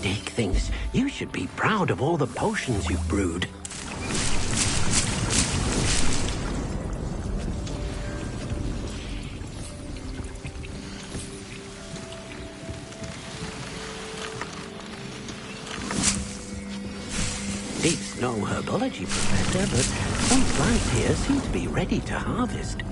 Dick thinks you should be proud of all the potions you've brewed. Dick's no herbology professor, but some plants here seem to be ready to harvest.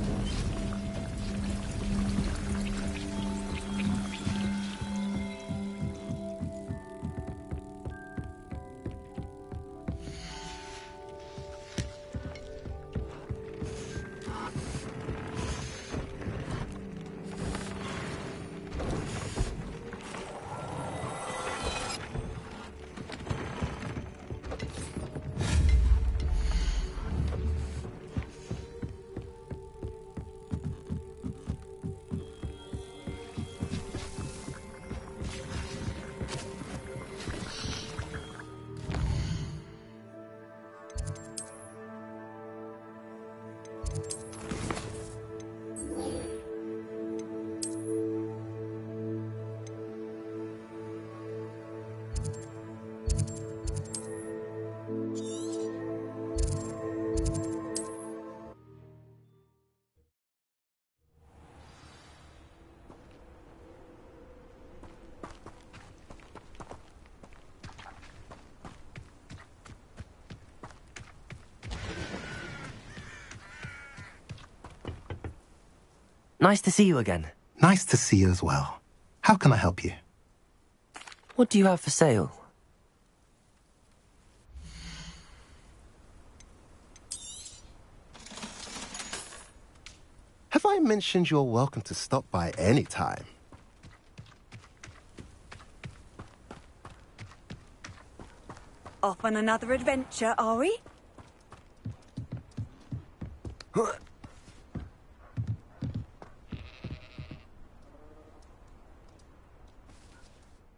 Nice to see you again. Nice to see you as well. How can I help you? What do you have for sale? Have I mentioned you're welcome to stop by any time? Off on another adventure, are we?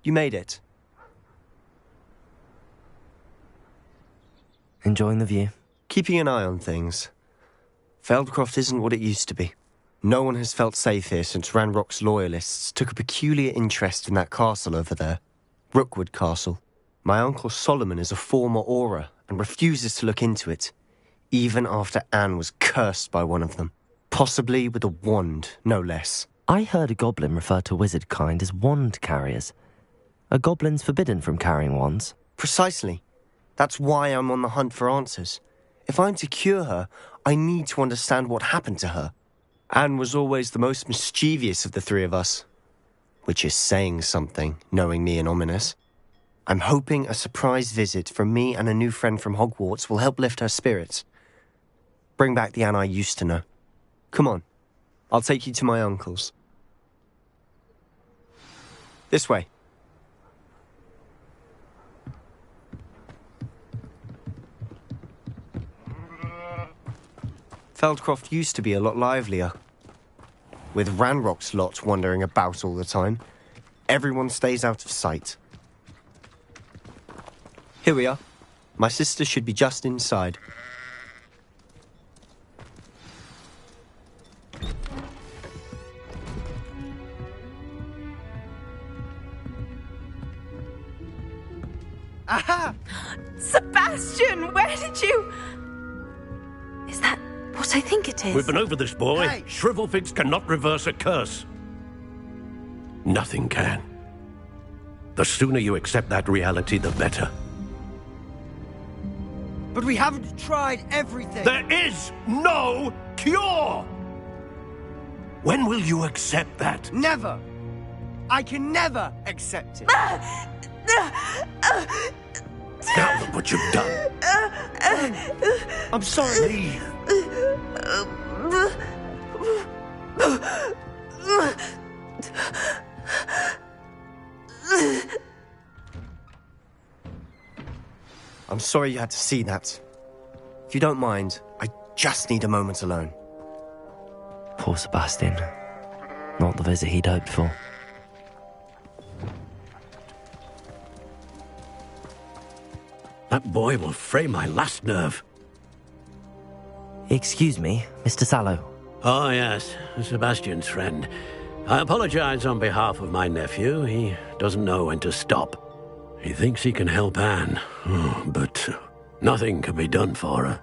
You made it. Enjoying the view? Keeping an eye on things. Feldcroft isn't what it used to be. No one has felt safe here since Ranrock's loyalists took a peculiar interest in that castle over there. Rookwood Castle. My uncle Solomon is a former Auror and refuses to look into it, even after Anne was cursed by one of them. Possibly with a wand, no less. I heard a goblin refer to wizard kind as wand carriers. Are goblins forbidden from carrying wands? Precisely. That's why I'm on the hunt for answers. If I'm to cure her, I need to understand what happened to her. Anne was always the most mischievous of the three of us. Which is saying something, knowing me and Ominous. I'm hoping a surprise visit from me and a new friend from Hogwarts will help lift her spirits. Bring back the Anne I used to know. Come on. I'll take you to my uncle's. This way. Feldcroft used to be a lot livelier. With Ranrock's lot wandering about all the time, everyone stays out of sight. Here we are. My sister should be just inside. Aha! Sebastian, where did you... Is that what I think it is? We've been over this, boy. Hey. Shrivelfigs cannot reverse a curse. Nothing can. The sooner you accept that reality, the better. But we haven't tried everything. There is no cure! When will you accept that? Never. I can never accept it. Now look what you've done. I'm sorry. Leave. I'm sorry you had to see that. If you don't mind, I just need a moment alone. Poor Sebastian. Not the visit he'd hoped for. That boy will fray my last nerve. Excuse me, Mr. Sallow. Oh, yes, Sebastian's friend. I apologize on behalf of my nephew. He doesn't know when to stop. He thinks he can help Anne, but nothing can be done for her.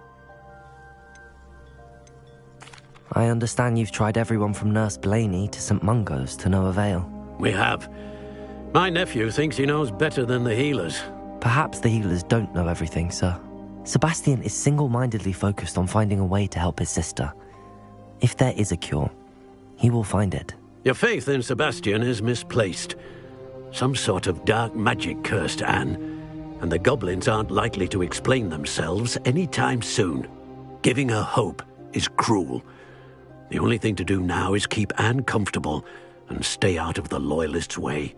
I understand you've tried everyone from Nurse Blaney to St. Mungo's to no avail. We have. My nephew thinks he knows better than the healers. Perhaps the healers don't know everything, sir. Sebastian is single-mindedly focused on finding a way to help his sister. If there is a cure, he will find it. Your faith in Sebastian is misplaced. Some sort of dark magic cursed Anne, and the goblins aren't likely to explain themselves anytime soon. Giving her hope is cruel. The only thing to do now is keep Anne comfortable and stay out of the Loyalists' way.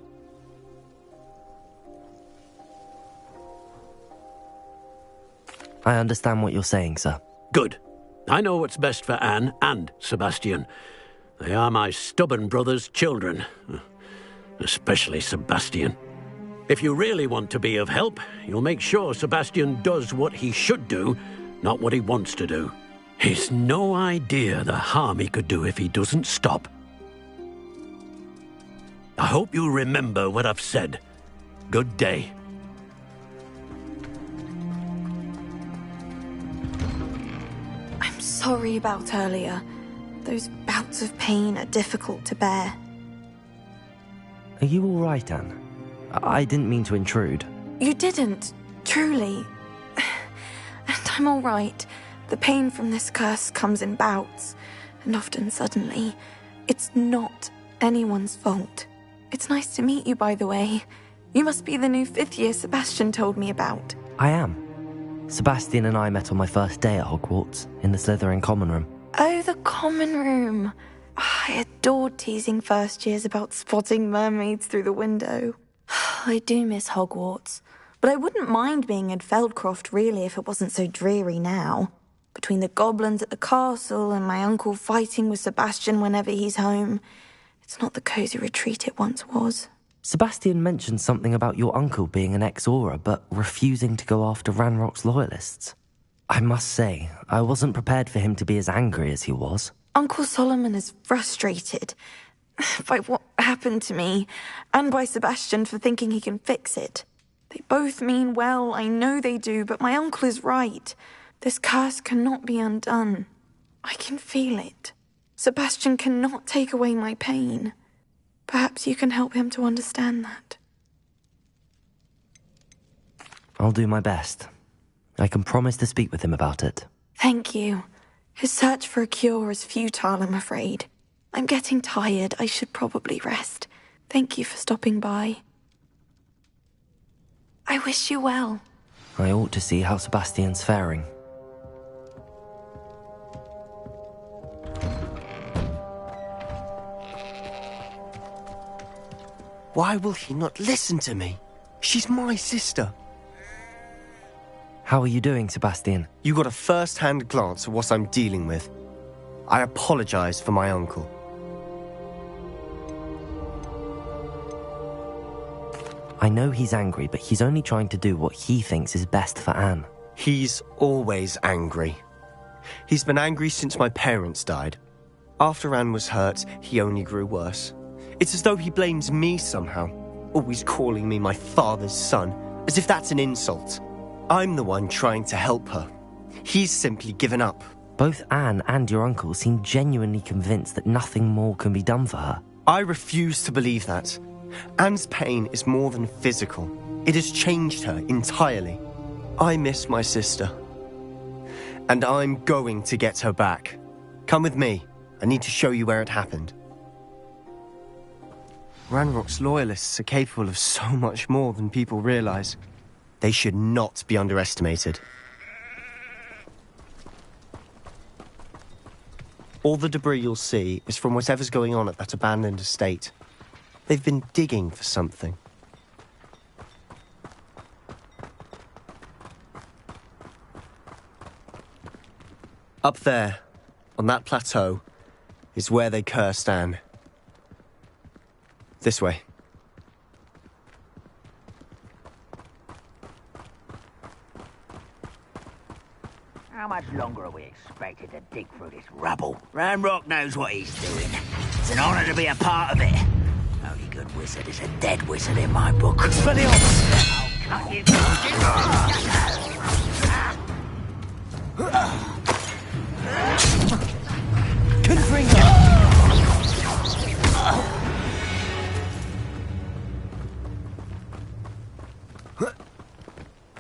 I understand what you're saying, sir. Good. I know what's best for Anne and Sebastian. They are my stubborn brother's children. Especially Sebastian. If you really want to be of help, you'll make sure Sebastian does what he should do, not what he wants to do. He's no idea the harm he could do if he doesn't stop. I hope you remember what I've said. Good day. I'm sorry about earlier. Those bouts of pain are difficult to bear. Are you all right, Anne? I didn't mean to intrude. You didn't, truly. And I'm all right. The pain from this curse comes in bouts, and often suddenly. It's not anyone's fault. It's nice to meet you, by the way. You must be the new 5th year Sebastian told me about. I am. Sebastian and I met on my first day at Hogwarts, in the Slytherin common room. Oh, the common room. I adored teasing first years about spotting mermaids through the window. I do miss Hogwarts, but I wouldn't mind being in Feldcroft really if it wasn't so dreary now. Between the goblins at the castle and my uncle fighting with Sebastian whenever he's home, it's not the cosy retreat it once was. Sebastian mentioned something about your uncle being an ex-Auror, but refusing to go after Ranrock's loyalists. I must say, I wasn't prepared for him to be as angry as he was. Uncle Solomon is frustrated by what happened to me, and by Sebastian for thinking he can fix it. They both mean well, I know they do, but my uncle is right. This curse cannot be undone. I can feel it. Sebastian cannot take away my pain. Perhaps you can help him to understand that. I'll do my best. I can promise to speak with him about it. Thank you. His search for a cure is futile, I'm afraid. I'm getting tired. I should probably rest. Thank you for stopping by. I wish you well. I ought to see how Sebastian's faring. Why will he not listen to me? She's my sister. How are you doing, Sebastian? You got a first-hand glance at what I'm dealing with. I apologize for my uncle. I know he's angry, but he's only trying to do what he thinks is best for Anne. He's always angry. He's been angry since my parents died. After Anne was hurt, he only grew worse. It's as though he blames me somehow, always calling me my father's son, as if that's an insult. I'm the one trying to help her. He's simply given up. Both Anne and your uncle seem genuinely convinced that nothing more can be done for her. I refuse to believe that. Anne's pain is more than physical. It has changed her entirely. I miss my sister. And I'm going to get her back. Come with me. I need to show you where it happened. Ranrock's loyalists are capable of so much more than people realize. They should not be underestimated. All the debris you'll see is from whatever's going on at that abandoned estate. They've been digging for something. Up there, on that plateau, is where they cursed Anne. This way. How much longer are we expected to dig through this rubble? Ranrock knows what he's doing. It's an honor to be a part of it. Only good wizard is a dead wizard in my book. Expelliarmus!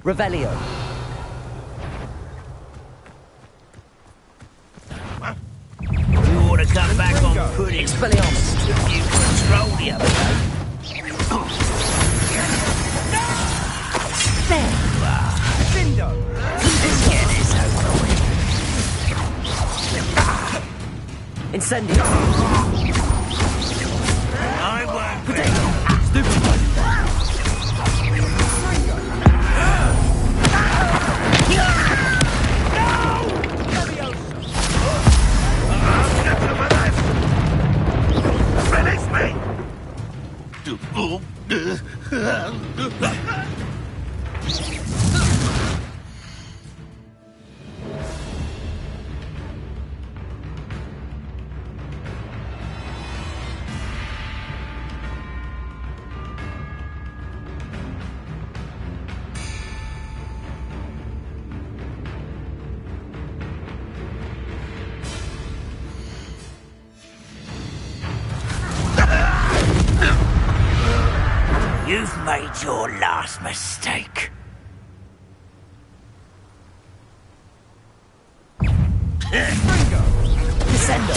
Revelio. You ought to come back on pudding. Expelliarmus. You control the other day. There. Findo! Let's get this over with. Incendio. I won't break. Stupid. Release me! You've made your last mistake. Descendo.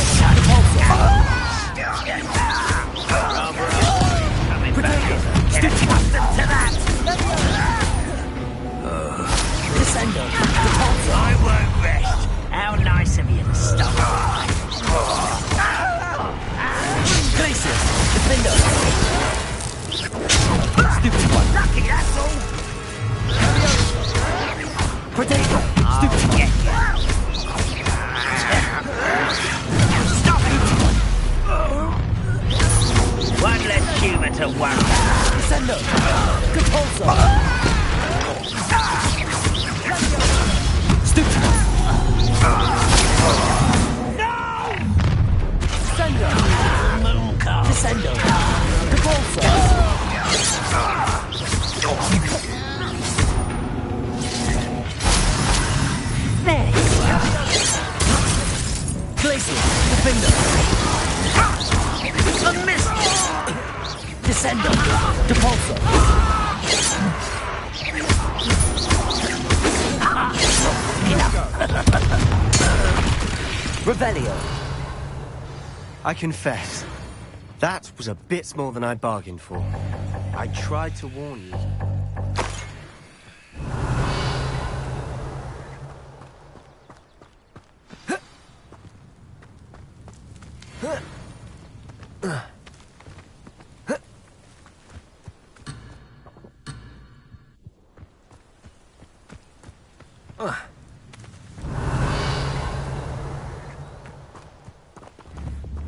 Coming back. Get accustomed to that. Descendo. I won't rest. How nice of you to stop by. Glacius. Defendo. Stupid one. Lucky, that's all. Potato. Stupid one. Get you. Stop it. One less human to worry. Descendo. Compulso. Stupid one. Descendo. Mooncar. Descendo. Compulso. There. Glacier. Defender. A miss. Descendo. Depulso. Revelio. I confess, that was a bit more than I'd bargained for. I tried to warn you.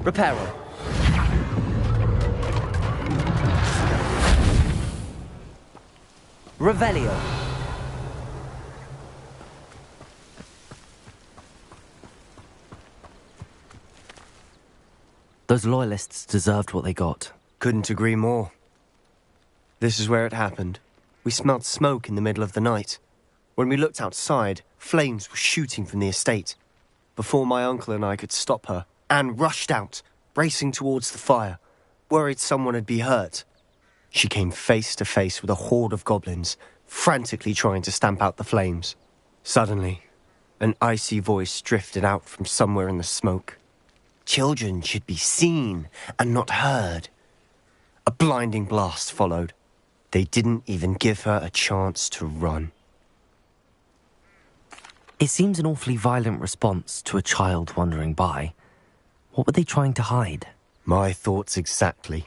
Reparo. Revelio. Those loyalists deserved what they got. Couldn't agree more. This is where it happened. We smelled smoke in the middle of the night. When we looked outside, flames were shooting from the estate. Before my uncle and I could stop her, Anne rushed out, racing towards the fire, worried someone had been hurt. She came face to face with a horde of goblins, frantically trying to stamp out the flames. Suddenly, an icy voice drifted out from somewhere in the smoke. Children should be seen and not heard. A blinding blast followed. They didn't even give her a chance to run. It seems an awfully violent response to a child wandering by. What were they trying to hide? My thoughts exactly.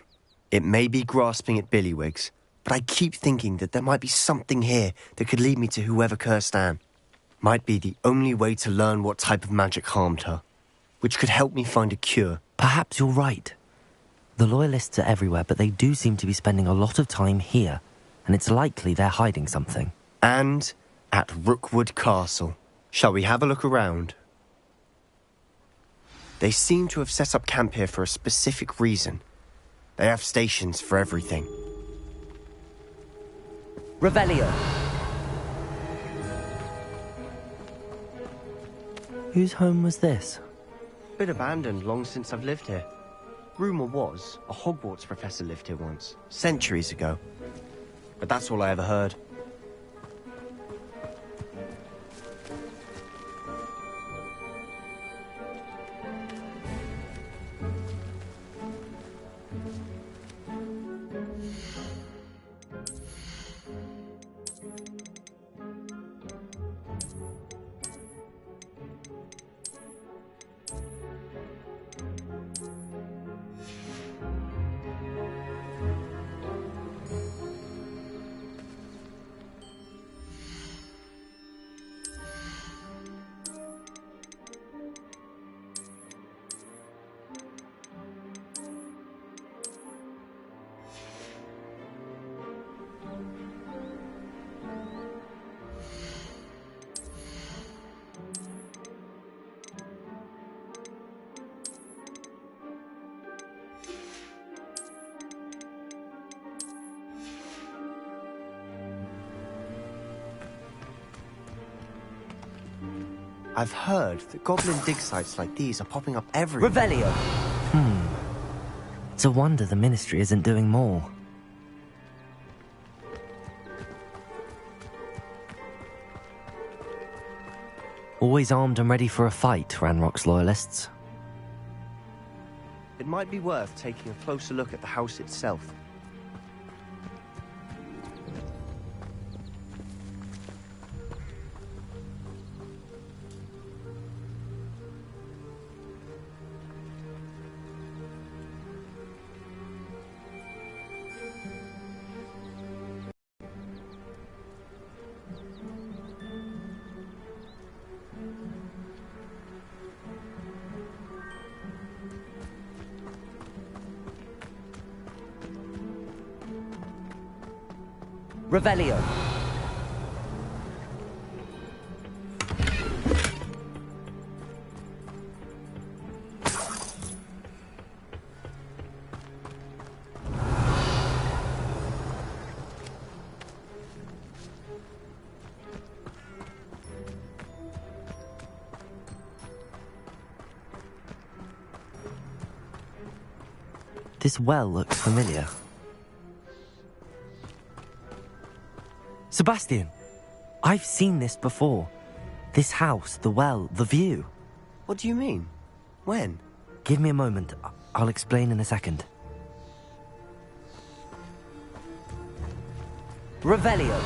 It may be grasping at Billywigs, but I keep thinking that there might be something here that could lead me to whoever cursed Anne. Might be the only way to learn what type of magic harmed her, which could help me find a cure. Perhaps you're right. The loyalists are everywhere, but they do seem to be spending a lot of time here, and it's likely they're hiding something. And at Rookwood Castle. Shall we have a look around? They seem to have set up camp here for a specific reason. They have stations for everything. Revelio! Whose home was this? Been abandoned long since I've lived here. Rumour was, a Hogwarts professor lived here once, centuries ago. But that's all I ever heard. I've heard that goblin dig sites like these are popping up everywhere. Revelio! It's a wonder the Ministry isn't doing more. Always armed and ready for a fight, Ranrock's loyalists. It might be worth taking a closer look at the house itself. Revelio! This well looks familiar. Sebastian, I've seen this before. This house, the well, the view. What do you mean? When? Give me a moment. I'll explain in a second. Revelio.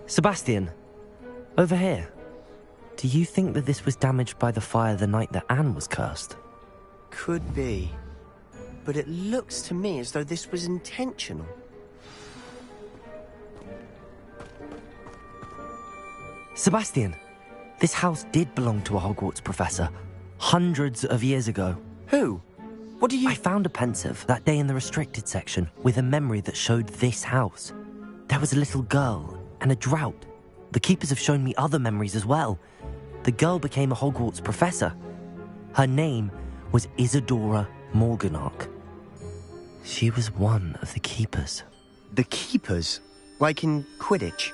Sebastian, over here. Do you think that this was damaged by the fire the night that Anne was cursed? Could be. But it looks to me as though this was intentional. Sebastian, this house did belong to a Hogwarts professor, hundreds of years ago. Who? What do you... I found a pensive that day in the restricted section with a memory that showed this house. There was a little girl and a drought. The keepers have shown me other memories as well. The girl became a Hogwarts professor. Her name was Isadora Morganach. She was one of the keepers. The keepers? Like in Quidditch?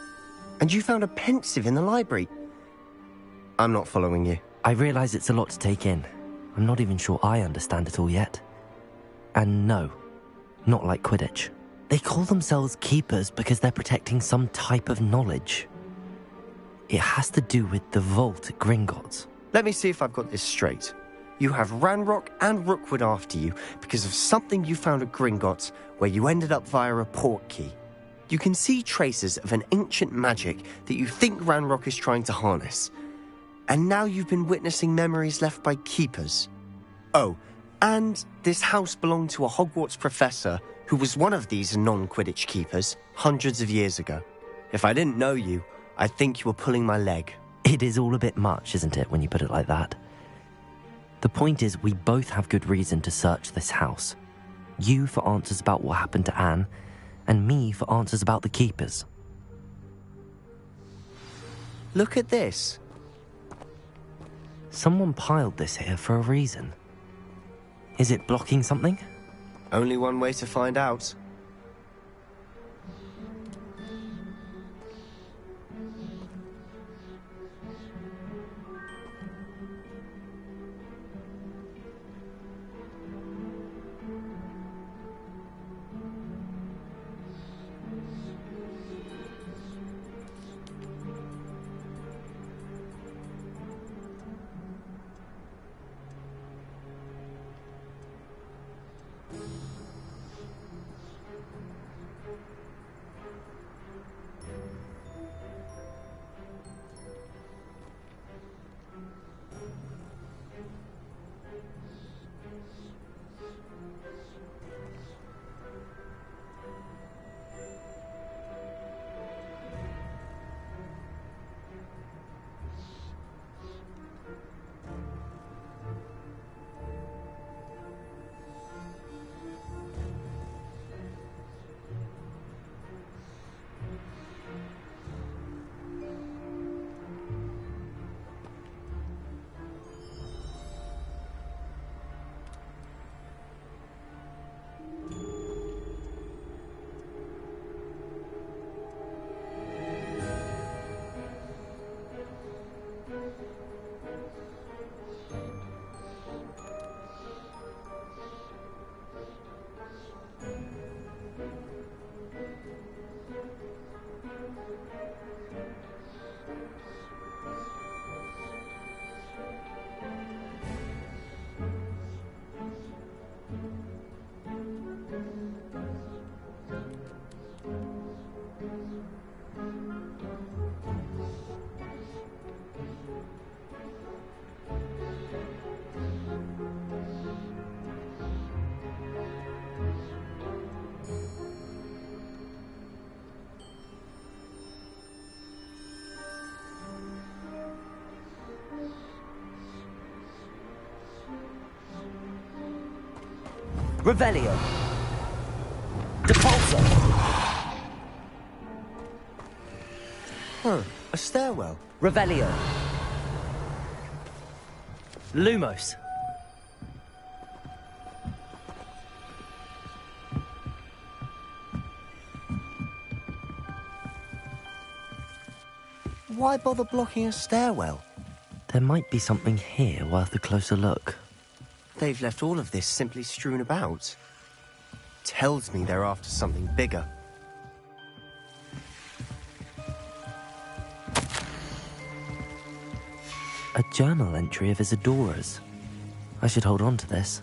And you found a pensive in the library? I'm not following you. I realize it's a lot to take in. I'm not even sure I understand it all yet. And no, not like Quidditch. They call themselves keepers because they're protecting some type of knowledge. It has to do with the vault at Gringotts. Let me see if I've got this straight. You have Ranrock and Rookwood after you because of something you found at Gringotts where you ended up via a portkey. You can see traces of an ancient magic that you think Ranrock is trying to harness. And now you've been witnessing memories left by keepers. Oh, and this house belonged to a Hogwarts professor who was one of these non-Quidditch keepers hundreds of years ago. If I didn't know you, I'd think you were pulling my leg. It is all a bit much, isn't it, when you put it like that? The point is, we both have good reason to search this house. You for answers about what happened to Anne, and me for answers about the keepers. Look at this. Someone piled this here for a reason. Is it blocking something? Only one way to find out. Revelio. Depulso. Huh, a stairwell. Revelio. Lumos. Why bother blocking a stairwell? There might be something here worth a closer look. They've left all of this simply strewn about. Tells me they're after something bigger. A journal entry of Isadora's. I should hold on to this.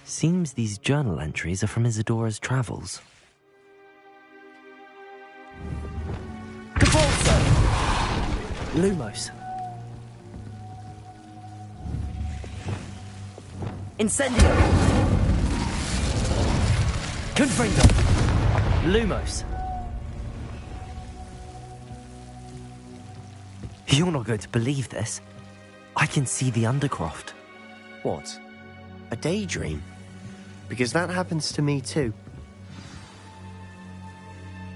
Seems these journal entries are from Isadora's travels. Depulso! Lumos. Incendio! Confringo! Lumos! You're not going to believe this. I can see the Undercroft. What? A daydream? Because that happens to me too.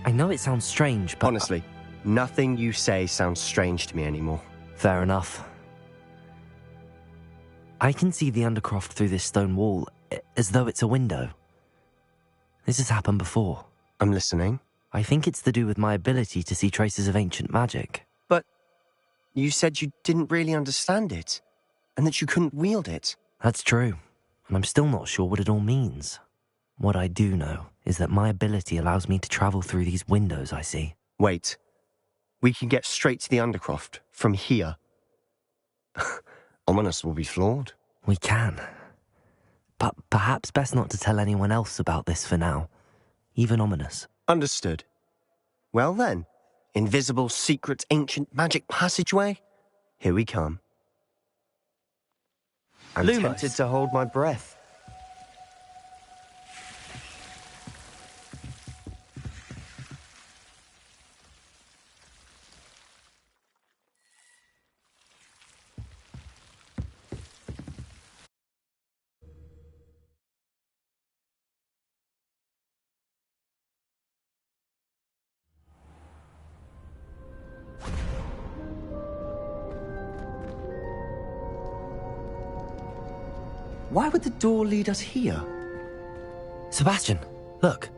I know it sounds strange, but... Honestly, nothing you say sounds strange to me anymore. Fair enough. I can see the Undercroft through this stone wall, as though it's a window. This has happened before. I'm listening. I think it's to do with my ability to see traces of ancient magic. But you said you didn't really understand it, and that you couldn't wield it. That's true, and I'm still not sure what it all means. What I do know is that my ability allows me to travel through these windows I see. Wait. We can get straight to the Undercroft from here. Ominous will be flawed. We can. But perhaps best not to tell anyone else about this for now. Even Ominous. Understood. Well then, invisible, secret, ancient magic passageway? Here we come. I'm Lumos. tempted to hold my breath. Why would the door lead us here? Sebastian, look.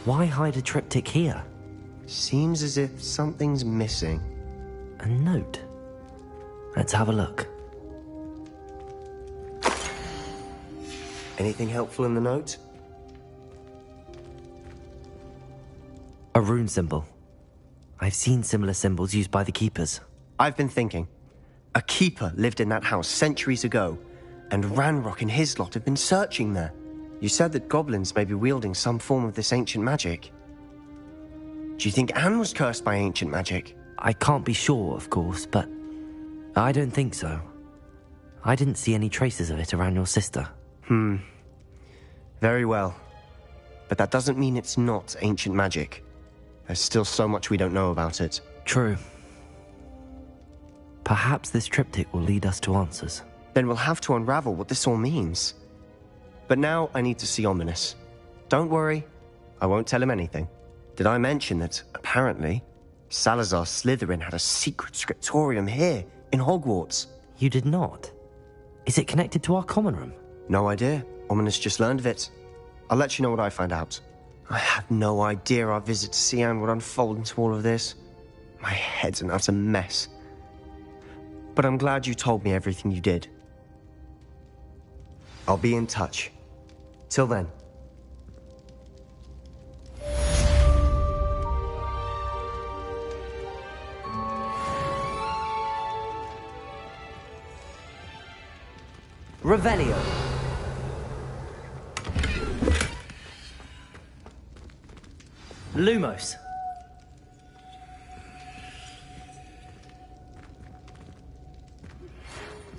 Why hide a triptych here? Seems as if something's missing. A note. Let's have a look. Anything helpful in the note? A rune symbol. I've seen similar symbols used by the keepers. I've been thinking. A keeper lived in that house centuries ago, and Ranrock and his lot have been searching there. You said that goblins may be wielding some form of this ancient magic. Do you think Anne was cursed by ancient magic? I can't be sure, of course, but I don't think so. I didn't see any traces of it around your sister. Very well. But that doesn't mean it's not ancient magic. There's still so much we don't know about it. True. Perhaps this triptych will lead us to answers. Then we'll have to unravel what this all means. But now I need to see Ominous. Don't worry, I won't tell him anything. Did I mention that, apparently, Salazar Slytherin had a secret scriptorium here, in Hogwarts? You did not? Is it connected to our common room? No idea. Ominous just learned of it. I'll let you know what I find out. I had no idea our visit to Cian would unfold into all of this. My head's an utter mess. But I'm glad you told me everything you did. I'll be in touch. Till then. Revelio. Lumos.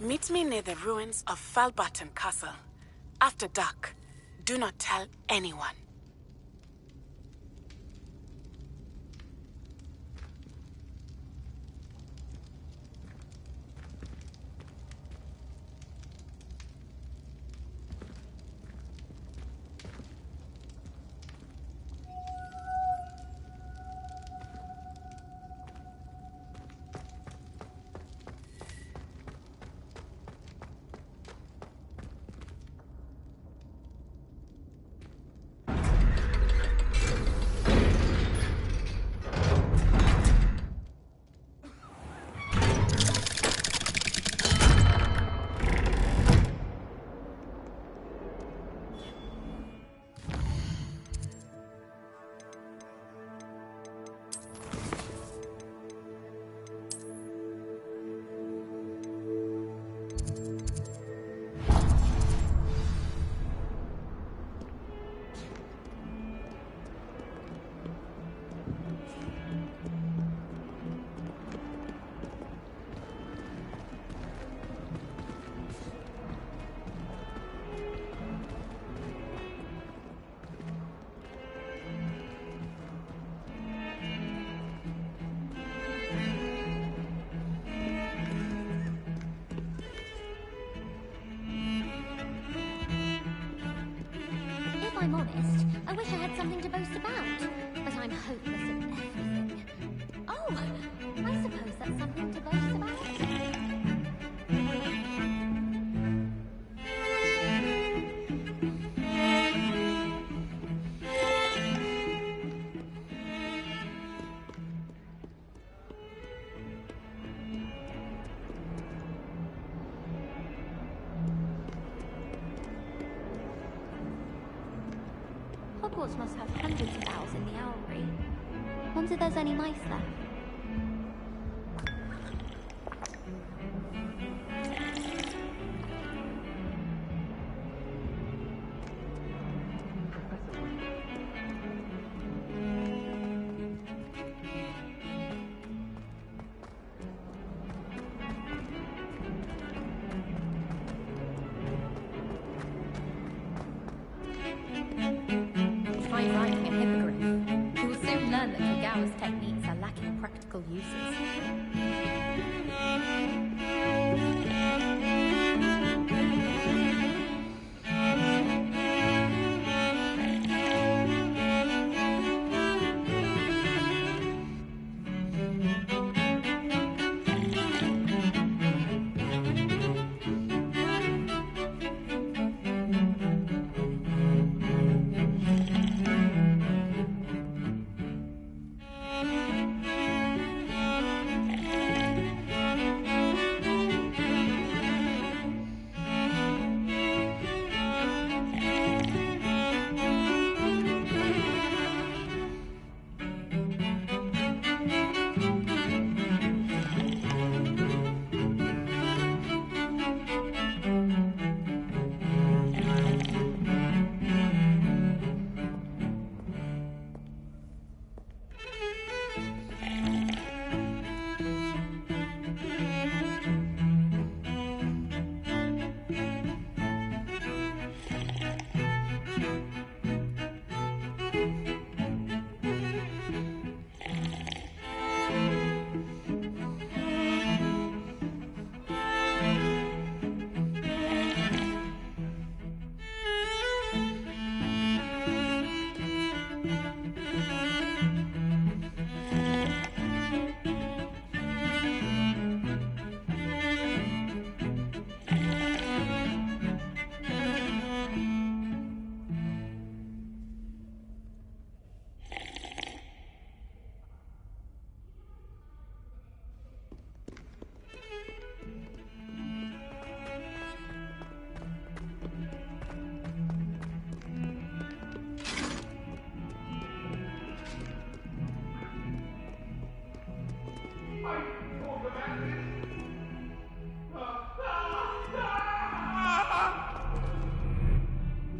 Meet me near the ruins of Falbaton Castle. After dark. Do not tell anyone. If I'm honest, I wish I had something to boast about. But I'm hopeless at everything. Oh, I suppose that's something to boast about. Hogwarts must have hundreds of owls in the owlry. Wonder if there's any mice left. Tao's techniques are lacking practical uses.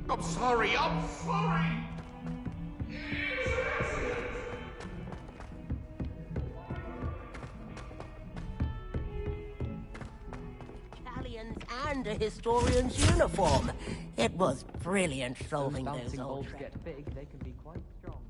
I'm sorry, I'm sorry! Italians and a historian's uniform. It was brilliant solving those old get big, they can be quite strong.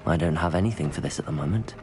I don't have anything for this at the moment.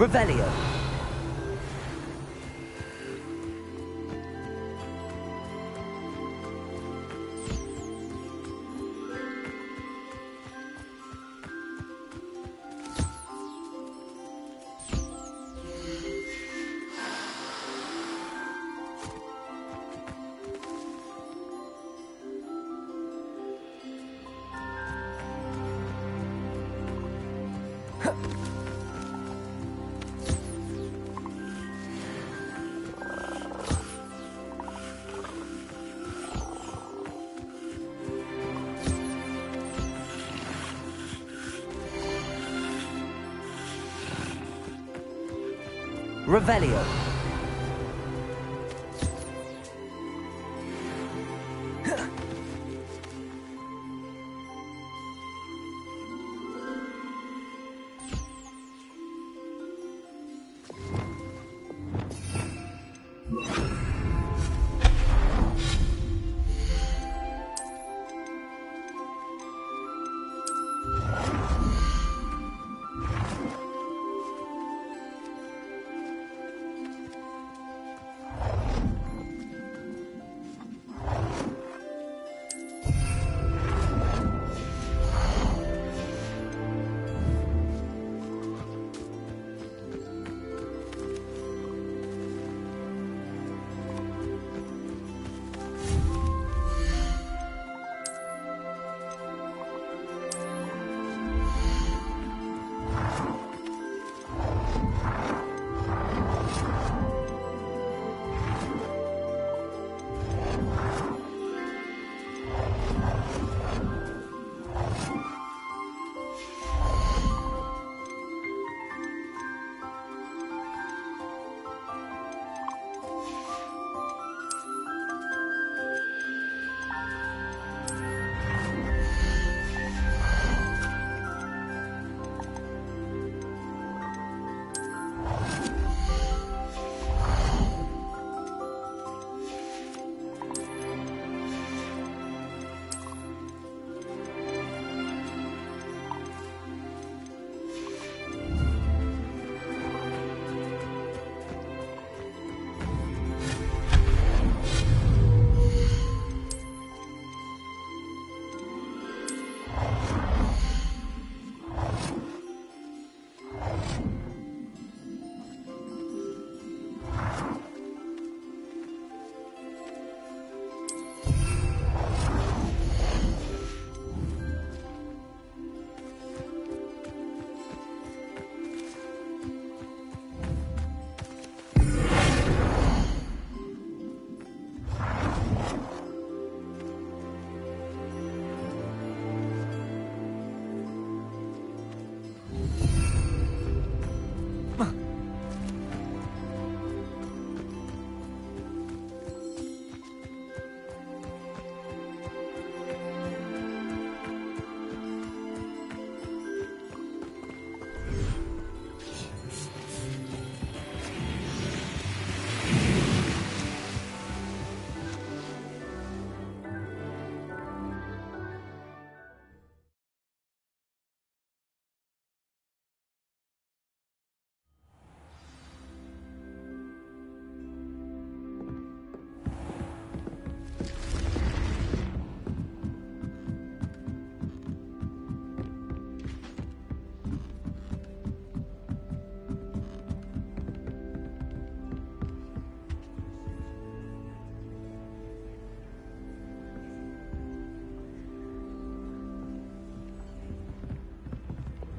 Revelio. Revelio.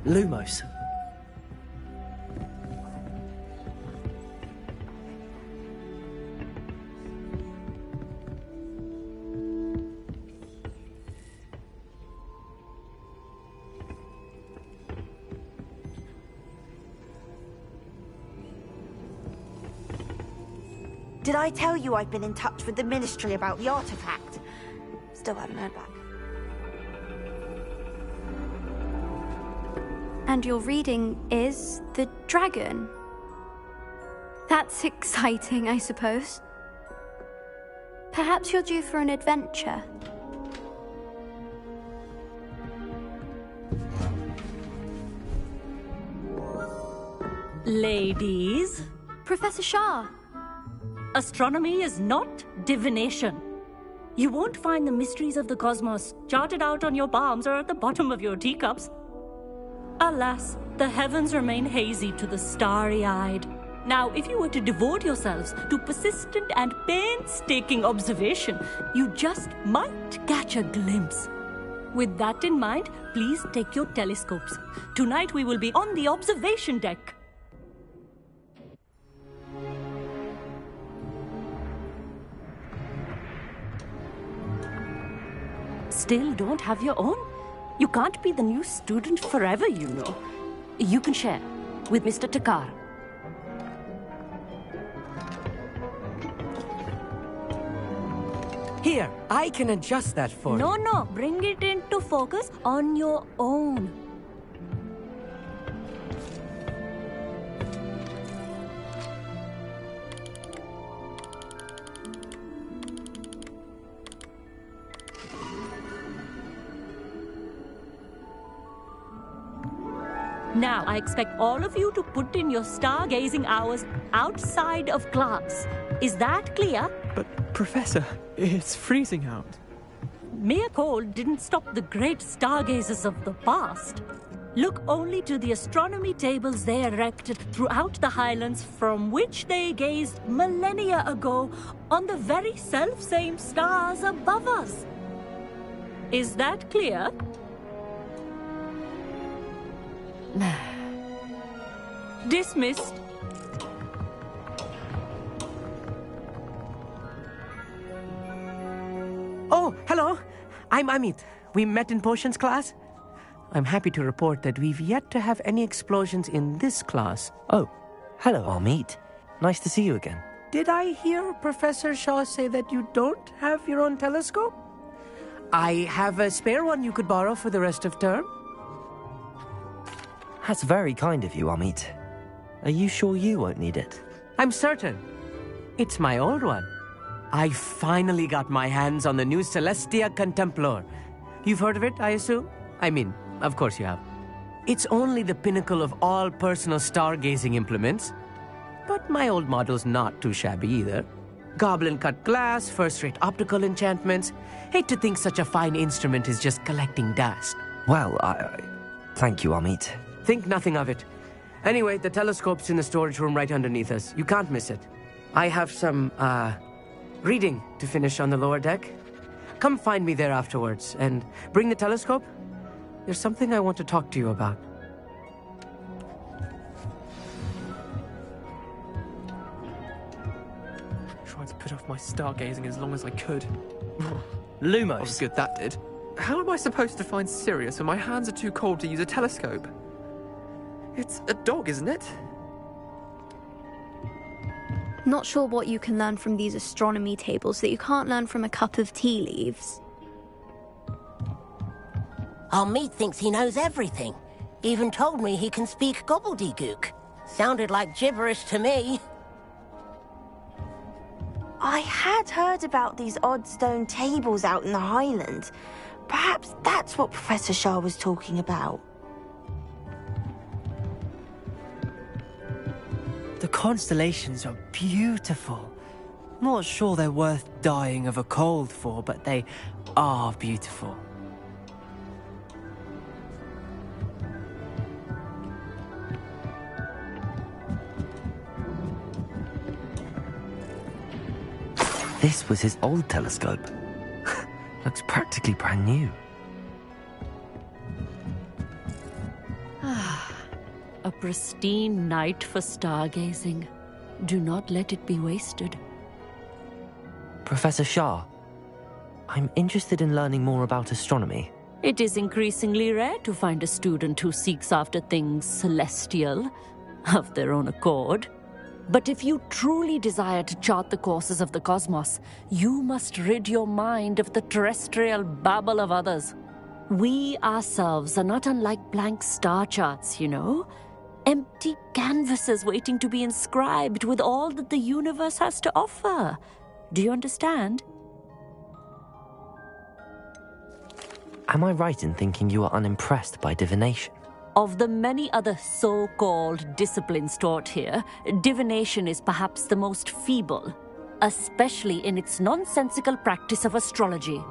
Lumos. Did I tell you I've been in touch with the Ministry about the artifact? Still haven't heard back. And your reading is the dragon. That's exciting, I suppose. Perhaps you're due for an adventure. Ladies, Professor Shah. astronomy is not divination. You won't find the mysteries of the cosmos charted out on your palms or at the bottom of your teacups. Alas, the heavens remain hazy to the starry-eyed. Now, if you were to devote yourselves to persistent and painstaking observation, you just might catch a glimpse. With that in mind, please take your telescopes. Tonight we will be on the observation deck. Still don't have your own? You can't be the new student forever, you know. You can share with Mr. Takar. Here, I can adjust that for you. No, bring it into focus on your own. Now, I expect all of you to put in your stargazing hours outside of class. Is that clear? But, Professor, it's freezing out. Mere cold didn't stop the great stargazers of the past. Look only to the astronomy tables they erected throughout the highlands from which they gazed millennia ago on the very self-same stars above us. Is that clear? Dismissed. Oh, hello. I'm Amit. We met in potions class. I'm happy to report that we've yet to have any explosions in this class. Oh, hello, Amit. Nice to see you again. Did I hear Professor Shaw say that you don't have your own telescope? I have a spare one you could borrow for the rest of term. That's very kind of you, Amit. Are you sure you won't need it? I'm certain. It's my old one. I finally got my hands on the new Celestia Contemplar. You've heard of it, I assume? I mean, of course you have. It's only the pinnacle of all personal stargazing implements. But my old model's not too shabby either. Goblin-cut glass, first-rate optical enchantments. Hate to think such a fine instrument is just collecting dust. Well, thank you, Amit. Think nothing of it. Anyway, the telescope's in the storage room right underneath us. You can't miss it. I have some, reading to finish on the lower deck. Come find me there afterwards, and bring the telescope. There's something I want to talk to you about. Tried to put off my stargazing as long as I could. Lumos. Oh, good, that did. How am I supposed to find Sirius when my hands are too cold to use a telescope? It's a dog, isn't it? Not sure what you can learn from these astronomy tables that you can't learn from a cup of tea leaves. Amit thinks he knows everything. Even told me he can speak gobbledygook. Sounded like gibberish to me. I had heard about these odd stone tables out in the Highlands. Perhaps that's what Professor Shah was talking about. The constellations are beautiful. Not sure they're worth dying of a cold for, but they are beautiful. This was his old telescope. Looks practically brand new. A pristine night for stargazing. Do not let it be wasted. Professor Shah, I'm interested in learning more about astronomy. It is increasingly rare to find a student who seeks after things celestial, of their own accord. But if you truly desire to chart the courses of the cosmos, you must rid your mind of the terrestrial babble of others. We ourselves are not unlike blank star charts, you know. Empty canvases waiting to be inscribed with all that the universe has to offer. Do you understand? Am I right in thinking you are unimpressed by divination? Of the many other so-called disciplines taught here, divination is perhaps the most feeble, especially in its nonsensical practice of astrology.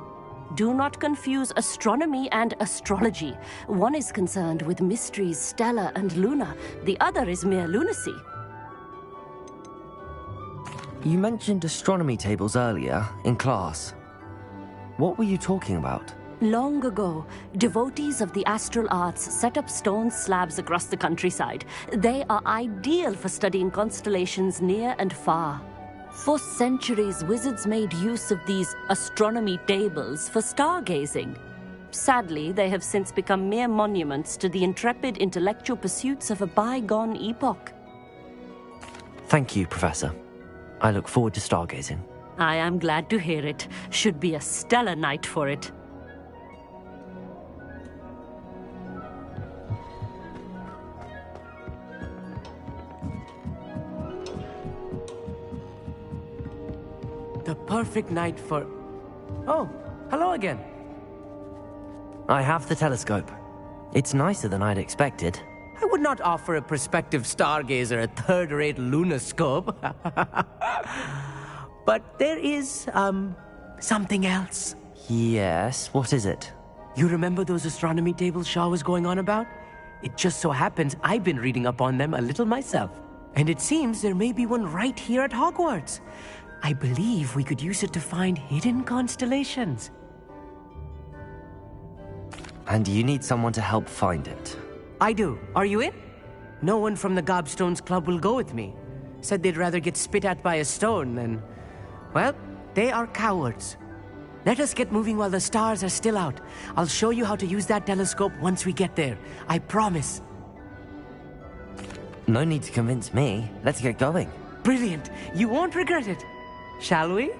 Do not confuse astronomy and astrology. One is concerned with mysteries stellar and lunar, the other is mere lunacy. You mentioned astronomy tables earlier, in class. What were you talking about? Long ago, devotees of the astral arts set up stone slabs across the countryside. They are ideal for studying constellations near and far. For centuries, wizards made use of these astronomy tables for stargazing. Sadly, they have since become mere monuments to the intrepid intellectual pursuits of a bygone epoch. Thank you, Professor. I look forward to stargazing. I am glad to hear it. Should be a stellar night for it. The perfect night for... Oh, hello again. I have the telescope. It's nicer than I'd expected. I would not offer a prospective stargazer a third-rate lunoscope. But there is, something else. Yes, what is it? You remember those astronomy tables Shaw was going on about? It just so happens I've been reading up on them a little myself. And it seems there may be one right here at Hogwarts. I believe we could use it to find hidden constellations. And you need someone to help find it. I do. Are you in? No one from the Gobstones Club will go with me. Said they'd rather get spit at by a stone than... Well, they are cowards. Let us get moving while the stars are still out. I'll show you how to use that telescope once we get there. I promise. No need to convince me. Let's get going. Brilliant. You won't regret it. Shall we?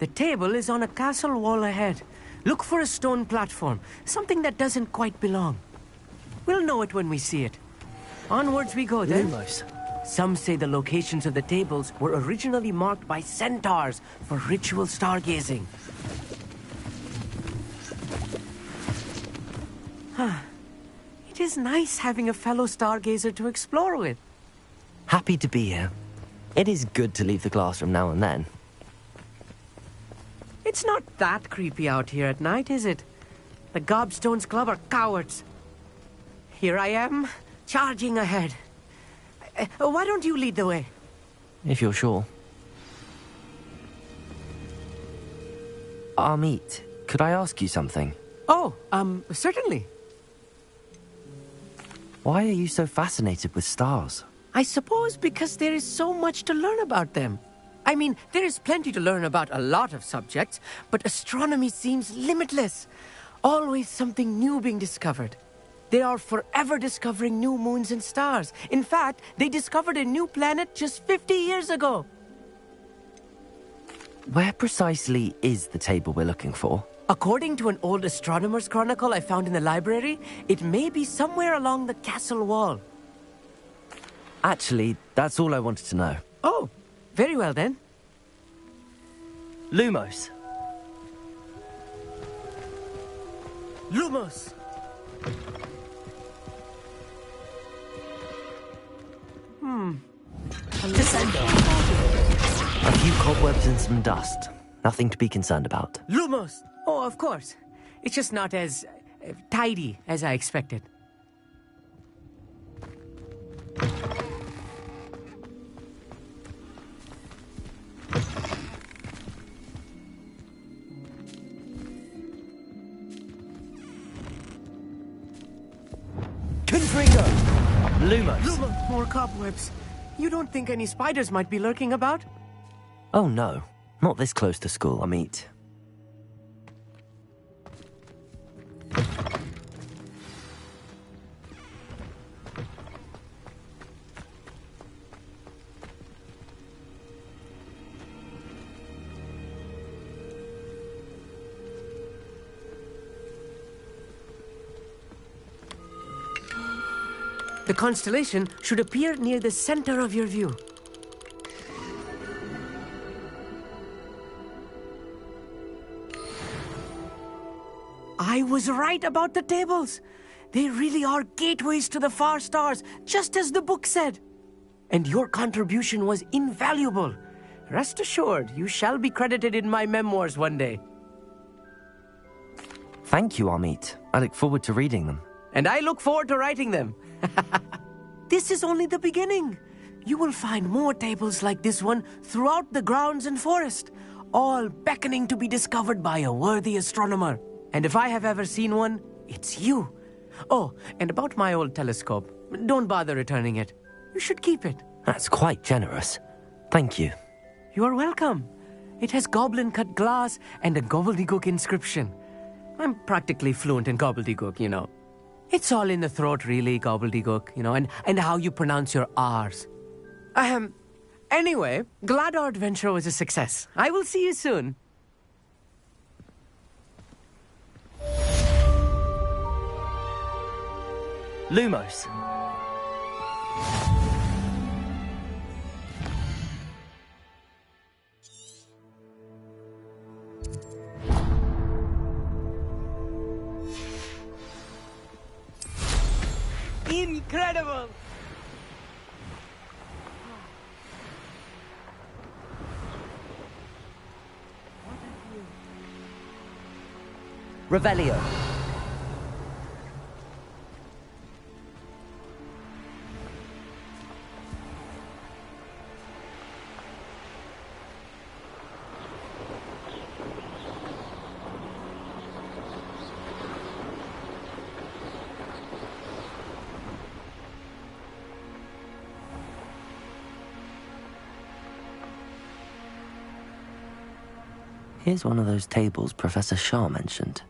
The table is on a castle wall ahead. Look for a stone platform, something that doesn't quite belong. We'll know it when we see it. Onwards we go then. Lumos. Some say the locations of the tables were originally marked by centaurs for ritual stargazing. It is nice having a fellow stargazer to explore with. Happy to be here. It is good to leave the classroom now and then. It's not that creepy out here at night, is it? The Gobstones Club are cowards. Here I am, charging ahead. Why don't you lead the way? If you're sure. Amit, could I ask you something? Oh, certainly. Why are you so fascinated with stars? I suppose because there is so much to learn about them. I mean, there is plenty to learn about a lot of subjects, but astronomy seems limitless. Always something new being discovered. They are forever discovering new moons and stars. In fact, they discovered a new planet just 50 years ago. Where precisely is the table we're looking for? According to an old astronomer's chronicle I found in the library, it may be somewhere along the castle wall. Actually, that's all I wanted to know. Oh, very well then. Lumos. Lumos! A few cobwebs and some dust. Nothing to be concerned about. Lumos! Oh, of course. It's just not as tidy as I expected. Confringo! Lumos. Lumos! More cobwebs. You don't think any spiders might be lurking about? Oh no, not this close to school, Amit. The constellation should appear near the center of your view. I was right about the tables. They really are gateways to the far stars, just as the book said. And your contribution was invaluable. Rest assured, you shall be credited in my memoirs one day. Thank you, Amit. I look forward to reading them. And I look forward to writing them. This is only the beginning. You will find more tables like this one throughout the grounds and forest, all beckoning to be discovered by a worthy astronomer. And if I have ever seen one, it's you. Oh, and about my old telescope, don't bother returning it. You should keep it. That's quite generous. Thank you. You are welcome. It has goblin-cut glass and a gobbledygook inscription. I'm practically fluent in gobbledygook, you know. It's all in the throat, really, gobbledygook, you know, and how you pronounce your R's. Anyway, glad our adventure was a success. I will see you soon. Lumos. Incredible! Revelio. Here's one of those tables Professor Shah mentioned.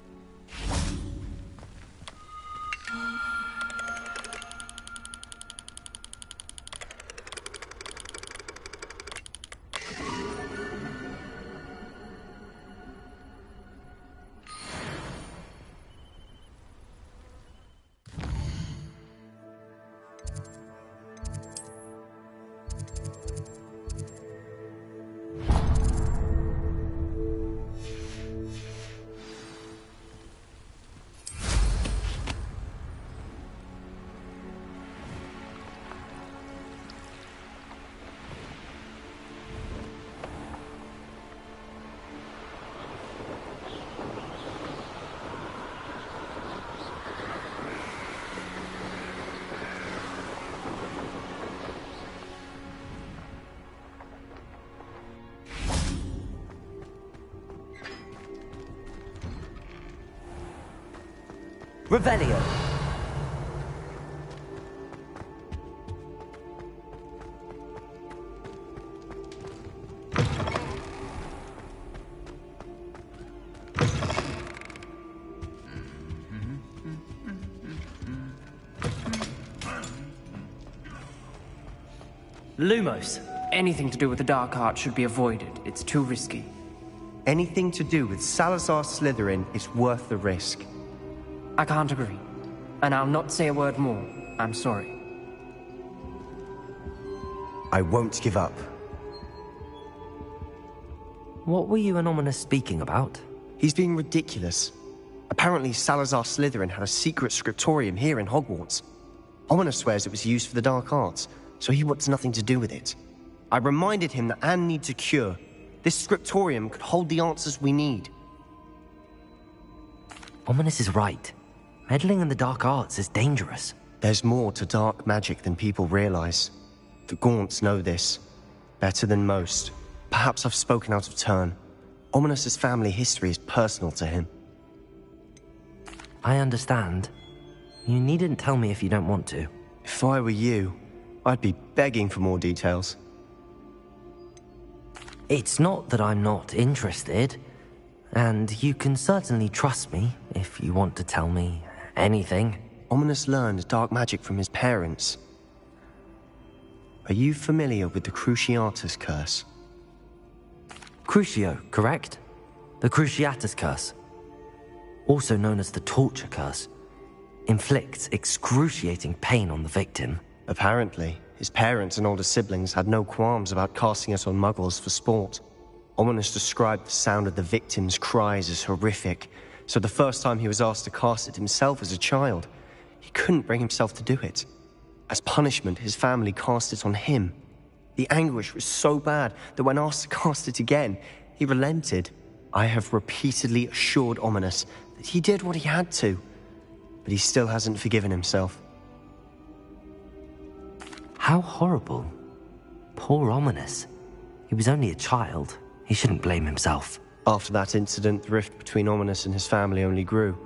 Revelio. Lumos. Anything to do with the dark art should be avoided. It's too risky. Anything to do with Salazar Slytherin is worth the risk. I can't agree. And I'll not say a word more. I'm sorry. I won't give up. What were you and Ominous speaking about? He's being ridiculous. Apparently Salazar Slytherin had a secret scriptorium here in Hogwarts. Ominous swears it was used for the dark arts, so he wants nothing to do with it. I reminded him that Anne needs a cure. This scriptorium could hold the answers we need. Ominous is right. Meddling in the dark arts is dangerous. There's more to dark magic than people realize. The Gaunts know this. Better than most. Perhaps I've spoken out of turn. Ominous's family history is personal to him. I understand. You needn't tell me if you don't want to. If I were you, I'd be begging for more details. It's not that I'm not interested. And you can certainly trust me if you want to tell me anything. Ominous learned dark magic from his parents. Are you familiar with the Cruciatus Curse? Crucio, correct? The Cruciatus Curse. Also known as the Torture Curse. inflicts excruciating pain on the victim. Apparently, his parents and older siblings had no qualms about casting it on muggles for sport. Ominous described the sound of the victim's cries as horrific, so the first time he was asked to cast it himself as a child, he couldn't bring himself to do it. As punishment, his family cast it on him. The anguish was so bad that when asked to cast it again, he relented. I have repeatedly assured Ominous that he did what he had to, but he still hasn't forgiven himself. How horrible. Poor Ominous. He was only a child. He shouldn't blame himself. After that incident, the rift between Ominous and his family only grew.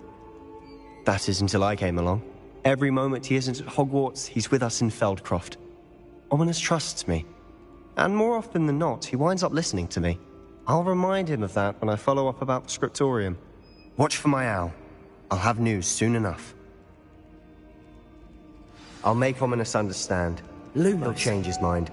That is until I came along. Every moment he isn't at Hogwarts, he's with us in Feldcroft. Ominous trusts me. And more often than not, he winds up listening to me. I'll remind him of that when I follow up about the scriptorium. Watch for my owl. I'll have news soon enough. I'll make Ominous understand. He'll change his mind.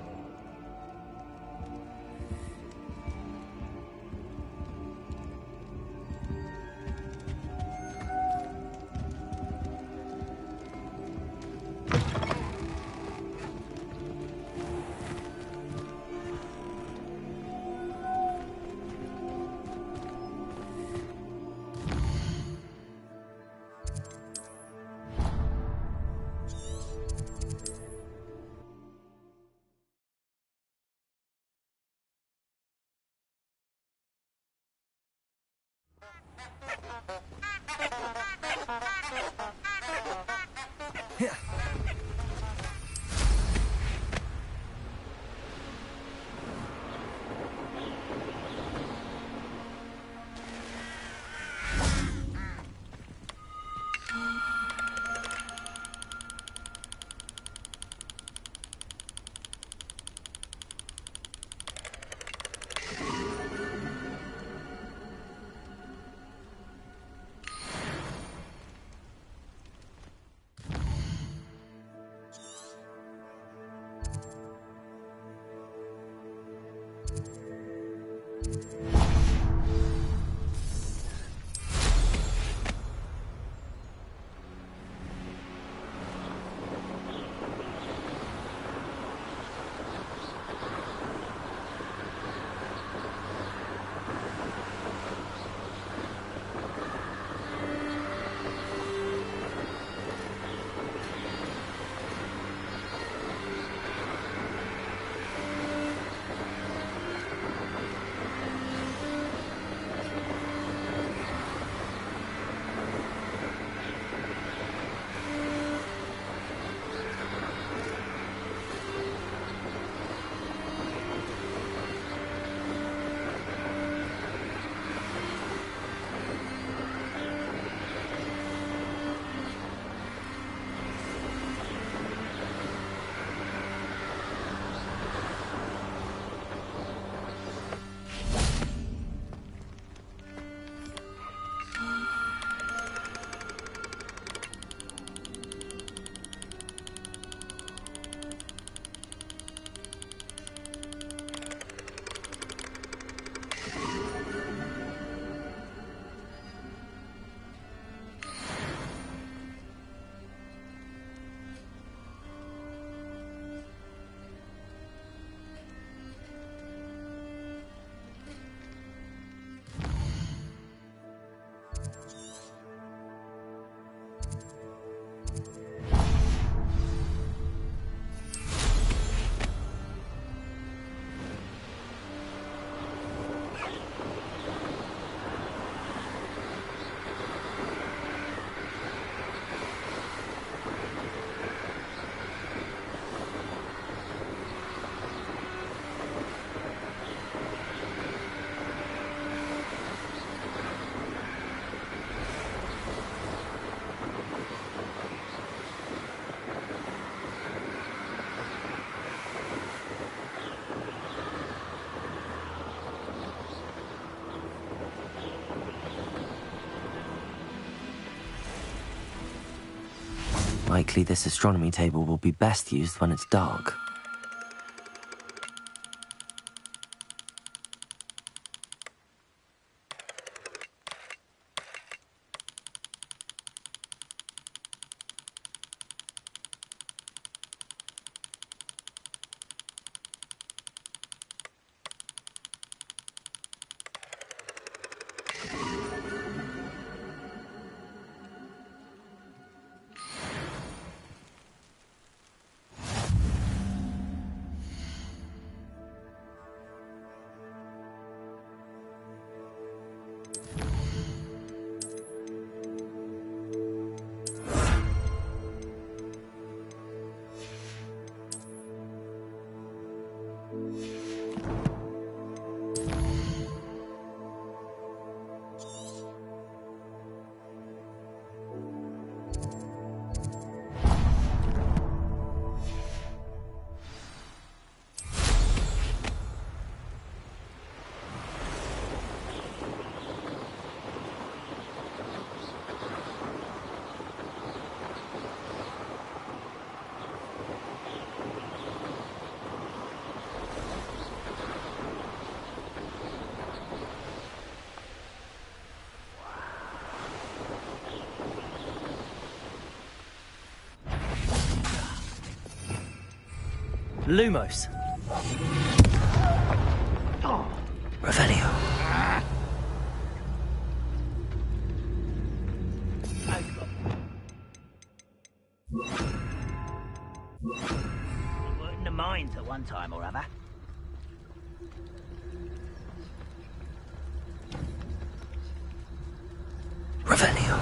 Likely this astronomy table will be best used when it's dark. Lumos. Revelio. We were in the mines at one time or other. Revelio.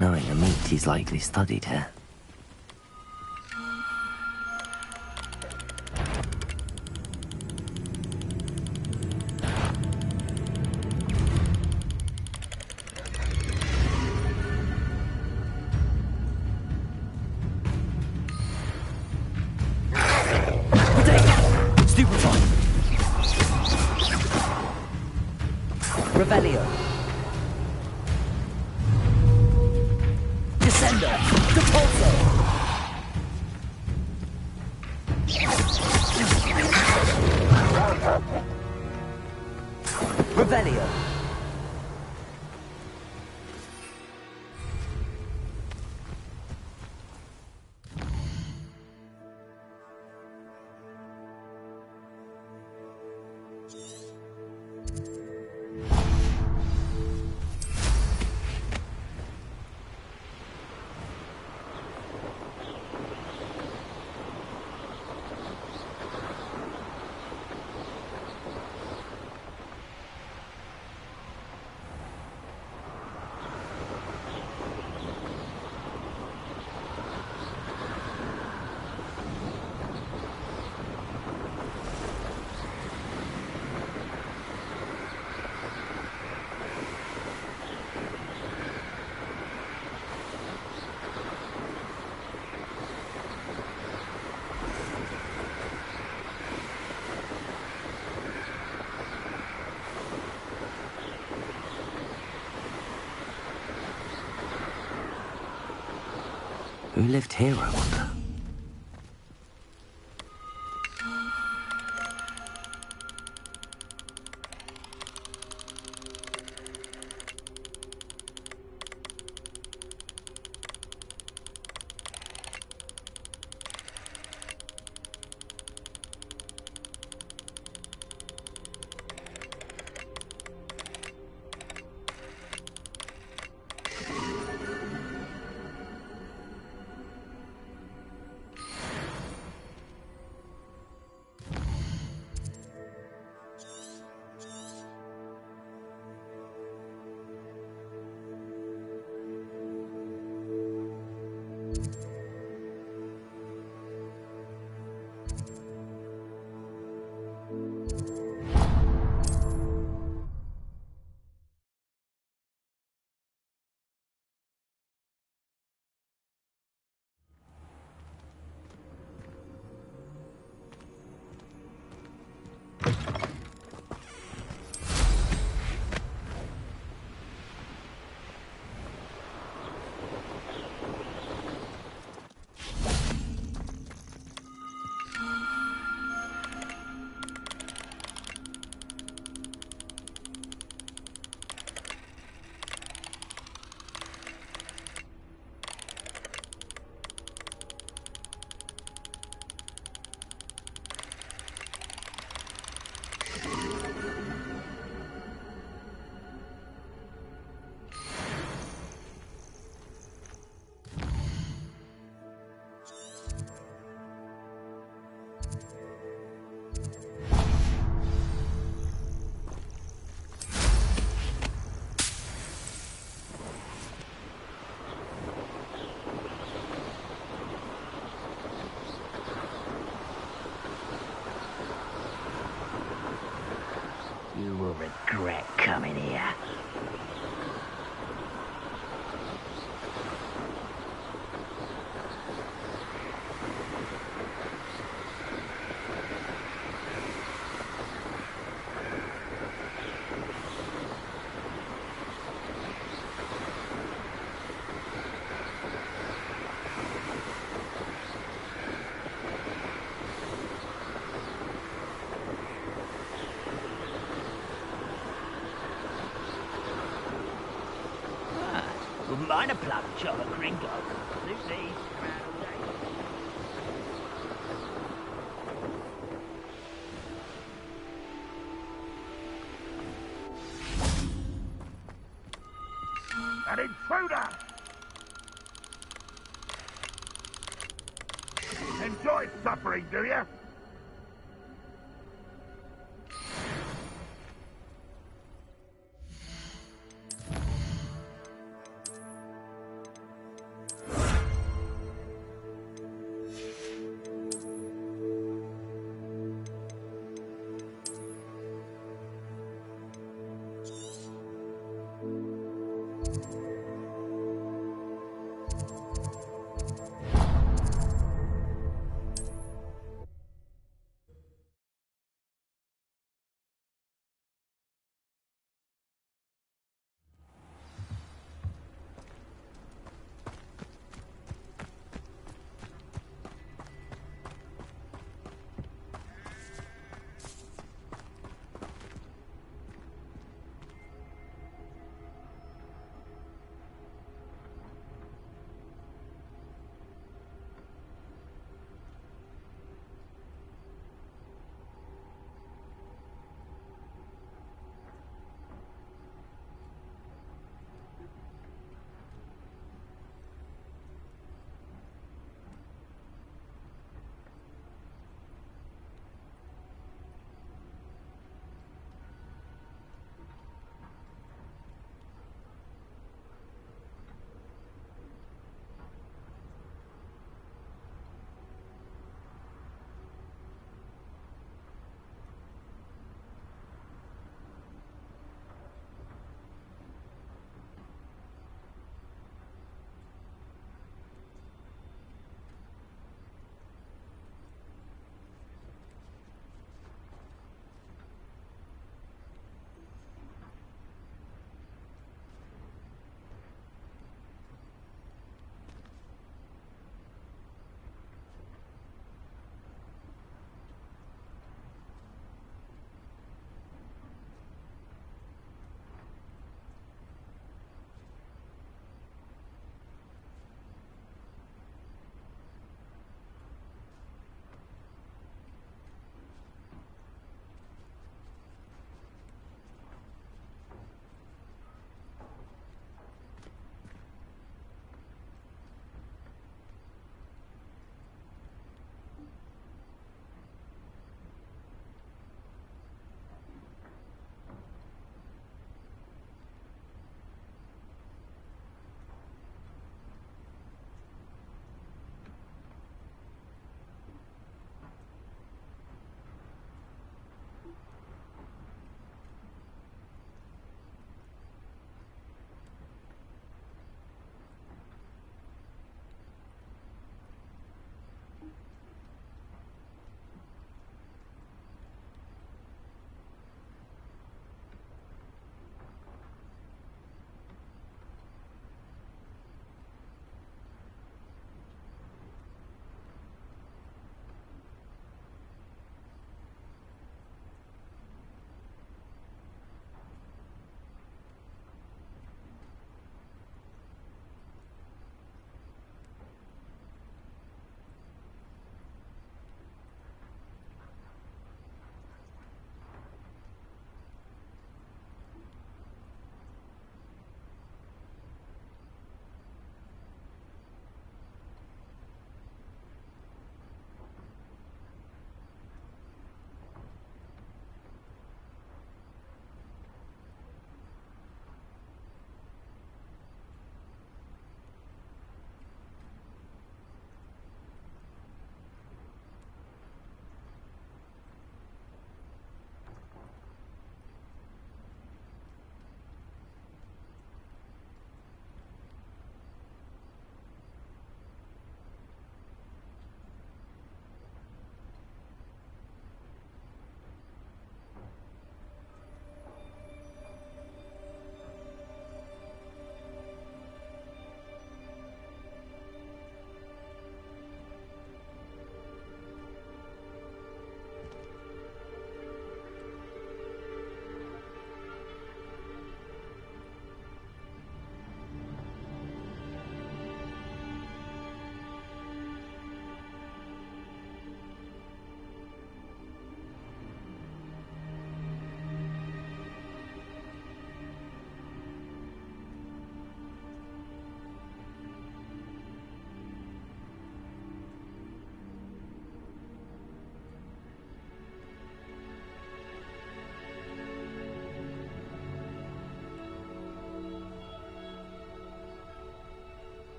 Knowing a meat, he's likely studied here. Stupefy! Revelio! Descender! Depulso! Revelio! Who lived here, I wonder? Wouldn't mind a plum chocolate Gringo. Lucy. An intruder! Enjoy suffering, do you?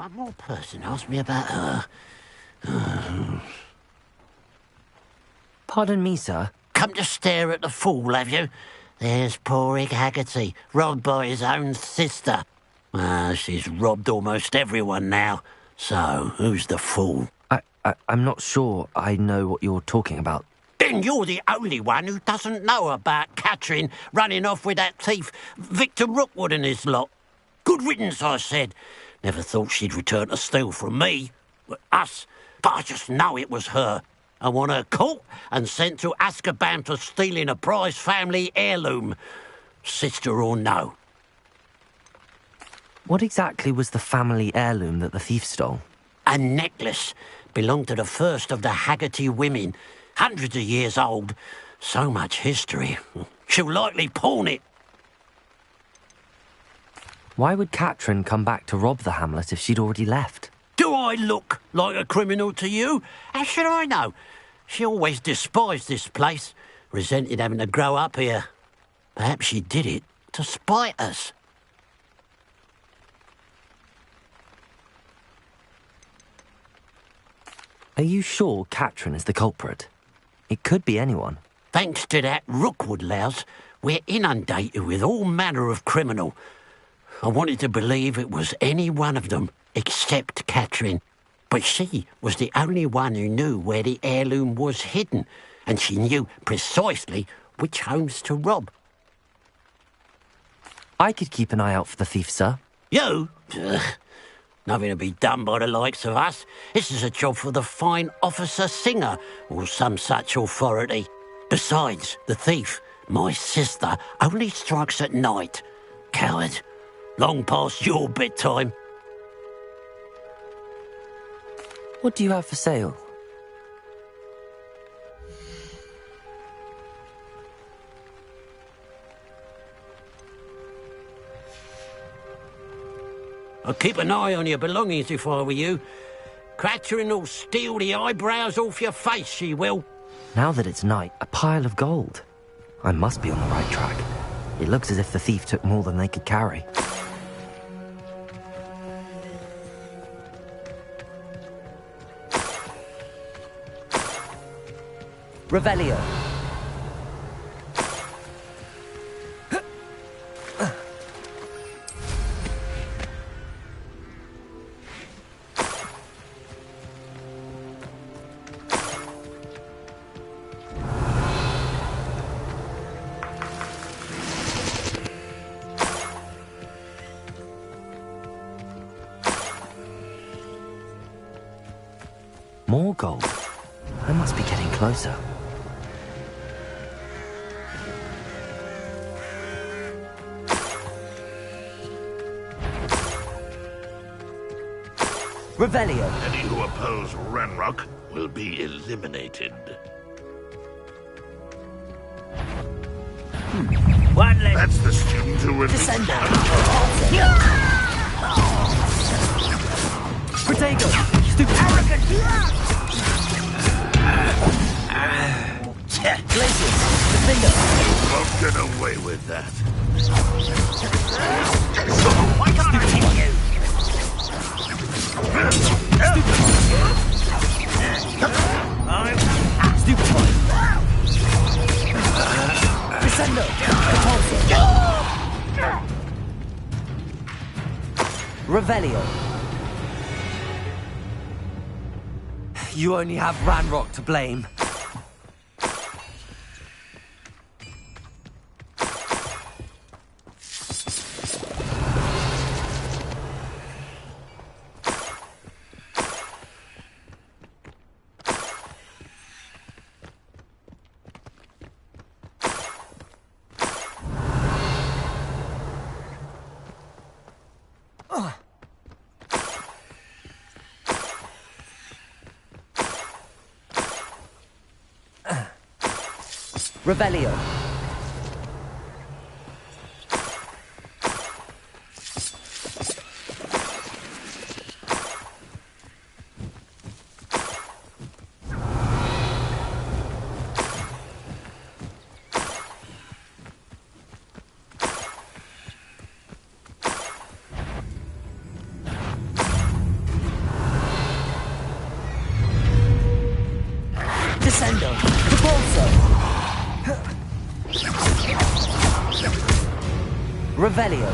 one more person asked me about her. Pardon me, sir. Come to stare at the fool, have you? There's poor Ig Haggerty, robbed by his own sister. She's robbed almost everyone now. So, who's the fool? I'm not sure I know what you're talking about. Then you're the only one who doesn't know about Catherine running off with that thief, Victor Rookwood and his lot. Good riddance, I said. Never thought she'd return to steal from me. Us. But I just know it was her. I want her caught and sent to Azkaban for stealing a prize family heirloom. Sister or no. What exactly was the family heirloom that the thief stole? A necklace. Belonged to the first of the Haggerty women. Hundreds of years old. So much history. She'll likely pawn it. Why would Catherine come back to rob the hamlet if she'd already left? Do I look like a criminal to you? How should I know? She always despised this place, resented having to grow up here. Perhaps she did it to spite us. Are you sure Catherine is the culprit? It could be anyone. Thanks to that Rookwood louse, we're inundated with all manner of criminal. I wanted to believe it was any one of them, except Catherine. But she was the only one who knew where the heirloom was hidden, and she knew precisely which homes to rob. I could keep an eye out for the thief, sir. You? Ugh. Nothing to be done by the likes of us. This is a job for the fine officer Singer, or some such authority. Besides, the thief, my sister, only strikes at night. Coward. Long past your bedtime. What do you have for sale? I'd keep an eye on your belongings if I were you. Catherine will steal the eyebrows off your face, she will. Now that it's night, a pile of gold. I must be on the right track. It looks as if the thief took more than they could carry. Revelio. More gold. I must be getting closer. Revelio. Any who oppose Ranrock will be eliminated. One less. That's the student who will Protego! Stupid! Arrogant! Glacius! Defender! Won't get away with that. Why can't I hit you? Stupid! Crescendo! Revelio. You only have Ranrock to blame. Revelio. Revelio.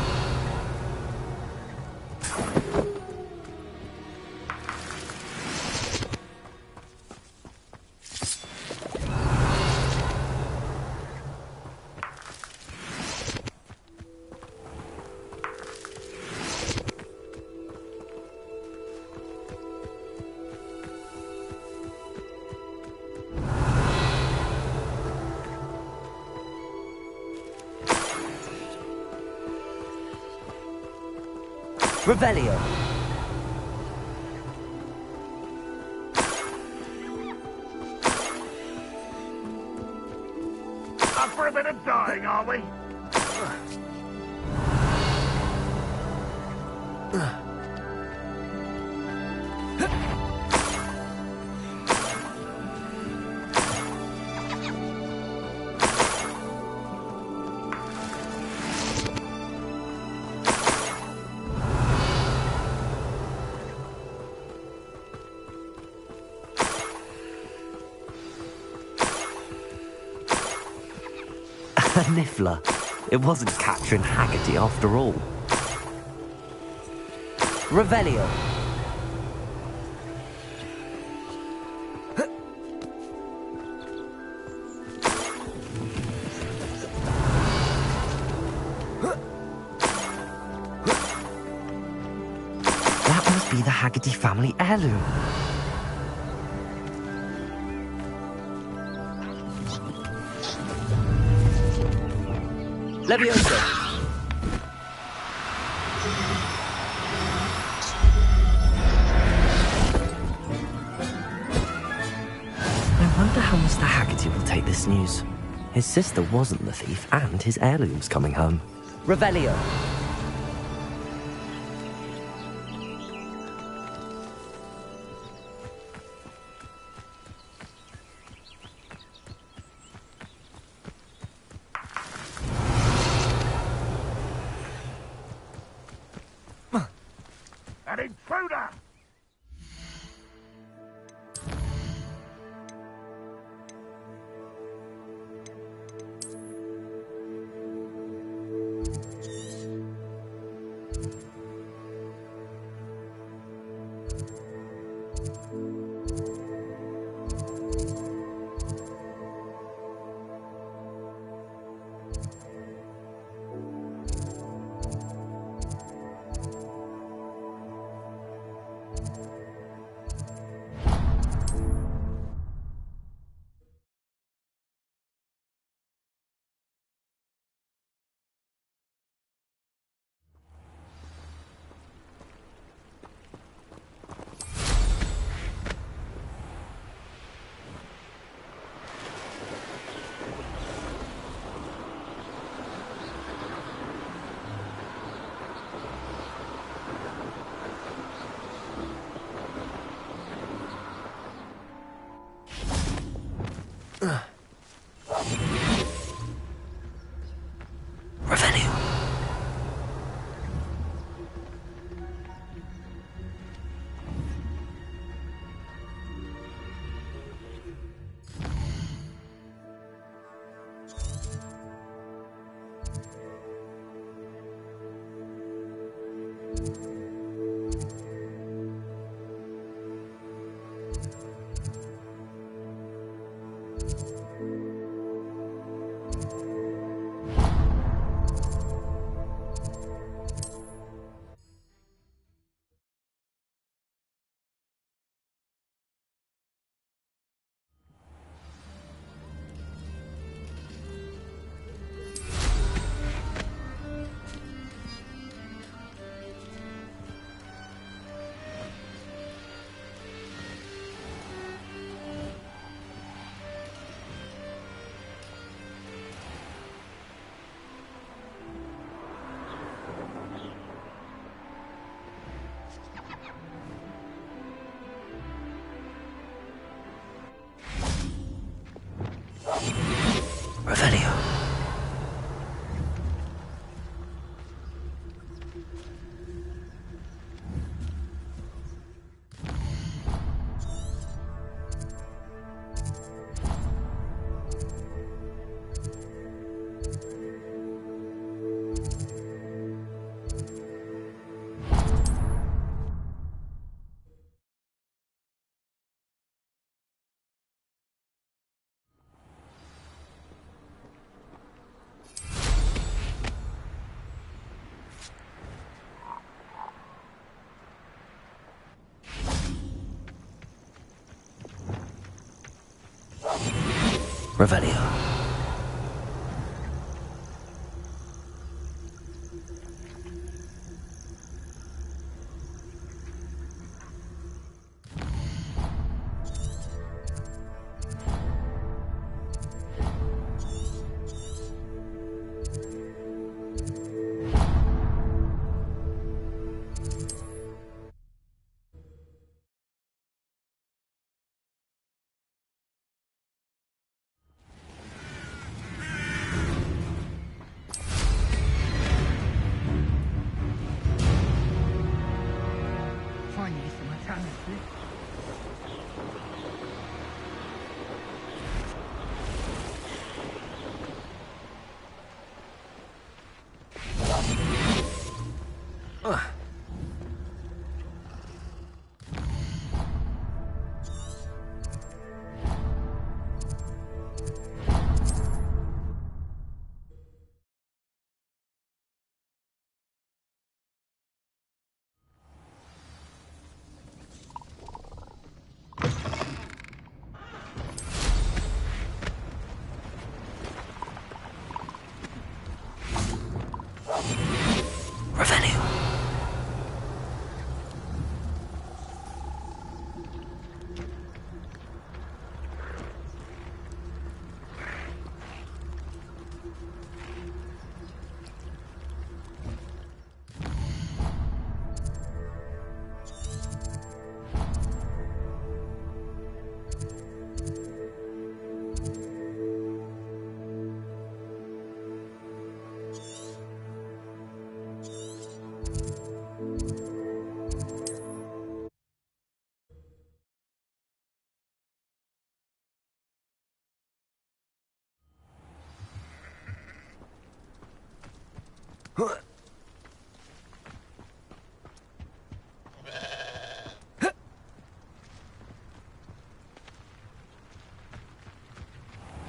Revelio. Up for a bit of dying, are we? A niffler. It wasn't Catherine Haggerty after all. Revelio. That must be the Haggerty family heirloom. Leviosa. I wonder how Mr. Haggerty will take this news. His sister wasn't the thief, and his heirloom's coming home. Revelio. An intruder! Revelio. Revelio. Revelio.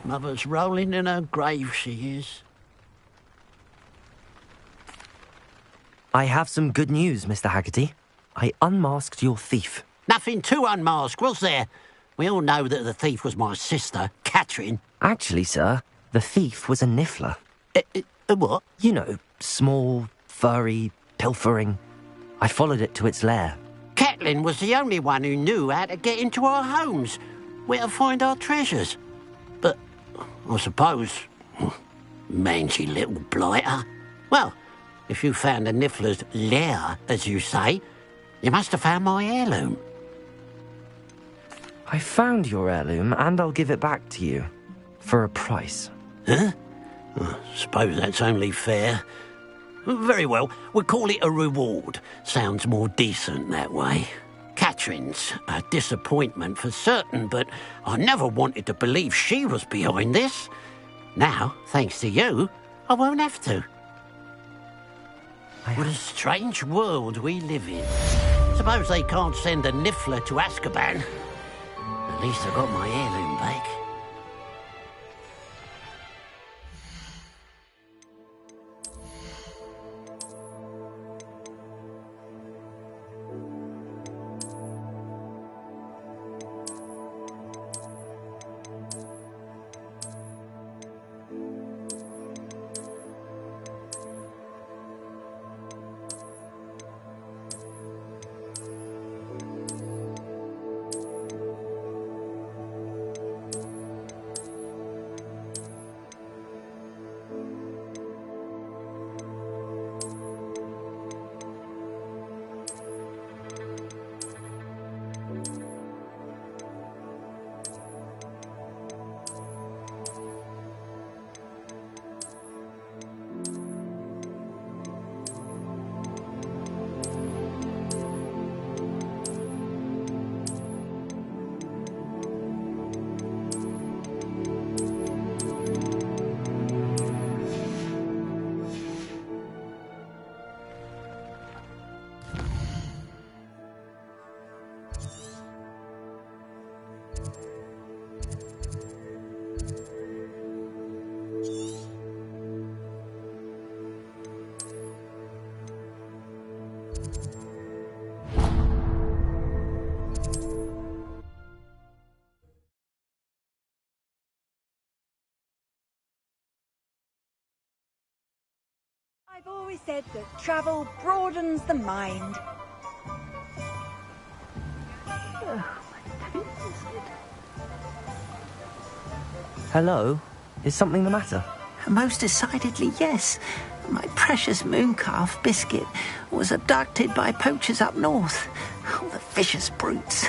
Mother's rolling in her grave, she is. I have some good news, Mr. Haggerty. I unmasked your thief. Nothing to unmask, was there? We all know that the thief was my sister, Catherine. Actually, sir, the thief was a niffler. A what? You know, small, furry, pilfering. I followed it to its lair. Catelyn was the only one who knew how to get into our homes, where to find our treasures. But I suppose, mangy little blighter. Well, if you found the niffler's lair, as you say, you must have found my heirloom. I found your heirloom, and I'll give it back to you. For a price. Huh? I suppose that's only fair. Very well, we'll call it a reward. Sounds more decent that way. Catherine's a disappointment for certain, but I never wanted to believe she was behind this. Now, thanks to you, I won't have to. What a strange world we live in. Suppose they can't send a niffler to Azkaban. At least I got my heirloom back. I've always said that travel broadens the mind. Hello? Is something the matter? Most decidedly, yes. My precious mooncalf, Biscuit, was abducted by poachers up north. Oh, the vicious brutes.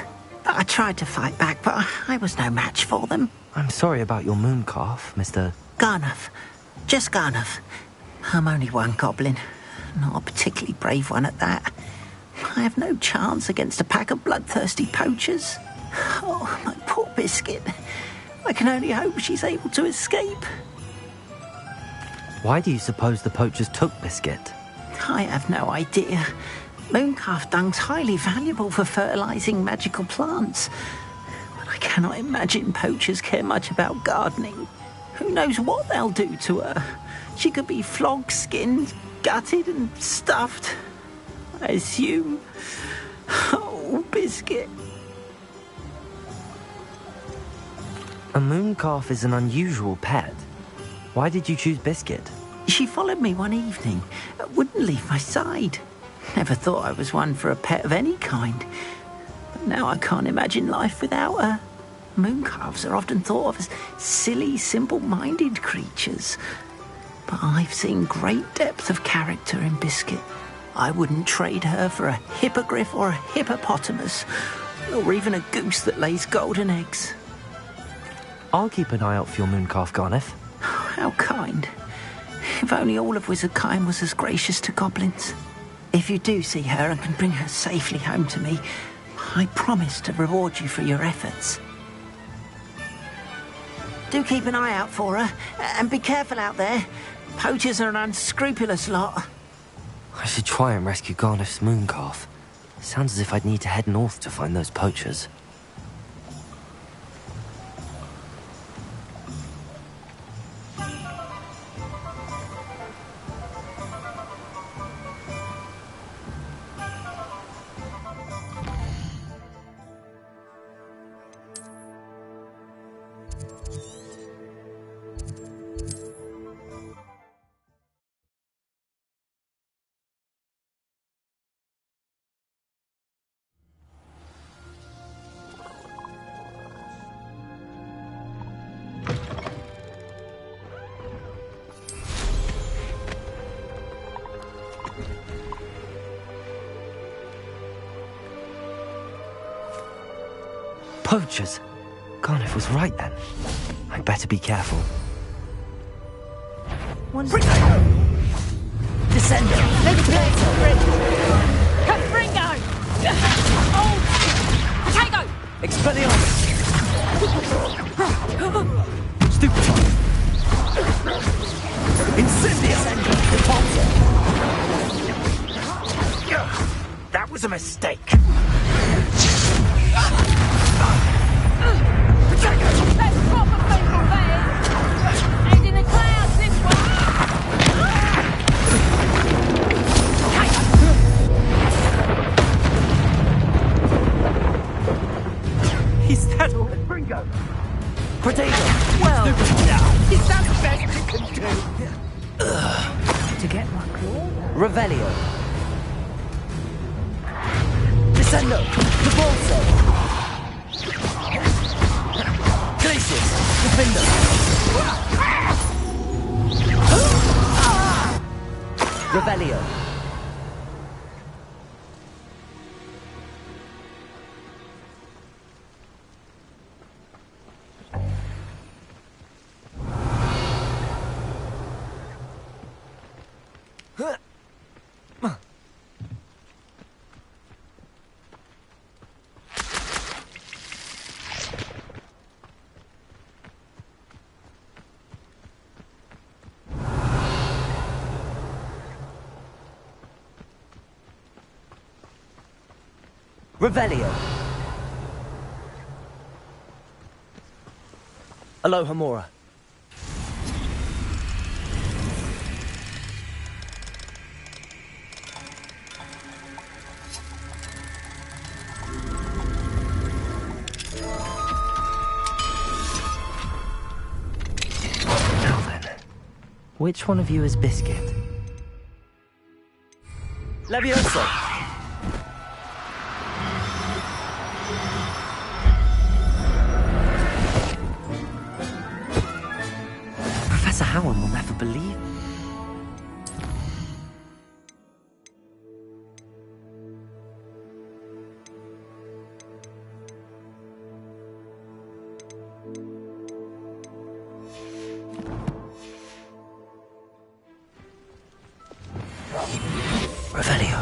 I tried to fight back, but I was no match for them. I'm sorry about your mooncalf, Mr. Garnuff. Just Garnuff. I'm only one goblin. Not a particularly brave one at that. I have no chance against a pack of bloodthirsty poachers. Oh, my poor Biscuit. I can only hope she's able to escape. Why do you suppose the poachers took Biscuit? I have no idea. Mooncalf dung's highly valuable for fertilizing magical plants. But I cannot imagine poachers care much about gardening. Who knows what they'll do to her? She could be flogged, skinned, gutted and stuffed. I assume. Oh, Biscuit. A mooncalf is an unusual pet. Why did you choose Biscuit? She followed me one evening, wouldn't leave my side. Never thought I was one for a pet of any kind. But now I can't imagine life without her. Mooncalves are often thought of as silly, simple-minded creatures. But I've seen great depth of character in Biscuit. I wouldn't trade her for a hippogriff or a hippopotamus, or even a goose that lays golden eggs. I'll keep an eye out for your mooncalf, Garniff. How kind. If only all of Wizardkind was as gracious to goblins. If you do see her and can bring her safely home to me, I promise to reward you for your efforts. Do keep an eye out for her, and be careful out there. Poachers are an unscrupulous lot. I should try and rescue Garniff's mooncalf. Sounds as if I'd need to head north to find those poachers. Poachers! Garniff was right then. I'd better be careful. Descender! Confringo! Oh! Potato! Expelliarmus! Stupid! Incendia! That was a mistake. That's proper people there! And in the clouds this way! Is that all? Ringo! Potato! Well, Is that the best you can do? to get my claw. Revelio! Descendo! Repulso! Glacius! Defender! Revelio! Revelio! Aloha Mora. Now then, which one of you is Biscuit? Leviosa! Professor Howard will never believe. Revelio.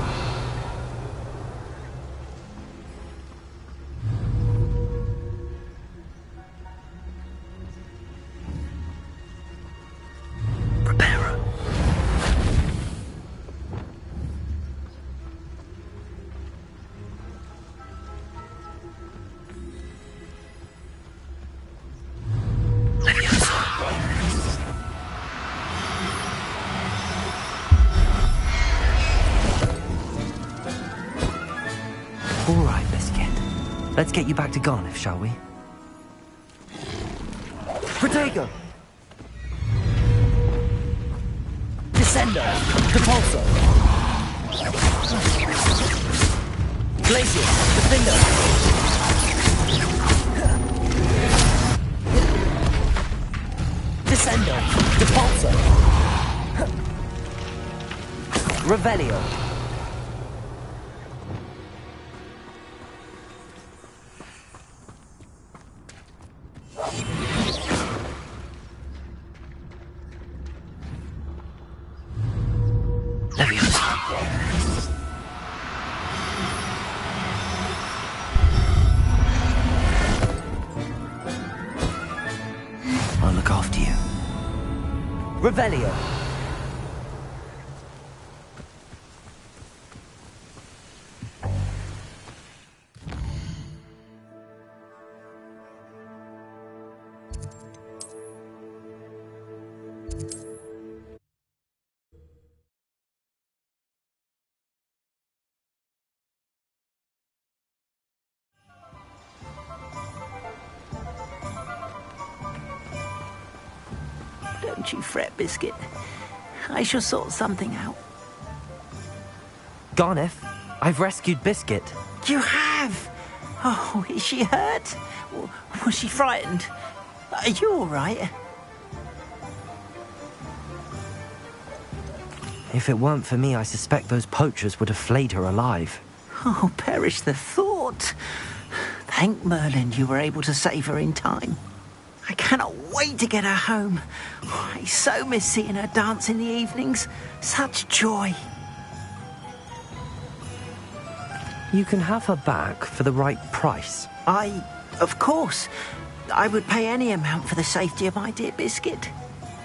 Preparo. Leviosa. All right, Biscuit. Let's get you back to Garniff, shall we? Protego! Descendo! Depulso! Glacier! Defender! Descendo! Depulso! Revelio! I'll look after you. Revelio. Don't you fret, Biscuit. I shall sort something out. Garniff, I've rescued Biscuit. You have? Oh, is she hurt? Was she frightened? Are you all right? If it weren't for me, I suspect those poachers would have flayed her alive. Oh, perish the thought. Thank Merlin you were able to save her in time. I cannot wait to get her home. Oh, I so miss seeing her dance in the evenings. Such joy. You can have her back for the right price. Of course, I would pay any amount for the safety of my dear Biscuit.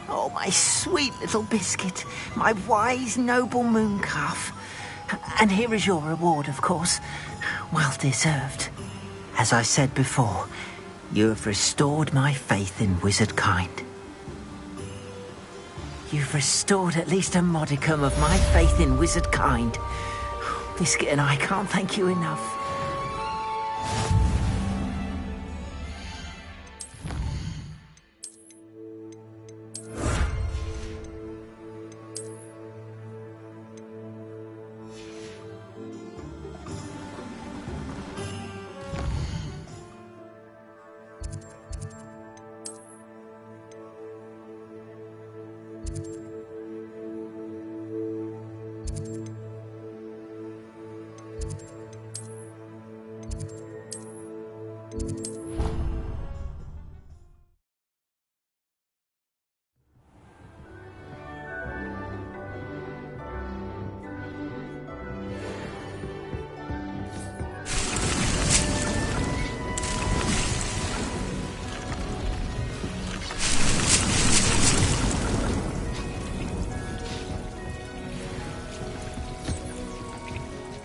Oh, my sweet little Biscuit, my wise, noble moon calf. And here is your reward, of course. Well deserved. As I said before, you have restored my faith in wizard kind. You've restored at least a modicum of my faith in wizard kind. Biscuit and I can't thank you enough.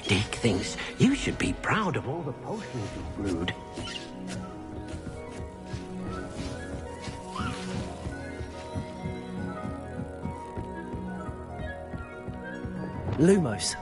Dick thinks you should be proud of all the potions you brewed. Lumos.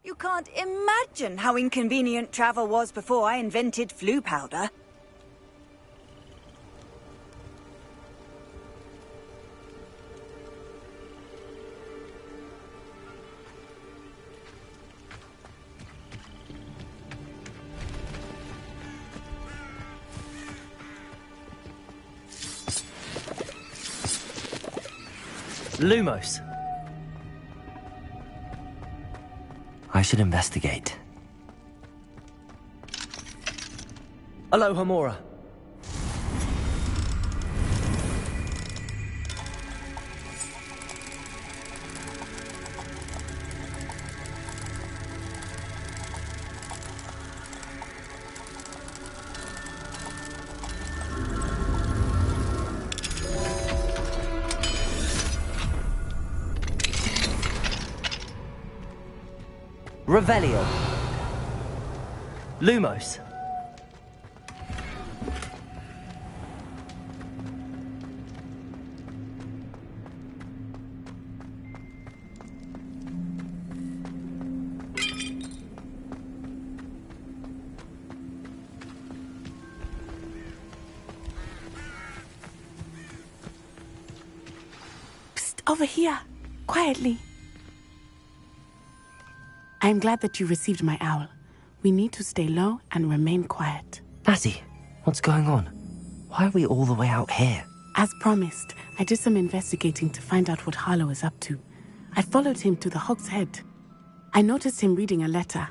You can't imagine how inconvenient travel was before I invented flu powder. Lumos. I should investigate. Aloha, Mora. Revelio. Lumos. Psst, over here. Quietly. I am glad that you received my owl. We need to stay low and remain quiet. Natty, what's going on? Why are we all the way out here? As promised, I did some investigating to find out what Harlow is up to. I followed him to the Hog's Head. I noticed him reading a letter.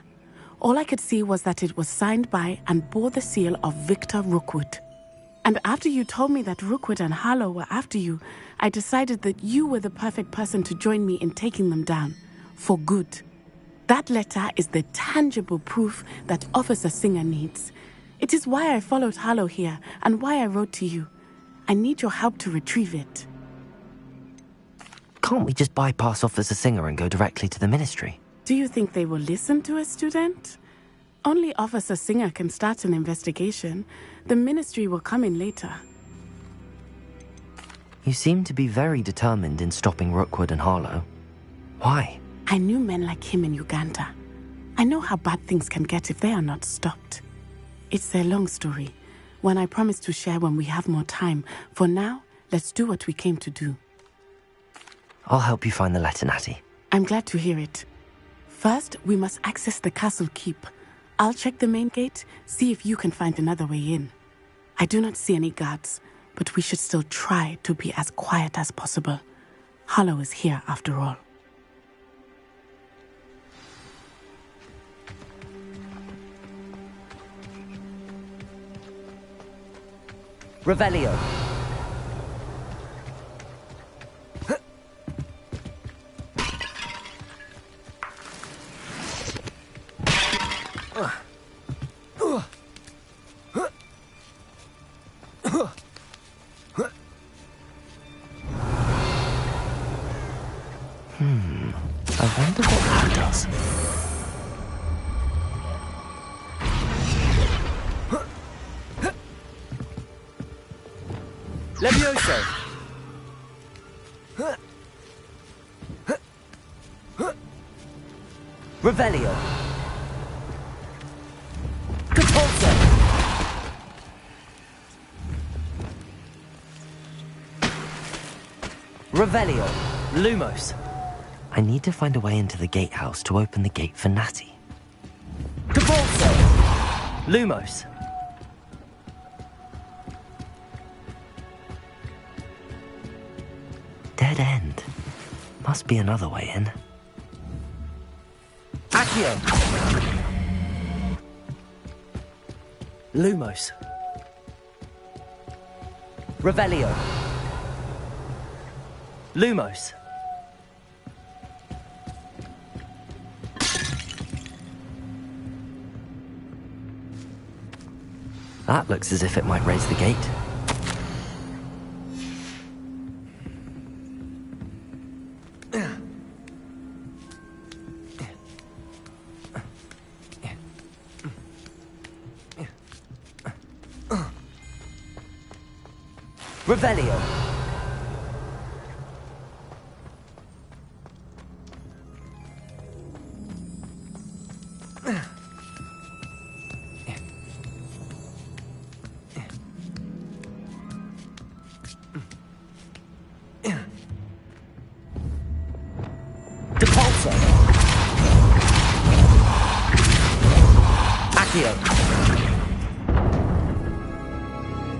All I could see was that it was signed by and bore the seal of Victor Rookwood. And after you told me that Rookwood and Harlow were after you, I decided that you were the perfect person to join me in taking them down. For good. That letter is the tangible proof that Officer Singer needs. It is why I followed Harlow here and why I wrote to you. I need your help to retrieve it. Can't we just bypass Officer Singer and go directly to the Ministry? Do you think they will listen to a student? Only Officer Singer can start an investigation. The Ministry will come in later. You seem to be very determined in stopping Rookwood and Harlow. Why? I knew men like him in Uganda. I know how bad things can get if they are not stopped. It's a long story, one I promise to share when we have more time. For now, let's do what we came to do. I'll help you find the letter, Natty. I'm glad to hear it. First, we must access the castle keep. I'll check the main gate, see if you can find another way in. I do not see any guards, but we should still try to be as quiet as possible. Harlow is here after all. Revelio. I wonder what that does. Levioso! Revelio! Catapulta! Revelio! Lumos! I need to find a way into the gatehouse to open the gate for Natty. Catapulta! Lumos! Dead end. Must be another way in. Accio! Lumos. Revelio. Lumos. That looks as if it might raise the gate. Revelio.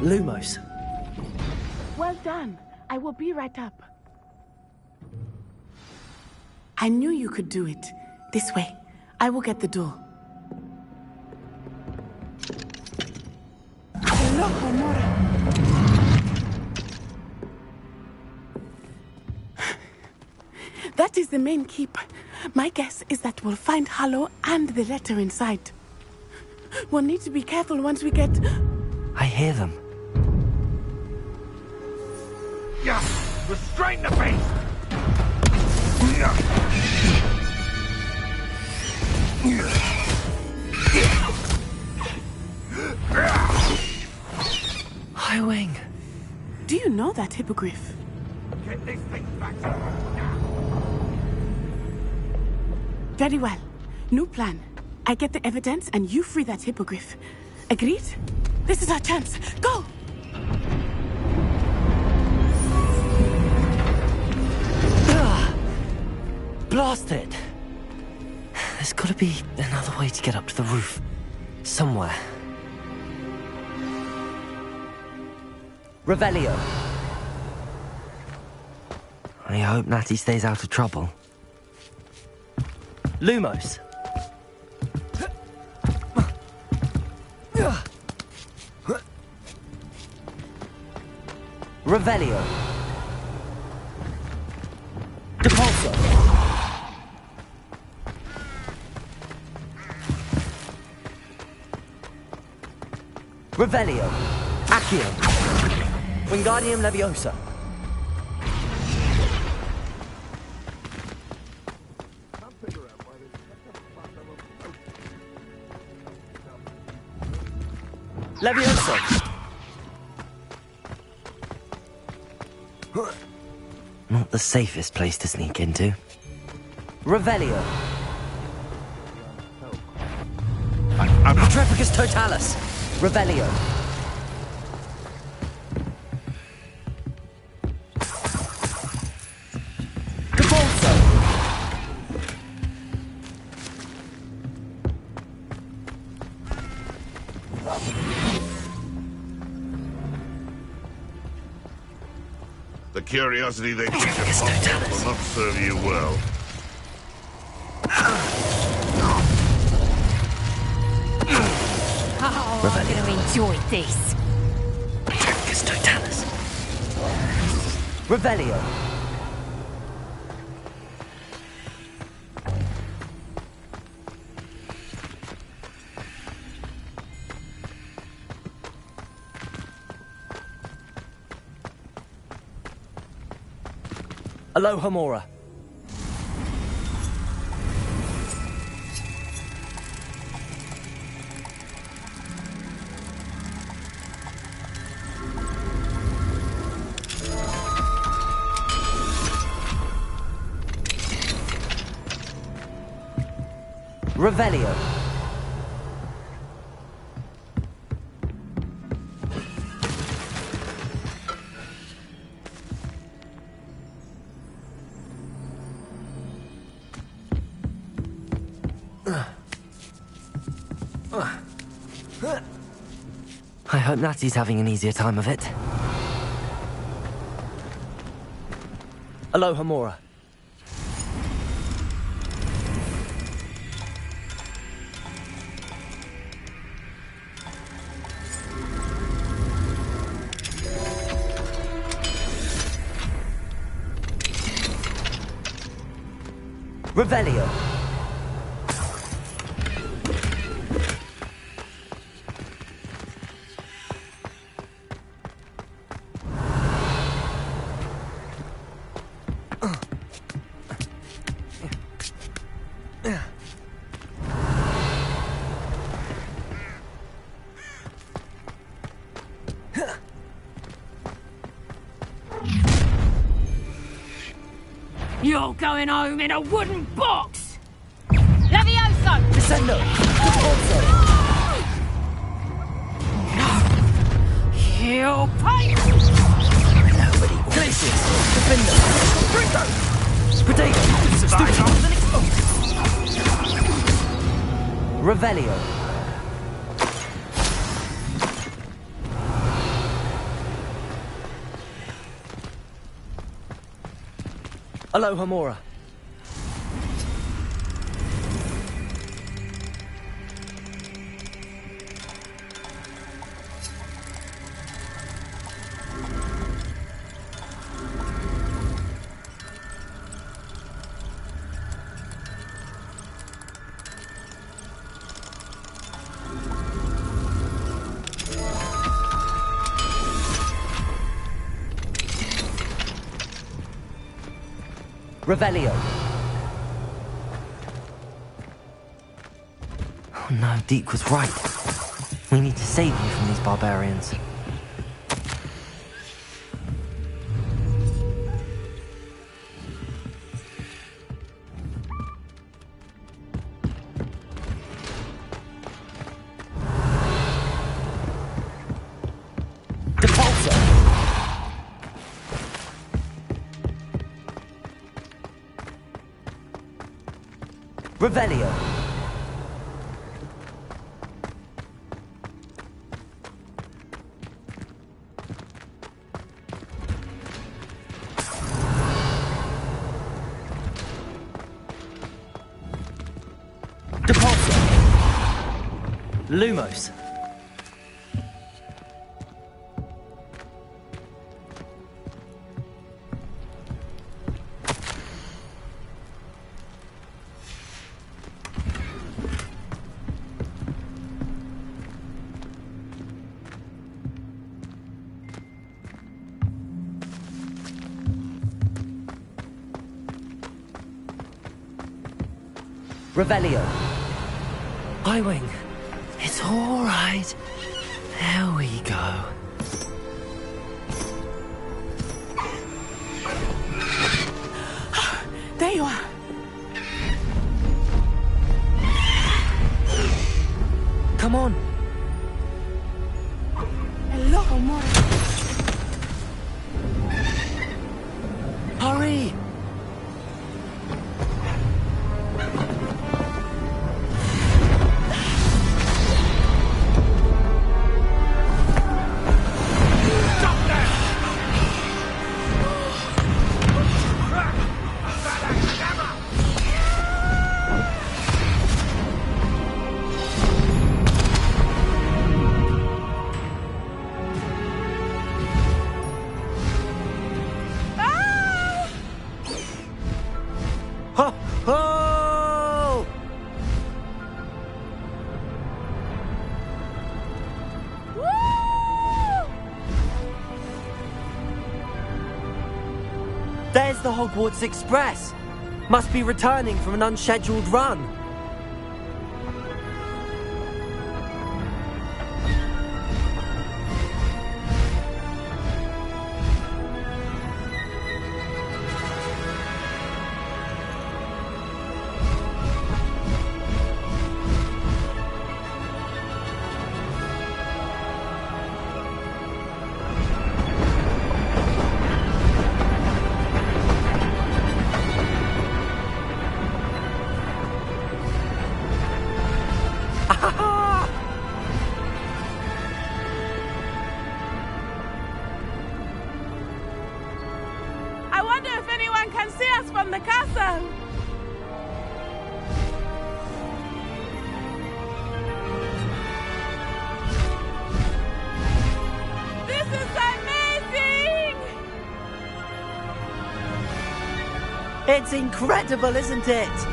Lumos. Well done. I will be right up. I knew you could do it. This way. I will get the door. Hello, Homura. That is the main keep. My guess is that we'll find Harlow and the letter inside. We'll need to be careful once we get... I hear them. Yeah, restrain the beast! High Wing. Do you know that hippogriff? Get this thing back to now. Very well. New plan. I get the evidence and you free that hippogriff. Agreed? This is our chance. Go! Blast it! There's gotta be another way to get up to the roof. Somewhere. Revelio. I hope Natty stays out of trouble. Lumos. Revelio. Depulso. Revelio. Accio. Wingardium Leviosa. Leviosa. Not the safest place to sneak into. Revelio. Trepicus Totalis. Revelio. Depulso. The curiosity they keep in hospital will not serve you well. Oh, I'm going to enjoy this. Trepicus Totalis. Revelio. Aloha Mora. Revelio. I hope Natty's having an easier time of it. Aloha Mora. Revelio. You're going home in a wooden box! Levioso! Descendo! Depulso! He'll pay! Nobody will. Glacius! Defender! Bringo! Potato! Revelio. Aloha Mora. Revelio. Oh no, Deke was right. We need to save you from these barbarians. Revelio. Depulso. Lumos. Revelio. I-Wing. It's all right. There we go. There you are. Come on. Hello, Mora. Hurry. There's the Hogwarts Express. Must be returning from an unscheduled run. I wonder if anyone can see us from the castle. This is amazing! It's incredible, isn't it?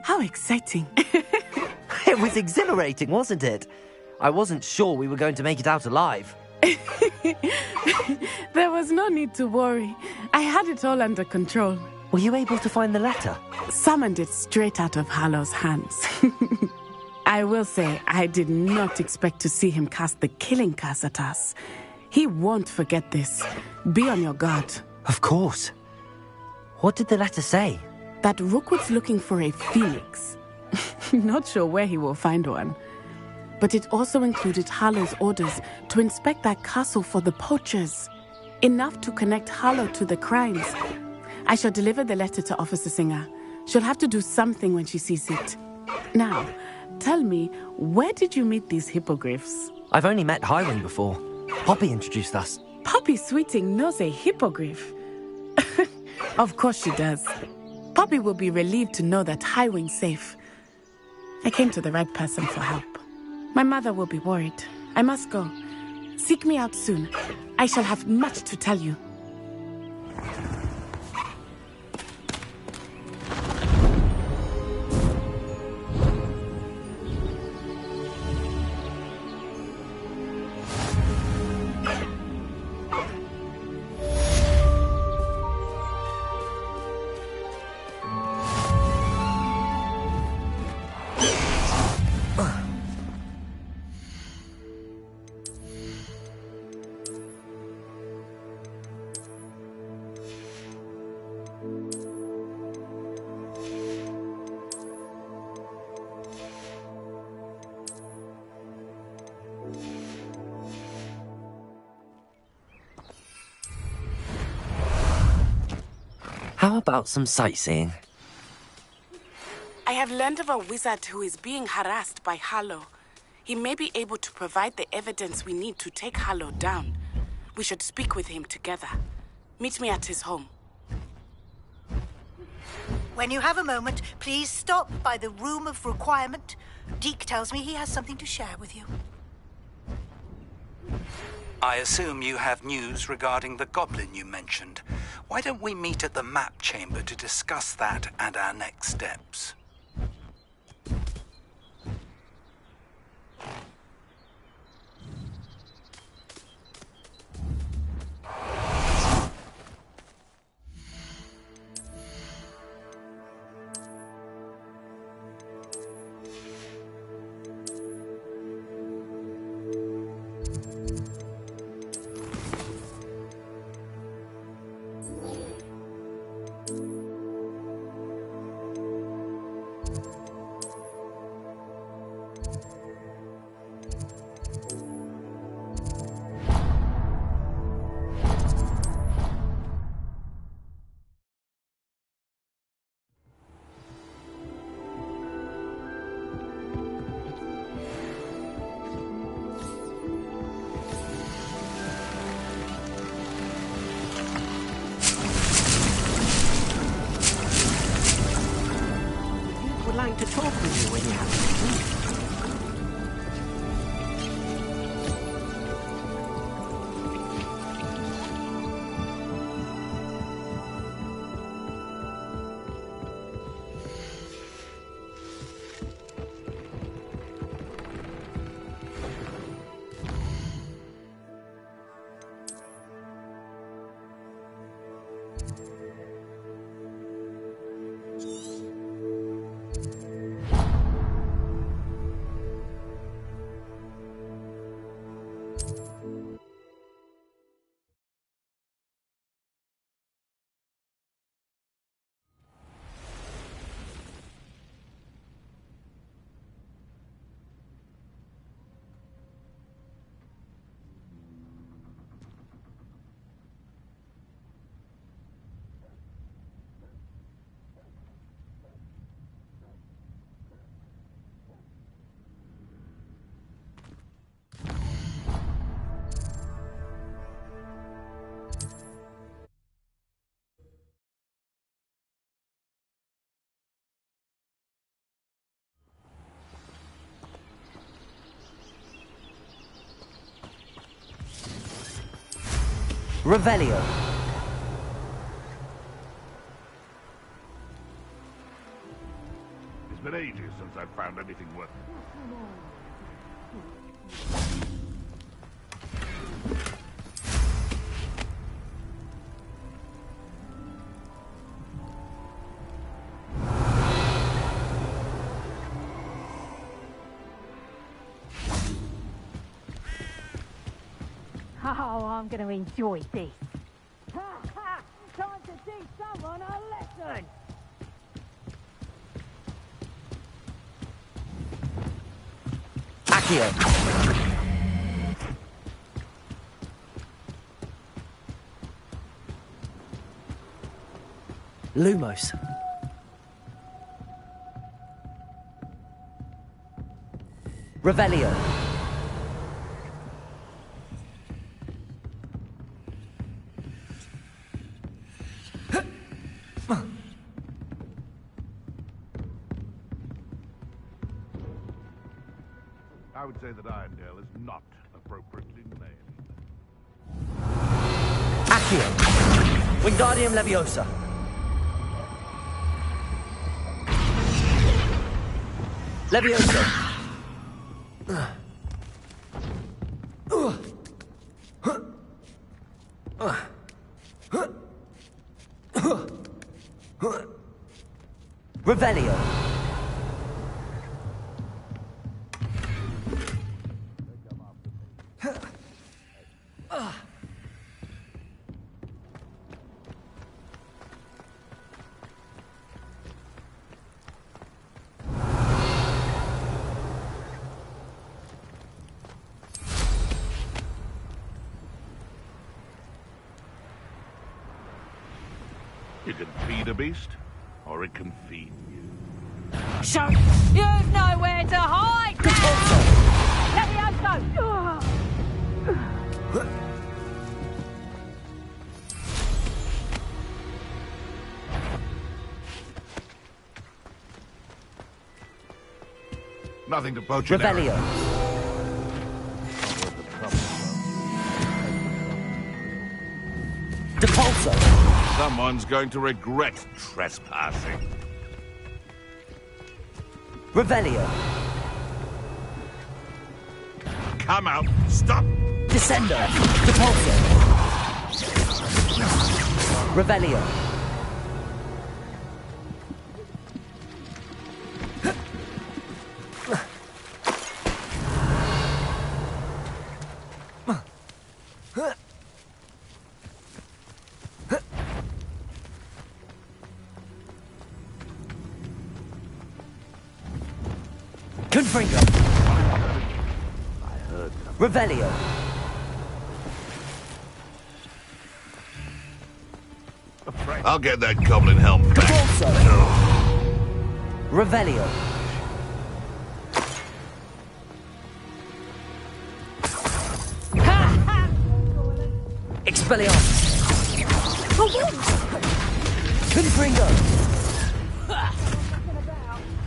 How exciting. It was exhilarating, wasn't it? I wasn't sure we were going to make it out alive. There was no need to worry. I had it all under control. Were you able to find the letter? Summoned it straight out of Harlow's hands. I will say, I did not expect to see him cast the killing curse at us. He won't forget this. Be on your guard. Of course. What did the letter say? That Rookwood's looking for a phoenix. Not sure where he will find one. But it also included Harlow's orders to inspect that castle for the poachers. Enough to connect Harlow to the crimes. I shall deliver the letter to Officer Singer. She'll have to do something when she sees it. Now, tell me, where did you meet these hippogriffs? I've only met Highwing before. Poppy introduced us. Poppy Sweeting knows a hippogriff. Of course she does. Poppy will be relieved to know that Highwing's safe. I came to the right person for help. My mother will be worried. I must go. Seek me out soon. I shall have much to tell you. How about some sightseeing? I have learned of a wizard who is being harassed by Harlow. He may be able to provide the evidence we need to take Harlow down. We should speak with him together. Meet me at his home. When you have a moment, please stop by the Room of Requirement. Deke tells me he has something to share with you. I assume you have news regarding the goblin you mentioned. Why don't we meet at the map chamber to discuss that and our next steps? To talk with you when you have Revelio. It's been ages since I've found anything worth... Oh, I'm going to enjoy this. Time to teach someone a lesson! Accio. Lumos. Revelio. I would say that Irondale is not appropriately named. Accio. Wingardium Leviosa. Leviosa. Revelio. You can feed a beast, or it can feed you. So, you've nowhere to hide now! Levioso! Nothing to poach an arrow. Revelio. Depulso. Someone's going to regret trespassing. Revelio. Come out. Stop. Descendo. Depulso. Revelio. Confringo. I heard them. Revelio. I'll get that goblin helm back. Depulso. Revelio. Expelliarmus. Confringo.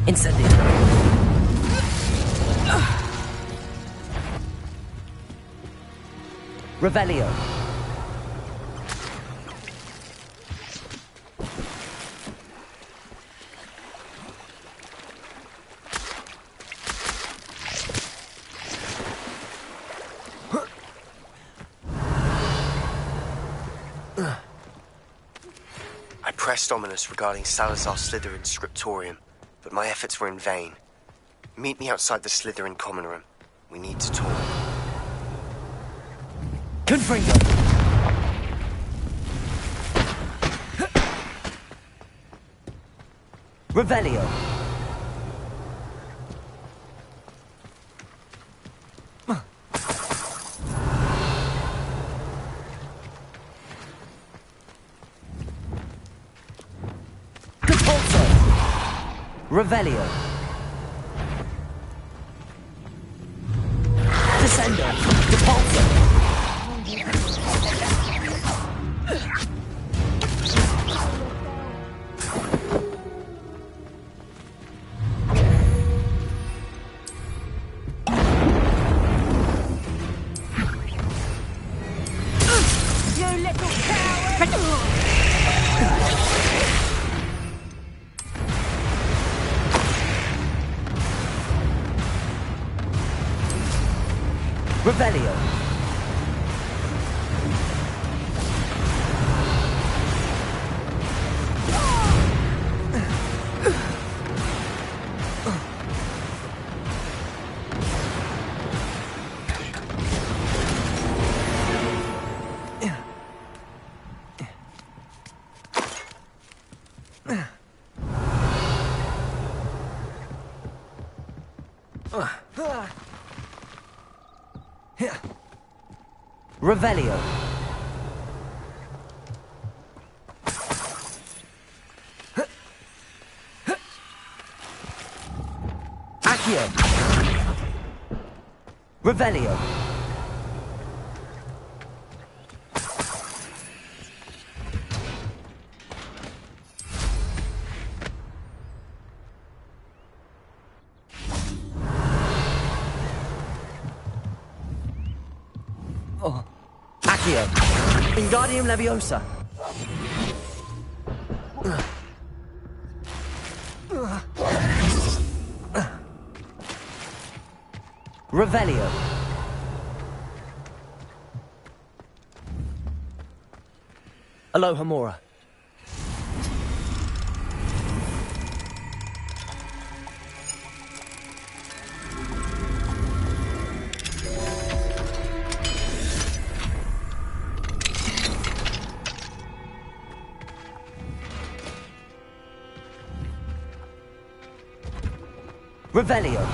Incendio. Revelio. I pressed Ominous regarding Salazar Slytherin's scriptorium, but my efforts were in vain. Meet me outside the Slytherin common room. We need to talk. Confringo. Revelio. Depulso. Revelio. Descendo. Depulso. You little coward! Revelio. Revelio. Accio. Revelio. Accio. Wingardium Leviosa. Revelio. Alohomora. Revelio.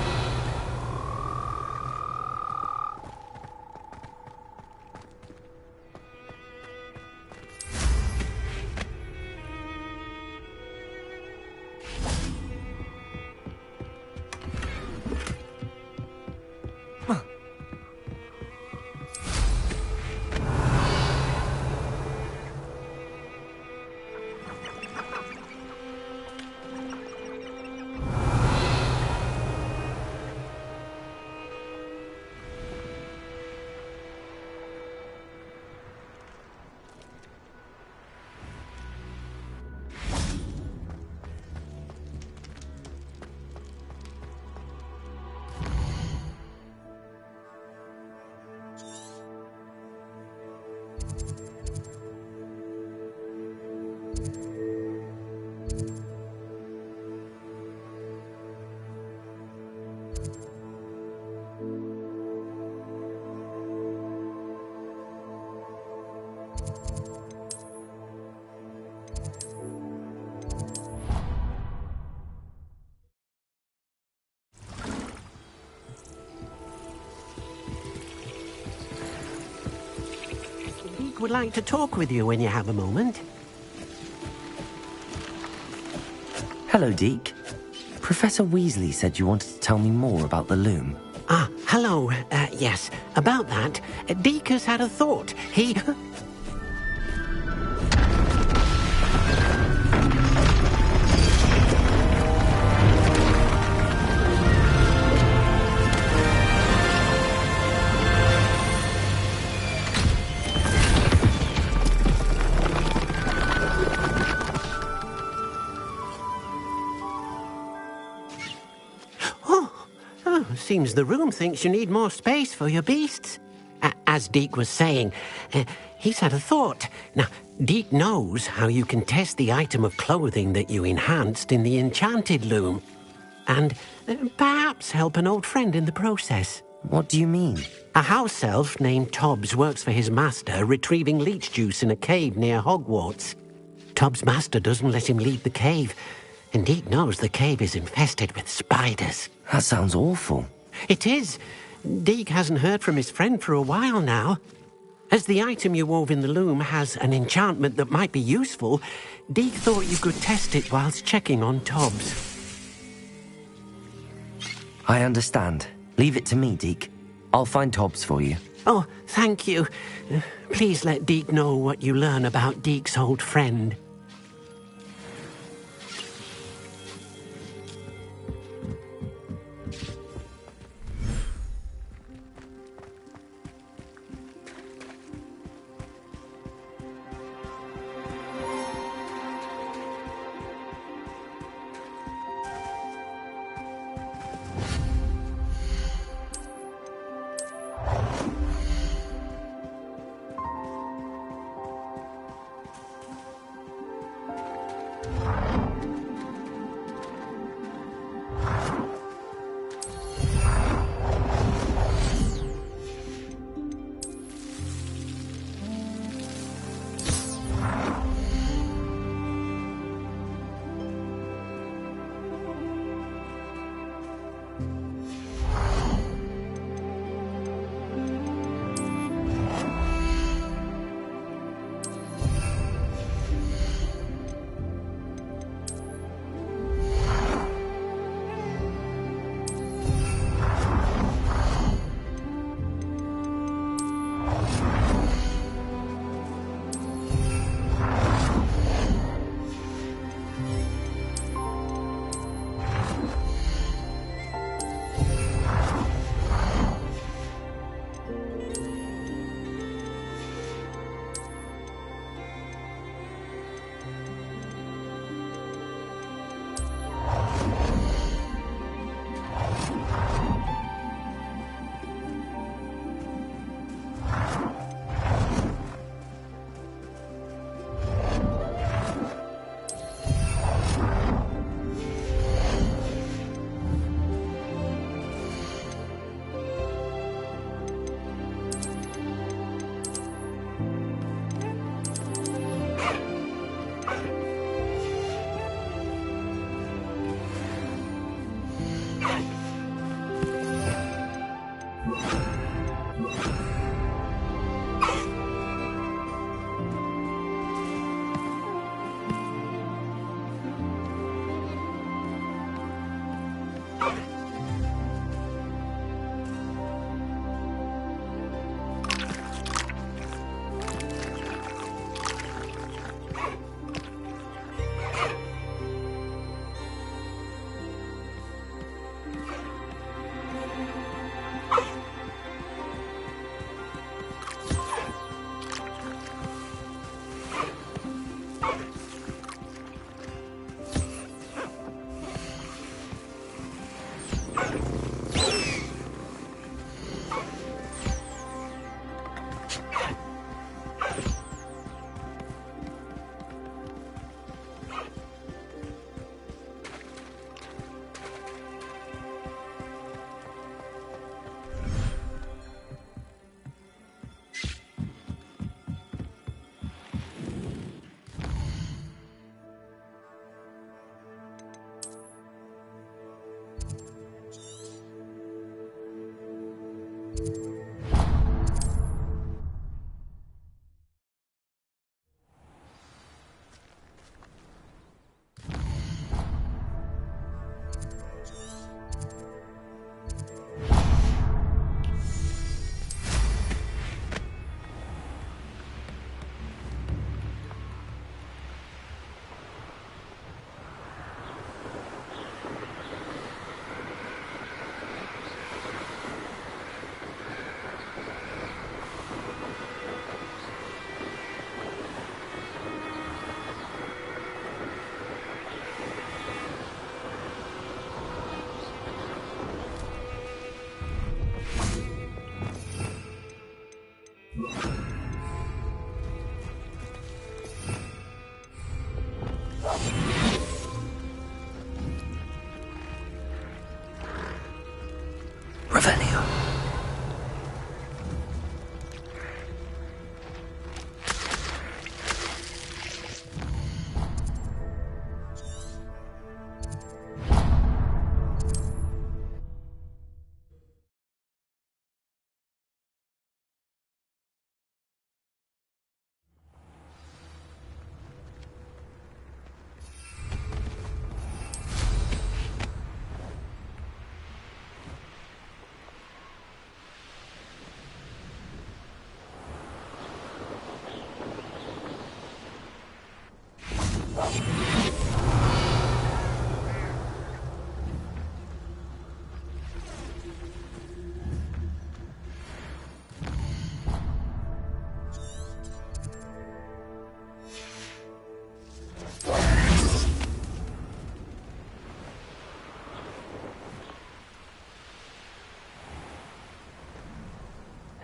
Would like to talk with you when you have a moment. Hello, Deke. Professor Weasley said you wanted to tell me more about the loom. Ah, hello. Yes, about that. Deke has had a thought. He... Seems the room thinks you need more space for your beasts. As Deke was saying, he's had a thought. Now, Deke knows how you can test the item of clothing that you enhanced in the enchanted loom. And perhaps help an old friend in the process. What do you mean? A house elf named Tobbs works for his master, retrieving leech juice in a cave near Hogwarts. Tobbs' master doesn't let him leave the cave, and Deke knows the cave is infested with spiders. That sounds awful. It is. Deke hasn't heard from his friend for a while now. As the item you wove in the loom has an enchantment that might be useful, Deke thought you could test it whilst checking on Tobbs. I understand. Leave it to me, Deke. I'll find Tobbs for you. Oh, thank you. Please let Deke know what you learn about Deke's old friend.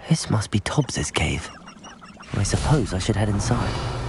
This must be Tobbs's cave. I suppose I should head inside.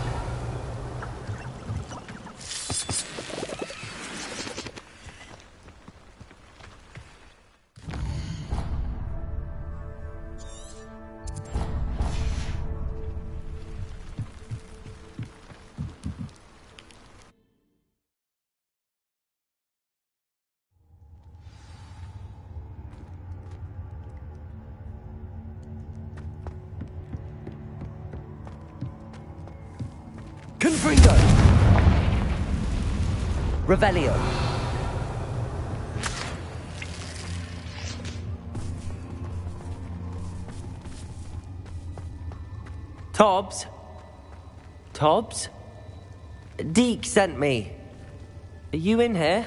Confringo! Revelio. Tobbs? Tobbs? Deke sent me. Are you in here?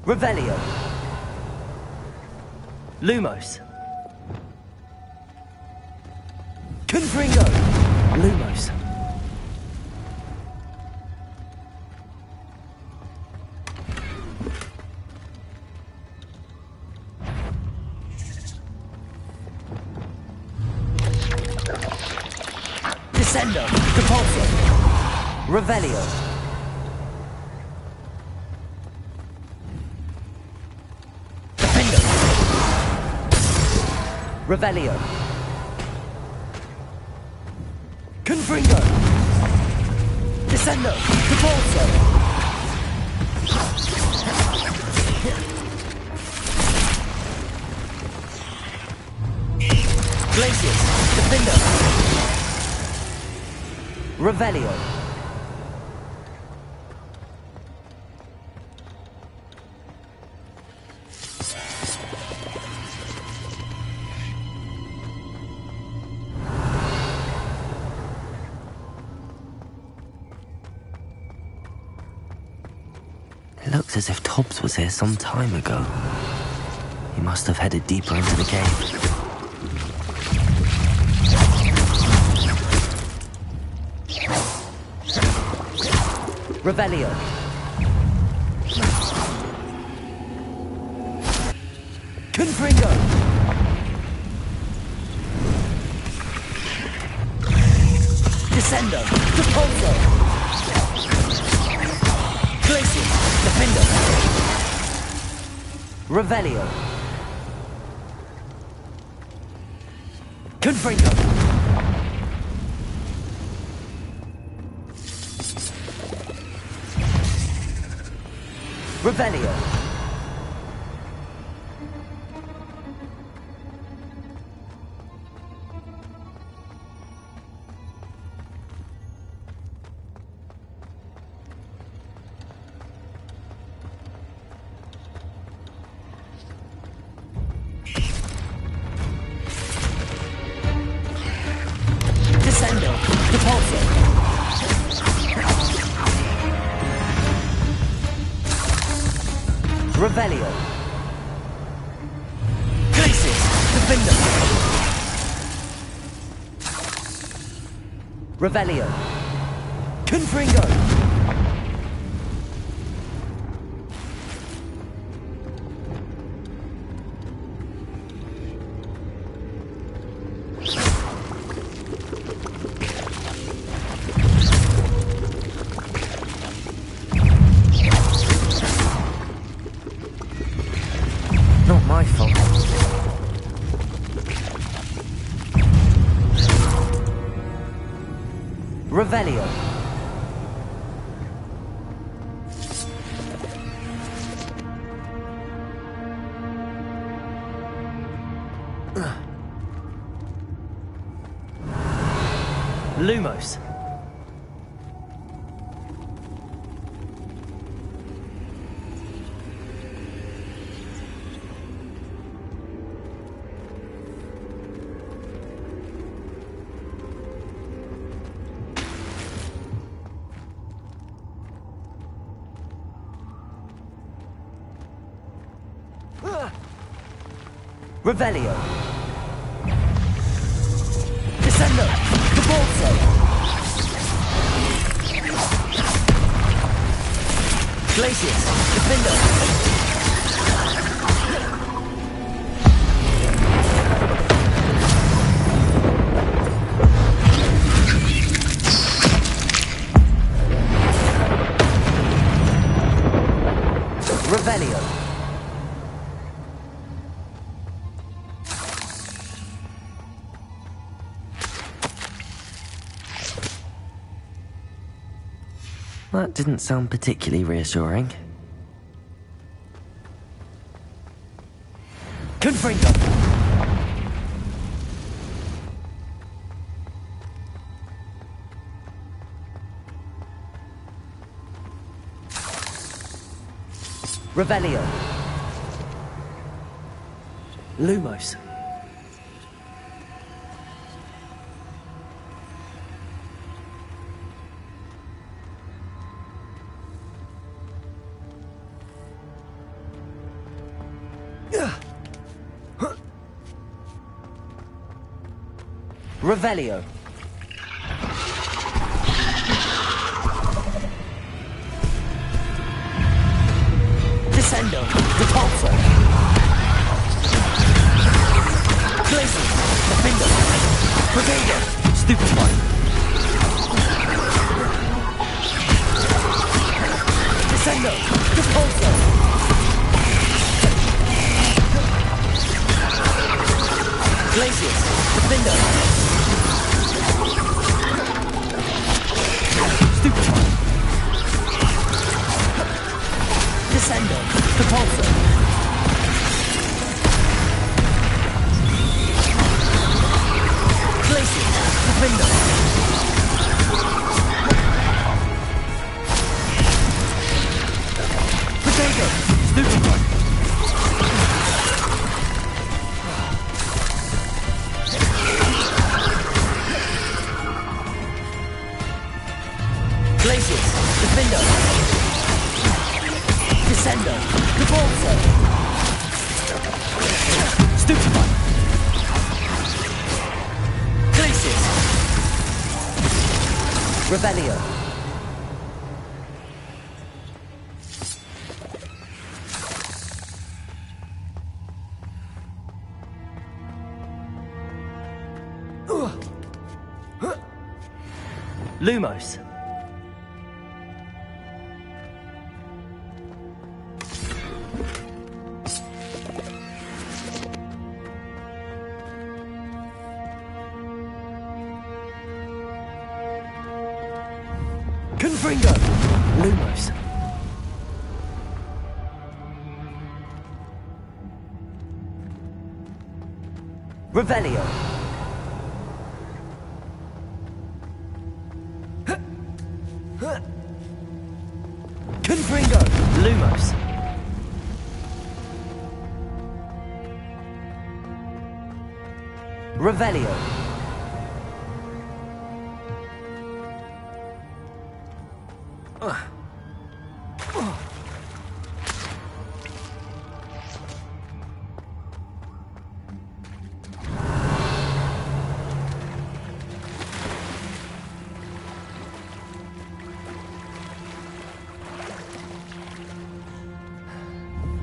Revelio. Lumos. Confringo! Lumos. Descendo! Compulso! Revelio. Defendo. Revelio. Confringo. Descendo. Devolso. Glacius. Defendo. Revelio. It looks as if Tobbs was here some time ago. He must have headed deeper into the cave. Revelio. Confringo. Descendo. Depulso. Glacius. Defendo. Revelio. Confringo. Revelio. Descendo. Depulso. Revelio. Glacius. Defendo. Revelio. Confringo. Not my fault. Revelio. Lumos. Revelio. Descendo. Devolso. Glacius. Defendo. Revelio. That didn't sound particularly reassuring. Confringo. Revelio. Lumos. Revelio. Descendo. Repulso. Glacius. Defendo. Brigado. Stupefy. Descendo! Repulsor! Glacius! Defender! Stupefy! Descendo! Repulsor! Glacius! Defender! Potato! Stupefy! Glacius! Defender! Descendo! Repulsor! Stupefy! Glacius! Revelio! Lumos! Confringo! Lumos! Revelio! Confringo! Lumos! Revelio!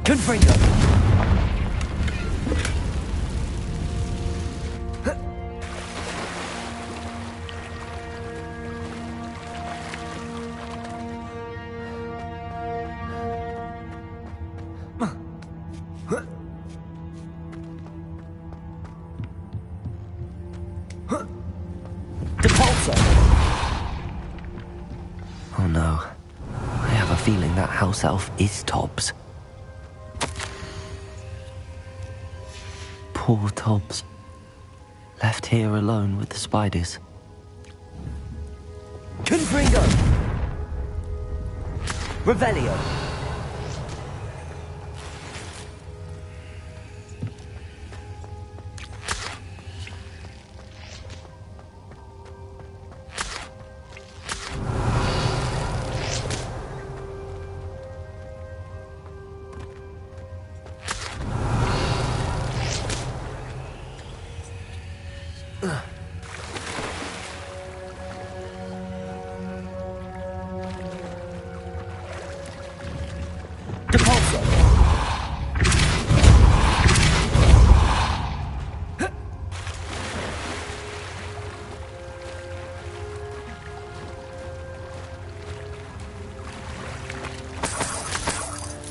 Confringo! Oh no. I have a feeling that house elf is Tobbs. Poor Tobbs. Left here alone with the spiders. Confringo! Revelio!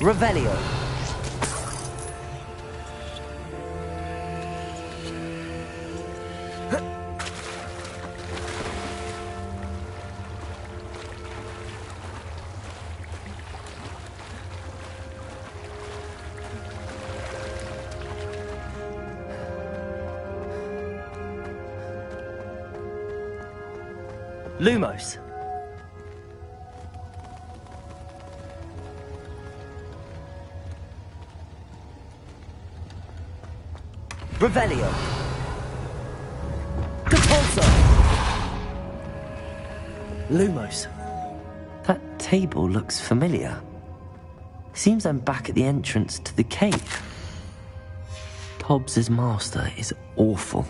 Revelio. Lumos. Revelio. Compulso. Lumos. That table looks familiar. Seems I'm back at the entrance to the cave. Tobbs's master is awful.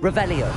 Revelio.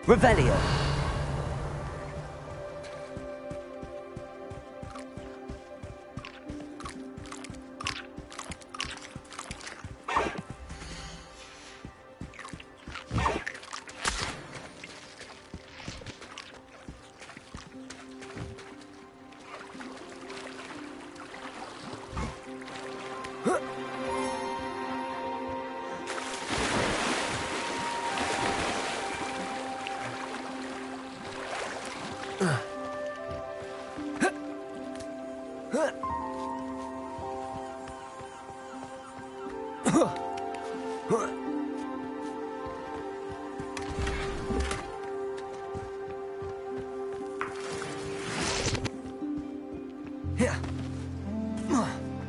Revelio.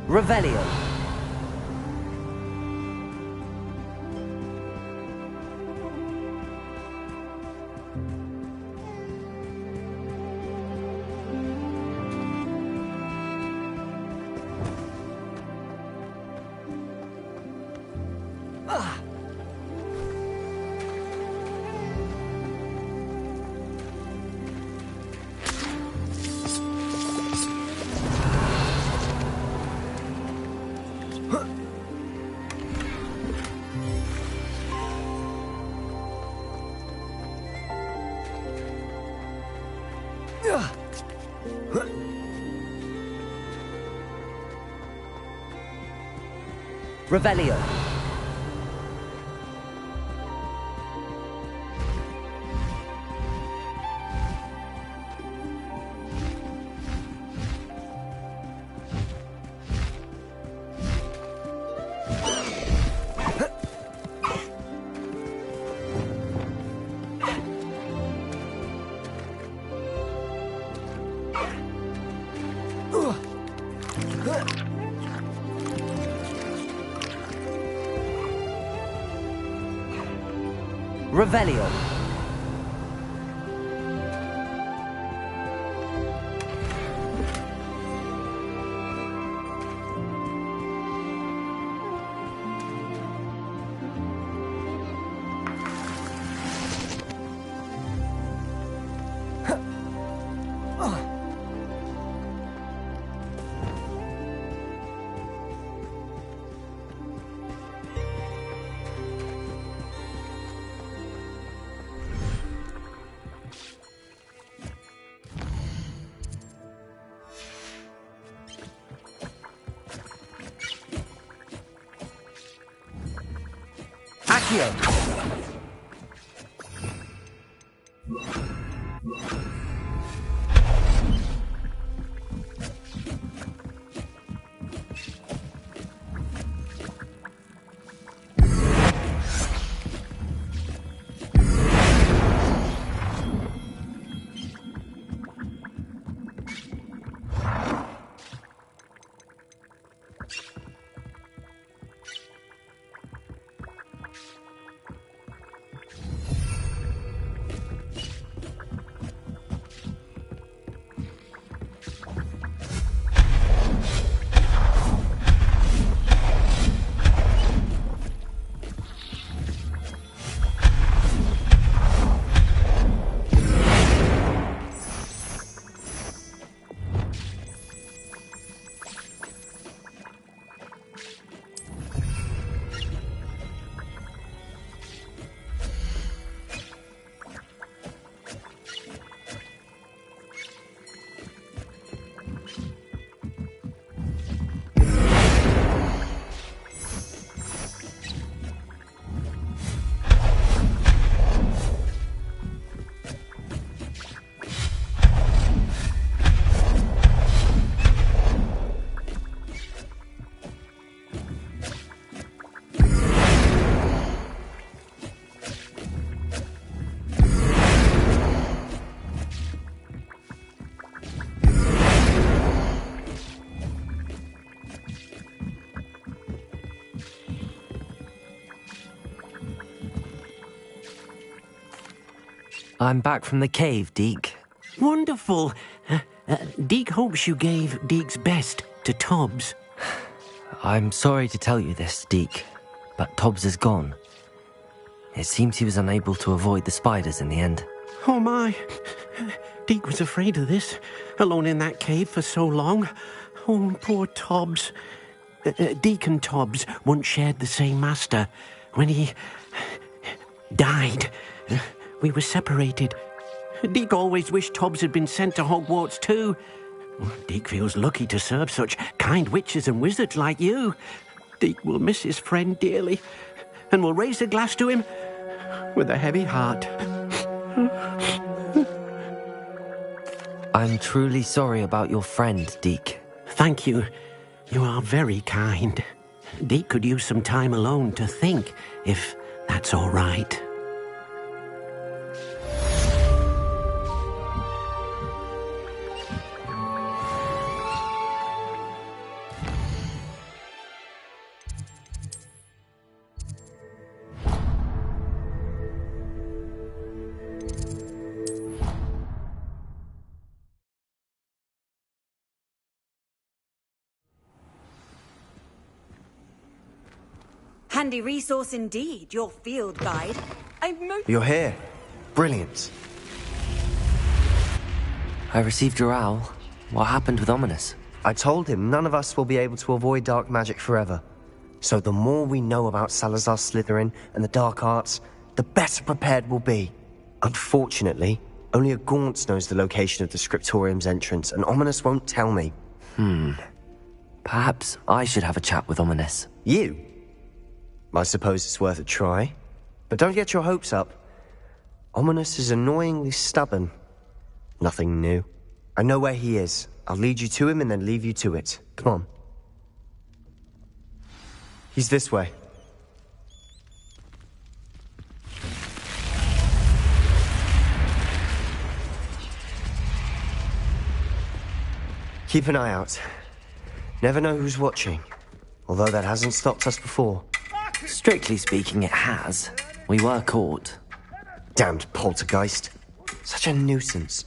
Revelio. Revelio. Revelio. Accio. I'm back from the cave, Deke. Wonderful. Deke hopes you gave Deke's best to Tobbs. I'm sorry to tell you this, Deke, but Tobbs is gone. It seems he was unable to avoid the spiders in the end. Oh my. Deke was afraid of this, alone in that cave for so long. Oh, poor Tobbs. Deke and Tobbs once shared the same master. When he died, we were separated. Deke always wished Tobbs had been sent to Hogwarts too. Deke feels lucky to serve such kind witches and wizards like you. Deke will miss his friend dearly, and will raise a glass to him with a heavy heart. I'm truly sorry about your friend, Deke. Thank you. You are very kind. Deke could use some time alone to think, if that's all right. Handy resource indeed, your field guide. You're here. Brilliant. I received your owl. What happened with Ominous? I told him none of us will be able to avoid dark magic forever. So the more we know about Salazar Slytherin and the dark arts, the better prepared we'll be. Unfortunately, only a Gaunt's knows the location of the Scriptorium's entrance, and Ominous won't tell me. Perhaps I should have a chat with Ominous. You? I suppose it's worth a try. But don't get your hopes up. Ominous is annoyingly stubborn. Nothing new. I know where he is. I'll lead you to him and then leave you to it. Come on. He's this way. Keep an eye out. Never know who's watching. Although that hasn't stopped us before. Strictly speaking, it has. We were caught. Damned poltergeist. Such a nuisance.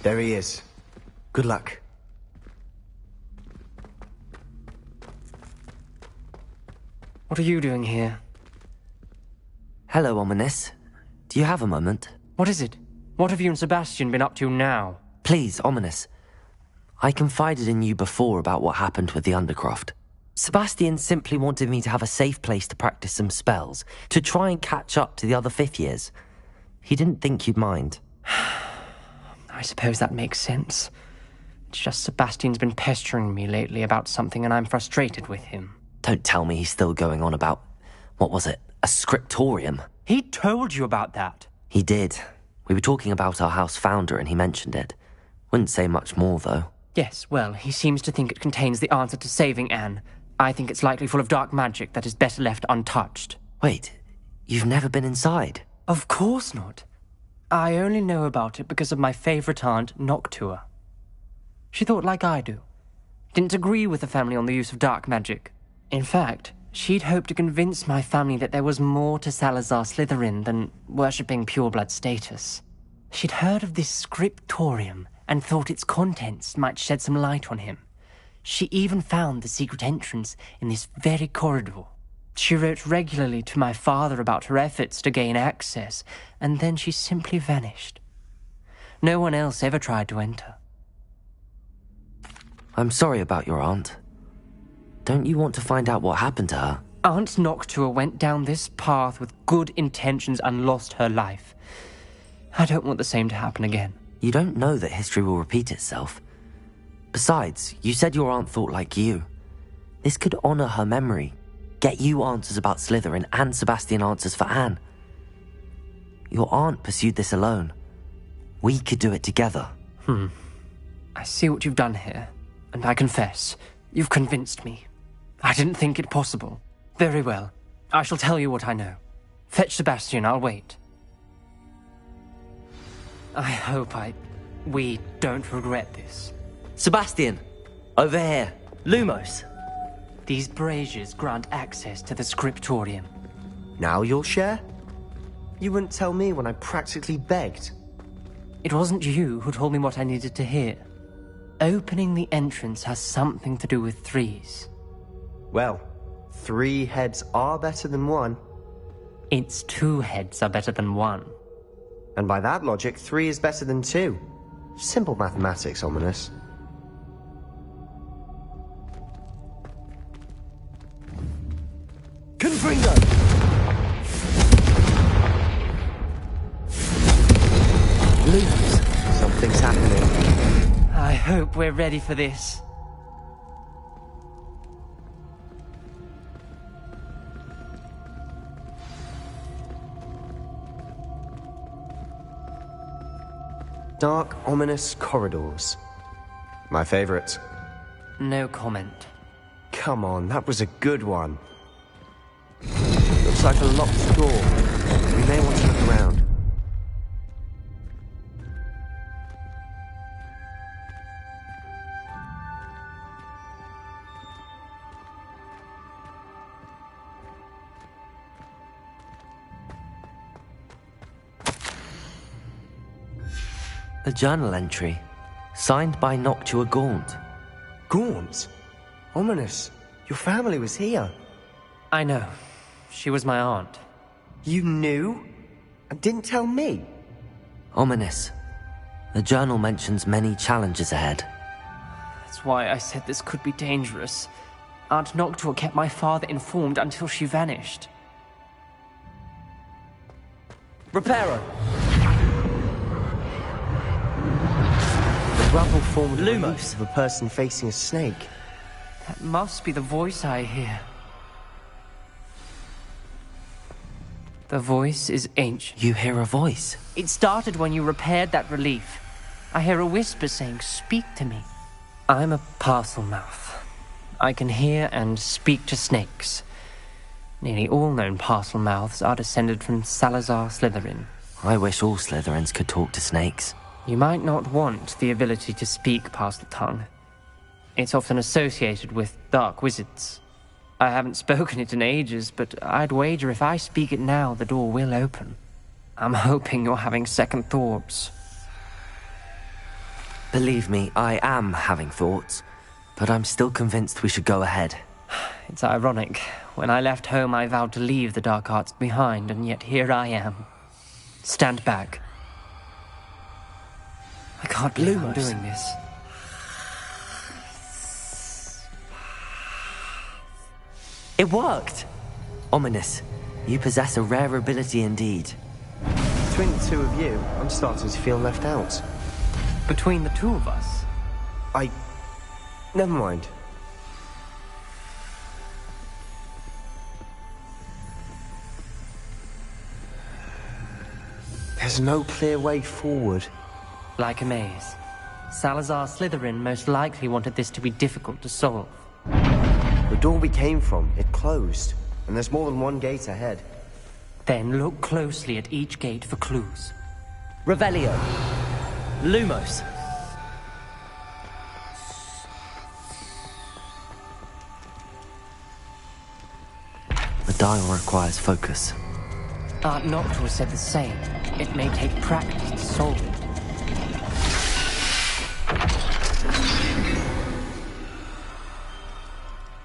There he is. Good luck. What are you doing here? Hello, Ominous. Do you have a moment? What is it? What have you and Sebastian been up to now? Please, Ominous. I confided in you before about what happened with the Undercroft. Sebastian simply wanted me to have a safe place to practice some spells, to try and catch up to the other fifth years. He didn't think you'd mind. I suppose that makes sense. It's just Sebastian's been pestering me lately about something and I'm frustrated with him. Don't tell me he's still going on about, what was it, a scriptorium? He told you about that? He did. We were talking about our house founder and he mentioned it. Wouldn't say much more, though. Yes, well, he seems to think it contains the answer to saving Anne. I think it's likely full of dark magic that is better left untouched. Wait, you've never been inside? Of course not. I only know about it because of my favourite aunt, Noctua. She thought like I do. Didn't agree with the family on the use of dark magic. In fact, she'd hoped to convince my family that there was more to Salazar Slytherin than worshipping pureblood status. She'd heard of this scriptorium and thought its contents might shed some light on him. She even found the secret entrance in this very corridor. She wrote regularly to my father about her efforts to gain access, and then she simply vanished. No one else ever tried to enter. I'm sorry about your aunt. Don't you want to find out what happened to her? Aunt Noctua went down this path with good intentions and lost her life. I don't want the same to happen again. You don't know that history will repeat itself. Besides, you said your aunt thought like you. This could honor her memory, get you answers about Slytherin and Sebastian answers for Anne. Your aunt pursued this alone. We could do it together. I see what you've done here, and I confess, you've convinced me. I didn't think it possible. Very well. I shall tell you what I know. Fetch Sebastian, I'll wait. I hope we don't regret this. Sebastian! Over here. Lumos! These braziers grant access to the scriptorium. Now you'll share? You wouldn't tell me when I practically begged. It wasn't you who told me what I needed to hear. Opening the entrance has something to do with threes. Well, 3 heads are better than 1. It's 2 heads are better than 1. And by that logic, 3 is better than 2. Simple mathematics, Ominous. Confringo! Lumos, something's happening. I hope we're ready for this. Dark, ominous corridors. My favorite. No comment. Come on, that was a good one. Looks like a locked door. We may want to look around. A journal entry, signed by Noctua Gaunt. Gaunt? Ominous, your family was here. I know. She was my aunt. You knew? And didn't tell me? Ominous. The journal mentions many challenges ahead. That's why I said this could be dangerous. Aunt Noctua kept my father informed until she vanished. Reparo! The rubble formed Lumos of a person facing a snake. That must be the voice I hear. The voice is ancient. You hear a voice? It started when you repaired that relief. I hear a whisper saying, "Speak to me." I'm a parcel mouth. I can hear and speak to snakes. Nearly all known parcel mouths are descended from Salazar Slytherin. I wish all Slytherins could talk to snakes. You might not want the ability to speak parcel tongue. It's often associated with dark wizards. I haven't spoken it in ages, but I'd wager if I speak it now, the door will open. I'm hoping you're having second thoughts. Believe me, I am having thoughts, but I'm still convinced we should go ahead. It's ironic. When I left home, I vowed to leave the dark arts behind, and yet here I am. Stand back. I can't believe I'm doing this. It worked! Ominous, you possess a rare ability indeed. Between the 2 of you, I'm starting to feel left out. Between the 2 of us? Never mind. There's no clear way forward. Like a maze. Salazar Slytherin most likely wanted this to be difficult to solve. The door we came from, it closed. And there's more than one gate ahead. Then look closely at each gate for clues. Revelio. Lumos. The dial requires focus. Aunt Noctua said the same. It may take practice to solve it.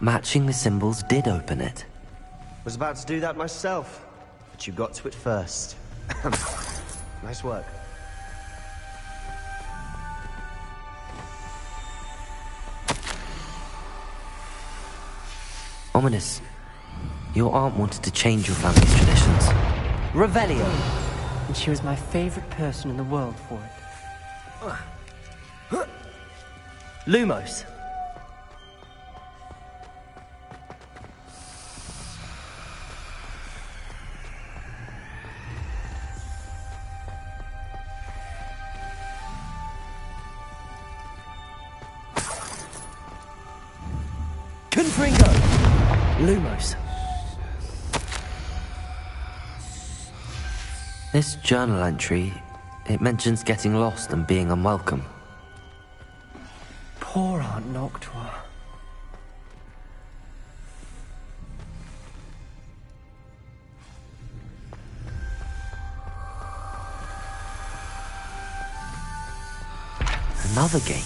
Matching the symbols did open it. Was about to do that myself, but you got to it first. Nice work. Ominous, your aunt wanted to change your family's traditions. Revelio! And she was my favorite person in the world for it. Lumos! Confringo! Lumos. This journal entry, it mentions getting lost and being unwelcome. Poor Aunt Noctua. Another gate.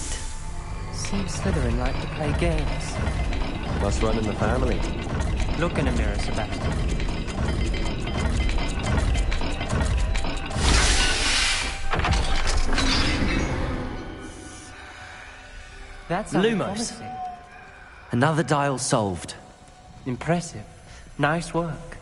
Seems Slytherin like to play games. Must run in the family. Look in a mirror, Sebastian. That's Lumos. Another dial solved. Impressive. Nice work.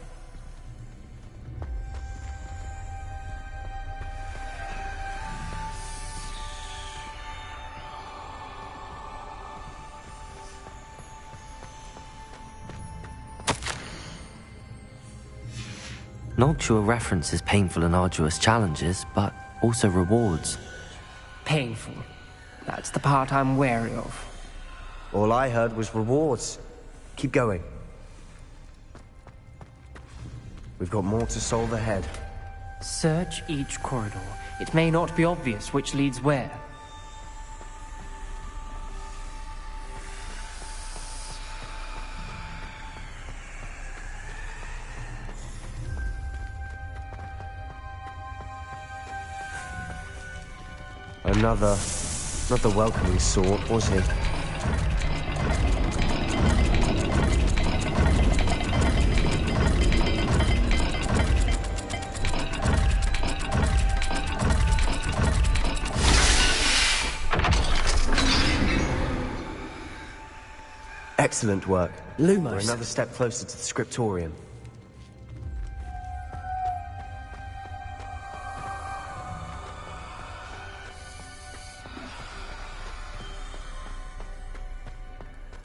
Noctua references painful and arduous challenges, but also rewards. Painful. That's the part I'm wary of. All I heard was rewards. Keep going. We've got more to solve ahead. Search each corridor. It may not be obvious which leads where. Another, not the welcoming sort, was he? Excellent work. Lumos. We're another step closer to the scriptorium.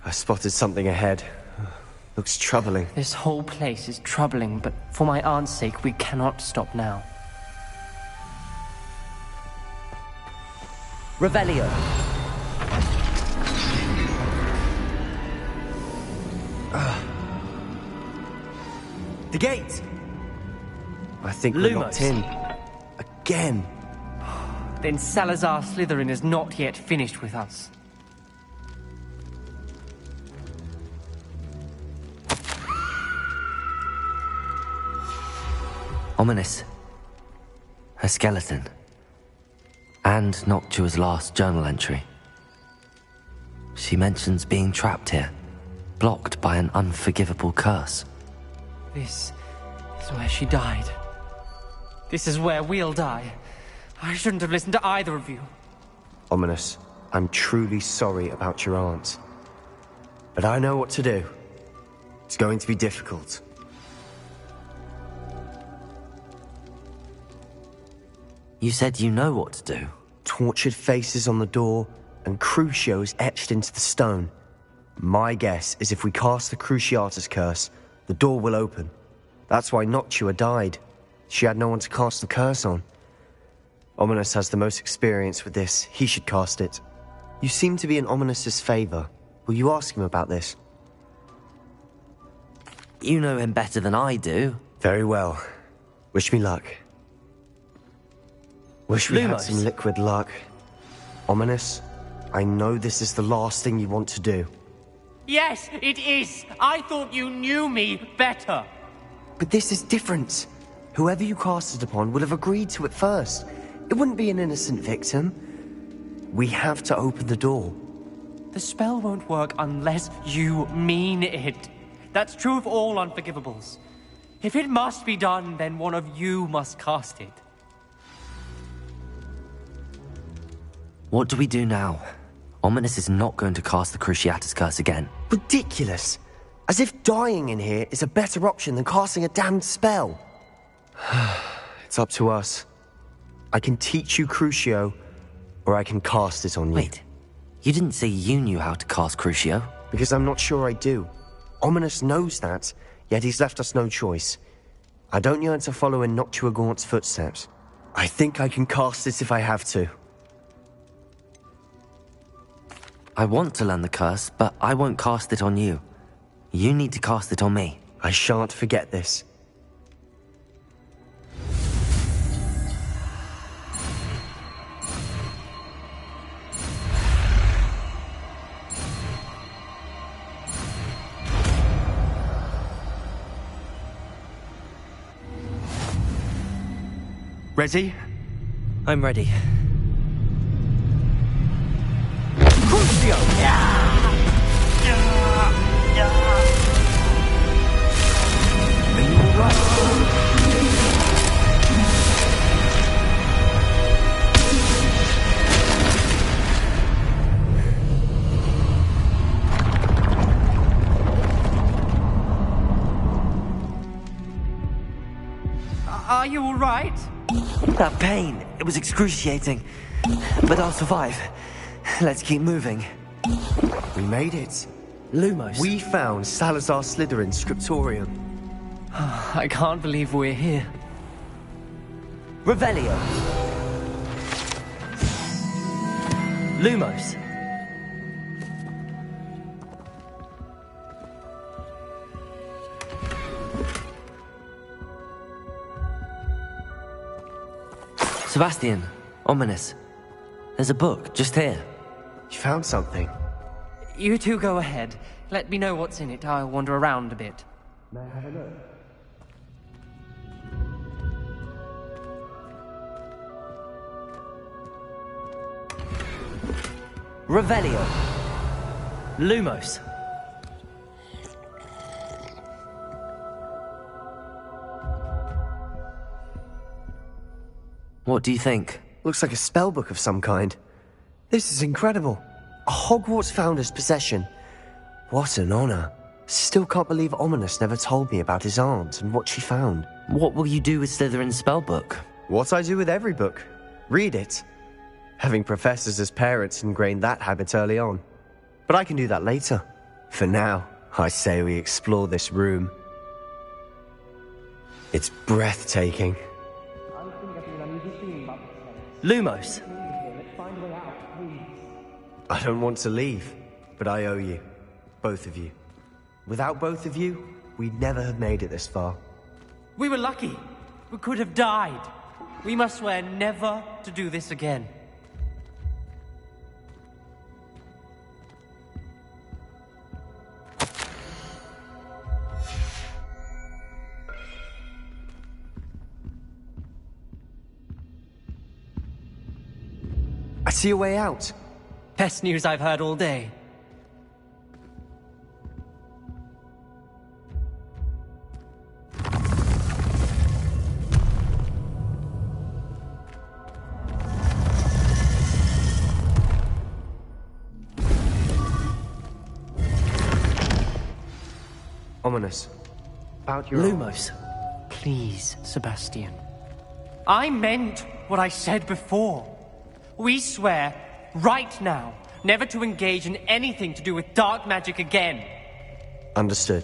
I spotted something ahead. Looks troubling. This whole place is troubling, but for my aunt's sake, we cannot stop now. Revelio. The gate! I think we're locked in. Again. Then Salazar Slytherin is not yet finished with us. Ominous. Her skeleton. And Noctua's last journal entry. She mentions being trapped here, blocked by an unforgivable curse. This is where she died. This is where we'll die. I shouldn't have listened to either of you. Ominous, I'm truly sorry about your aunt. But I know what to do. It's going to be difficult. You said you know what to do. Tortured faces on the door, and Crucios etched into the stone. My guess is if we cast the Cruciatus curse, the door will open. That's why Noctua died. She had no one to cast the curse on. Ominous has the most experience with this. He should cast it. You seem to be in Ominous's favor. Will you ask him about this? You know him better than I do. Very well. Wish me luck. Wish we had some liquid luck. Ominous, I know this is the last thing you want to do. Yes, it is. I thought you knew me better. But this is different. Whoever you cast it upon would have agreed to it first. It wouldn't be an innocent victim. We have to open the door. The spell won't work unless you mean it. That's true of all unforgivables. If it must be done, then one of you must cast it. What do we do now? Ominous is not going to cast the Cruciatus curse again. Ridiculous. As if dying in here is a better option than casting a damned spell. It's up to us. I can teach you Crucio, or I can cast it on you. Wait, you didn't say you knew how to cast Crucio? Because I'm not sure I do. Ominous knows that, yet he's left us no choice. I don't yearn to follow in Noctua Gaunt's footsteps. I think I can cast it if I have to. I want to learn the curse, but I won't cast it on you. You need to cast it on me. I shan't forget this. Ready? I'm ready. Are you all right? That pain, it was excruciating. But I'll survive. Let's keep moving. We made it. Lumos. We found Salazar Slytherin's scriptorium. I can't believe we're here. Revelio. Lumos. Sebastian, ominous. There's a book just here. You found something? You two go ahead. Let me know what's in it. I'll wander around a bit. May I have a look? Revelio. Lumos. What do you think? Looks like a spellbook of some kind. This is incredible. A Hogwarts founder's possession. What an honor. Still can't believe Ominous never told me about his aunt and what she found. What will you do with Slytherin's spellbook? What I do with every book. Read it. Having professors as parents ingrained that habit early on. But I can do that later. For now, I say we explore this room. It's breathtaking. Lumos. I don't want to leave, but I owe you. Both of you. Without both of you, we'd never have made it this far. We were lucky. We could have died. We must swear never to do this again. I see a way out. Best news I've heard all day. Ominous. About your Lumos. Please, Sebastian. I meant what I said before. We swear, right now, never to engage in anything to do with dark magic again. Understood.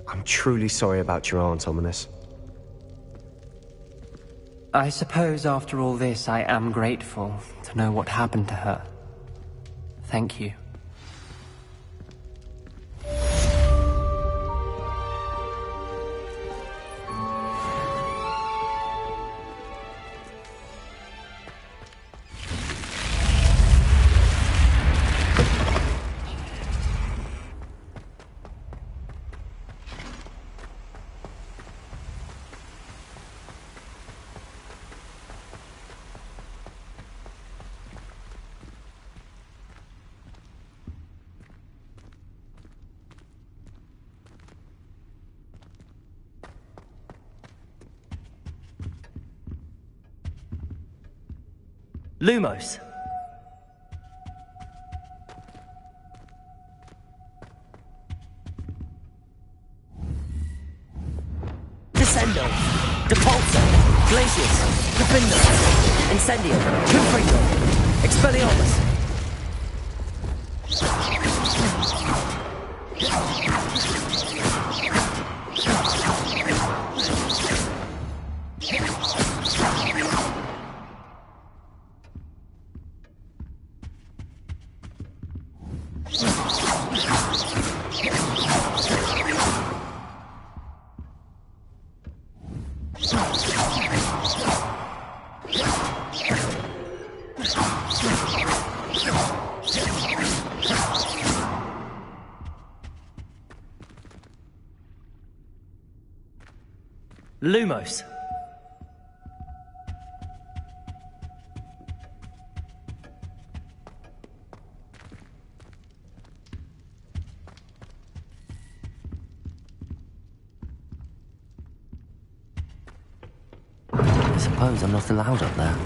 I'm truly sorry about your aunt, Ominous. I suppose after all this, I am grateful to know what happened to her. Thank you. Lumos. Descendo. Depulso. Glacius. Defindo. Incendio. Confringo. Expelliarmus. Lumos. suppose I'm not allowed up there.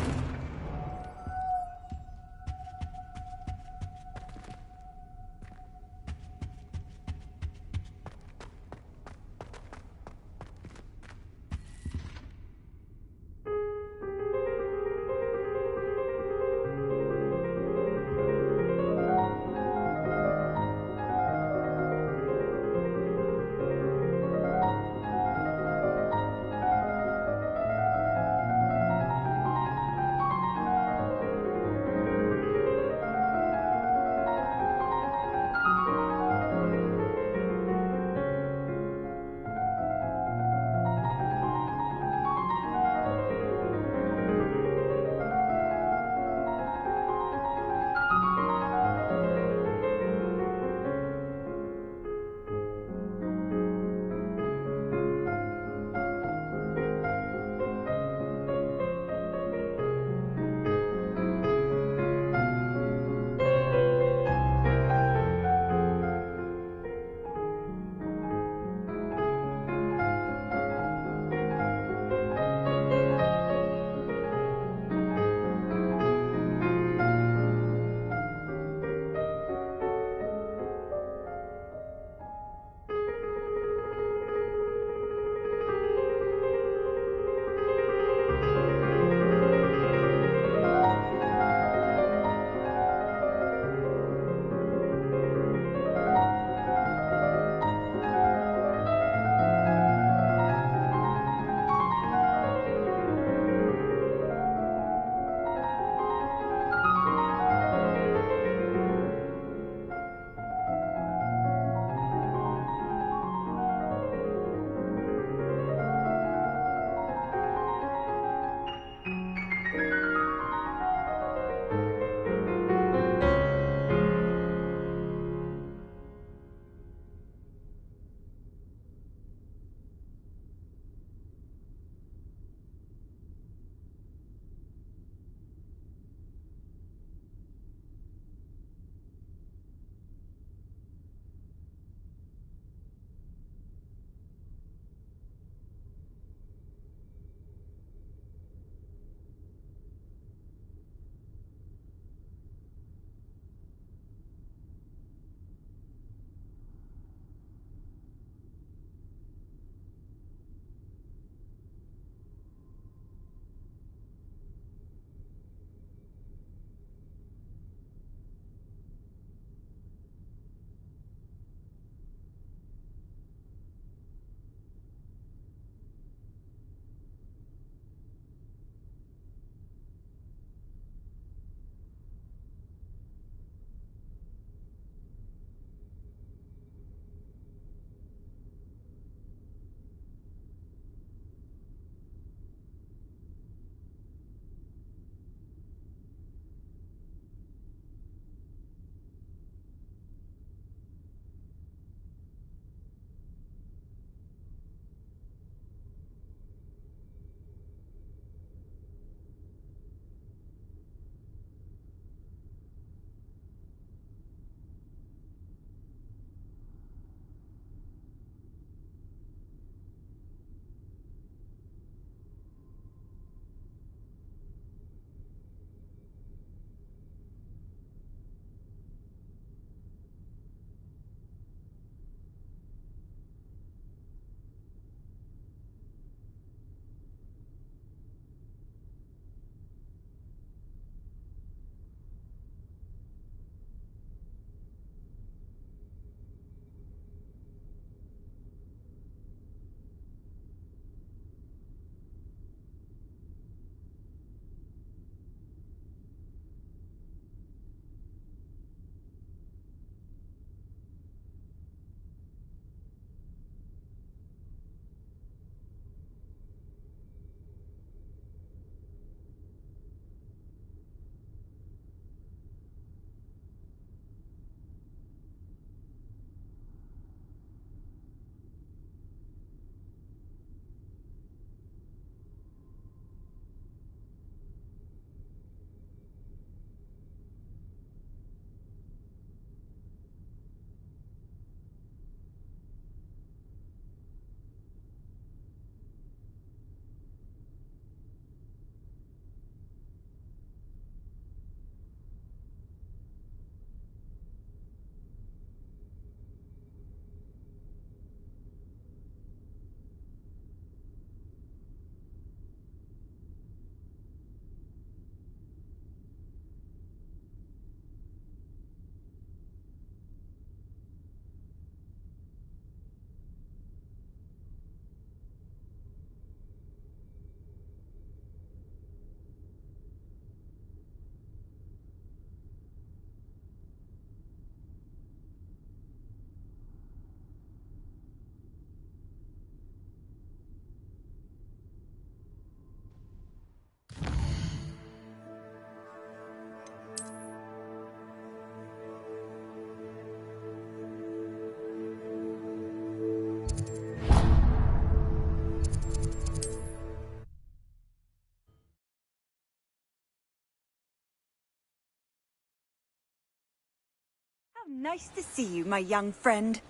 Oh, nice to see you, my young friend.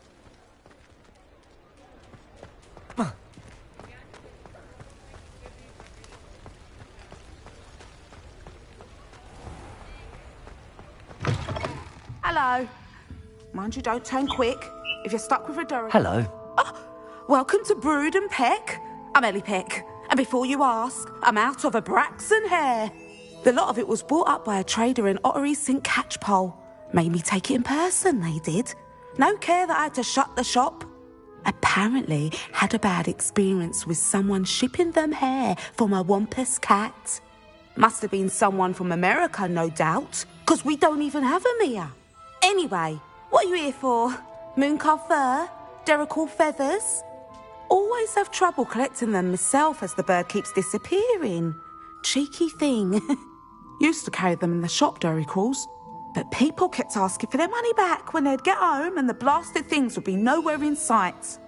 Hello. Mind you don't turn quick. If you're stuck with a Durham... Hello. Welcome to Brood and Peck. I'm Ellie Peck. And before you ask, I'm out of a Braxton hair. The lot of it was bought up by a trader in Ottery St. Catchpole. Made me take it in person, they did. No care that I had to shut the shop. Apparently had a bad experience with someone shipping them hair for my Wampus cat. Must have been someone from America, no doubt, because we don't even have them here. Anyway, what are you here for? Mooncalf fur? Derrickle feathers? Always have trouble collecting them myself as the bird keeps disappearing. Cheeky thing. Used to carry them in the shop, Derricles. But people kept asking for their money back when they'd get home and the blasted things would be nowhere in sight.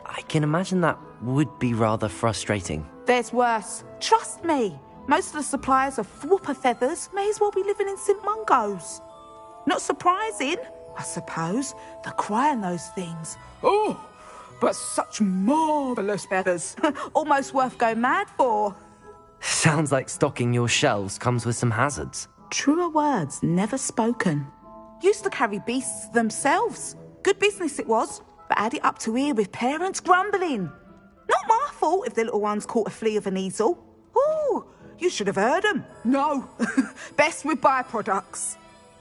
I can imagine that would be rather frustrating. There's worse. Trust me. Most of the suppliers of whooper feathers may as well be living in St. Mungo's. Not surprising, I suppose, the cry on those things. Oh, but such marvellous feathers. Almost worth going mad for. Sounds like stocking your shelves comes with some hazards. Truer words never spoken. Used to carry beasts themselves. Good business it was, but had it up to here with parents grumbling. Not my fault if the little ones caught a flea of an easel. Ooh, you should have heard them. No, best with byproducts.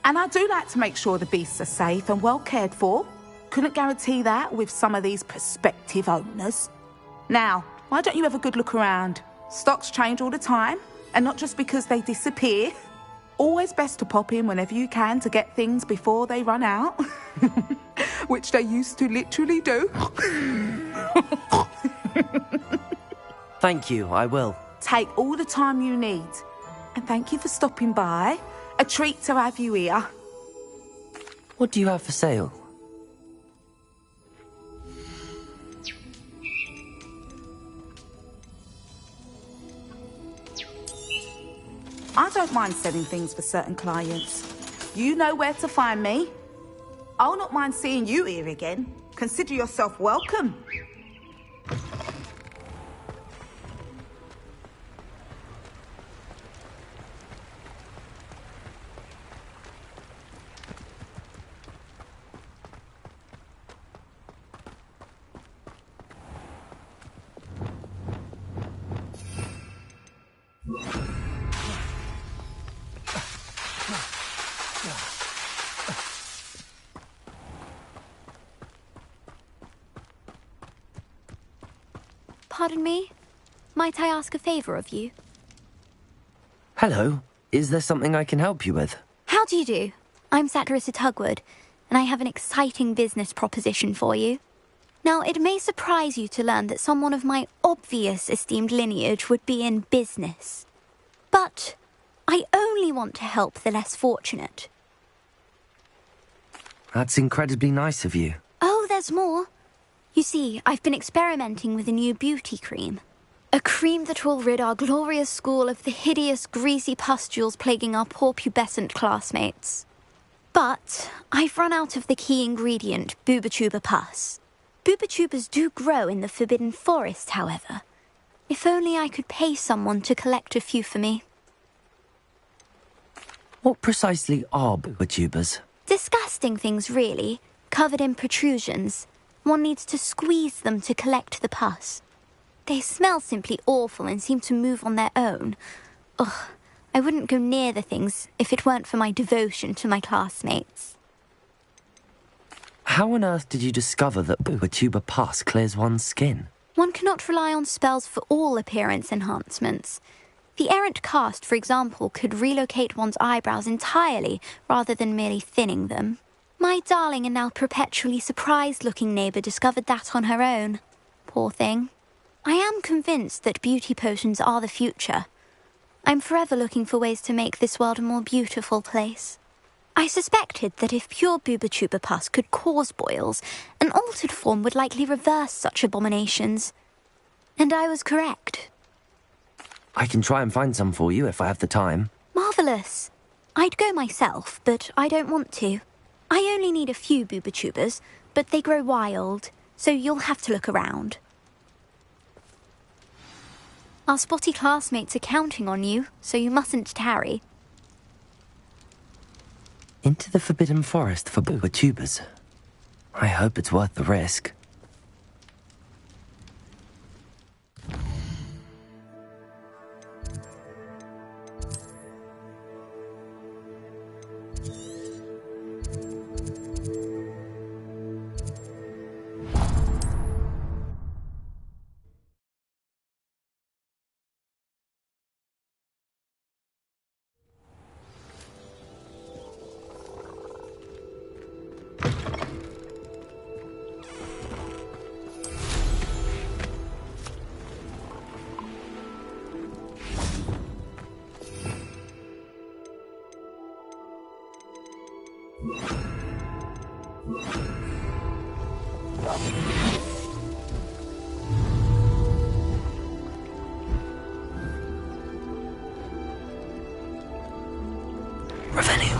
And I do like to make sure the beasts are safe and well cared for. Couldn't guarantee that with some of these prospective owners. Now, why don't you have a good look around? Stocks change all the time, and not just because they disappear. Always best to pop in whenever you can to get things before they run out. Which they used to literally do. Thank you, I will. Take all the time you need. And thank you for stopping by. A treat to have you here. What do you have for sale? I don't mind selling things for certain clients. You know where to find me. I'll not mind seeing you here again. Consider yourself welcome. Pardon me? Might I ask a favour of you? Hello. Is there something I can help you with? How do you do? I'm Satirissa Tugwood, and I have an exciting business proposition for you. Now, it may surprise you to learn that someone of my obvious esteemed lineage would be in business. But I only want to help the less fortunate. That's incredibly nice of you. Oh, there's more. You see, I've been experimenting with a new beauty cream. A cream that will rid our glorious school of the hideous, greasy pustules plaguing our poor pubescent classmates. But I've run out of the key ingredient, Booba-Tuba pus. Booba-Tubas do grow in the Forbidden Forest, however. If only I could pay someone to collect a few for me. What precisely are Booba-Tubas? Disgusting things, really, covered in protrusions. One needs to squeeze them to collect the pus. They smell simply awful and seem to move on their own. Ugh, I wouldn't go near the things if it weren't for my devotion to my classmates. How on earth did you discover that Booba-Tuba pus clears one's skin? One cannot rely on spells for all appearance enhancements. The errant cast, for example, could relocate one's eyebrows entirely rather than merely thinning them. My darling and now perpetually surprised-looking neighbour discovered that on her own. Poor thing. I am convinced that beauty potions are the future. I'm forever looking for ways to make this world a more beautiful place. I suspected that if pure Booba-Tuba pus could cause boils, an altered form would likely reverse such abominations. And I was correct. I can try and find some for you if I have the time. Marvellous. I'd go myself, but I don't want to. I only need a few booba-tubers, but they grow wild, so you'll have to look around. Our spotty classmates are counting on you, so you mustn't tarry. Into the Forbidden Forest for booba-tubers. I hope it's worth the risk. Revenue.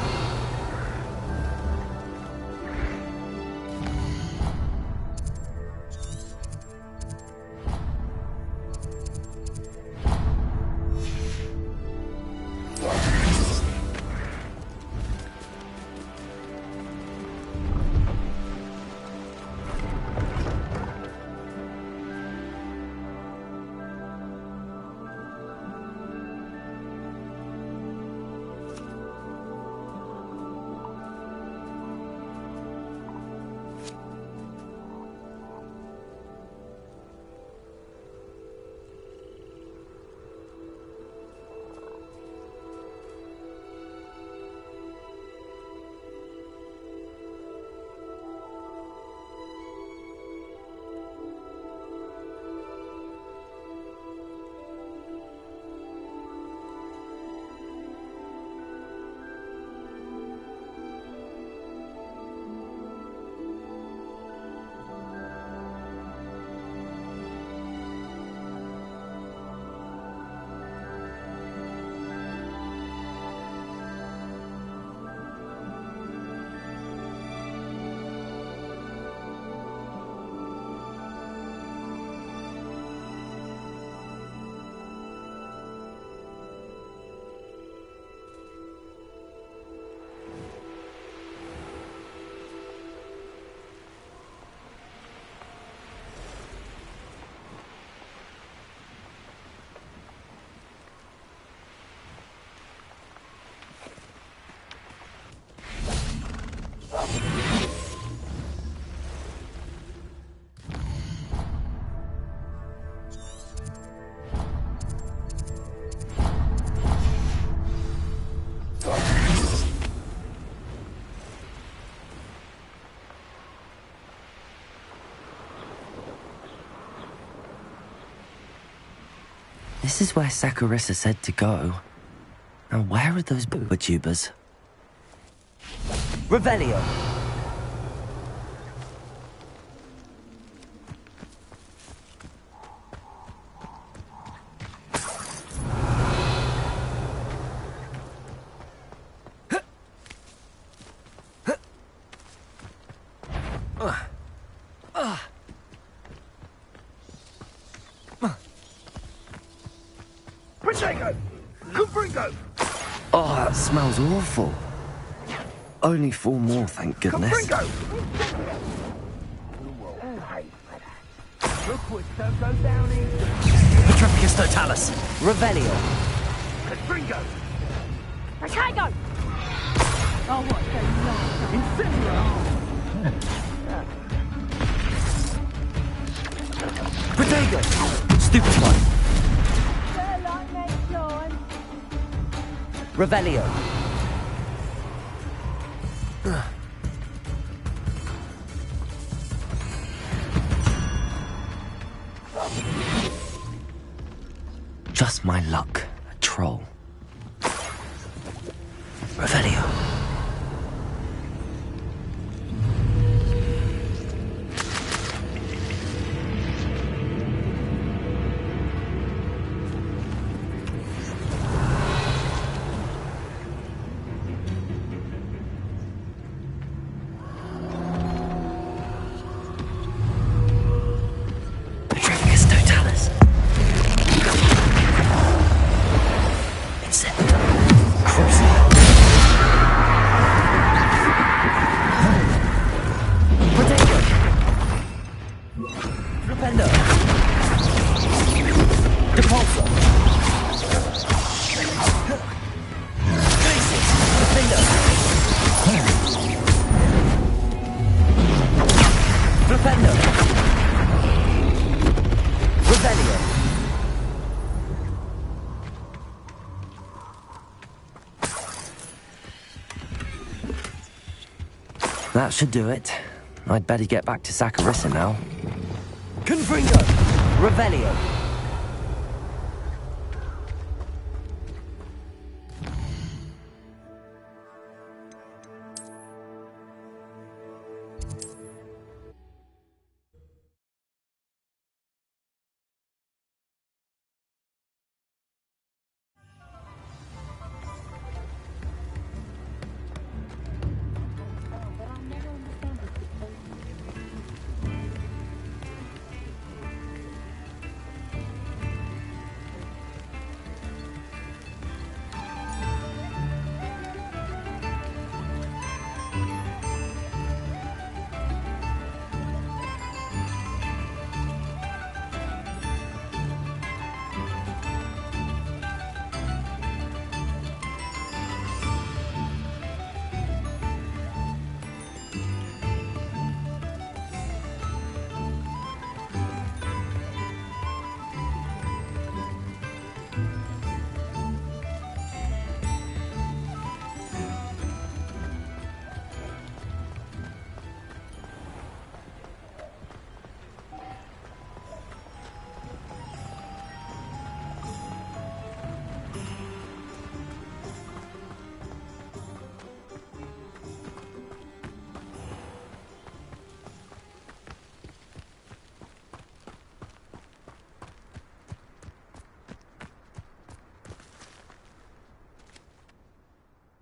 This is where Saccharissa said to go. Now where are those booba-tubers? Revelio! Oh, that smells awful. Only 4 more, thank goodness. The Petrificus totalis. Revelio. Catringo! Ricardo! Oh, what the Protego! Stupid one. Revelio. Just my luck. A troll. Revelio. That should do it. I'd better get back to Saccharissa now. Confringo! Revelio!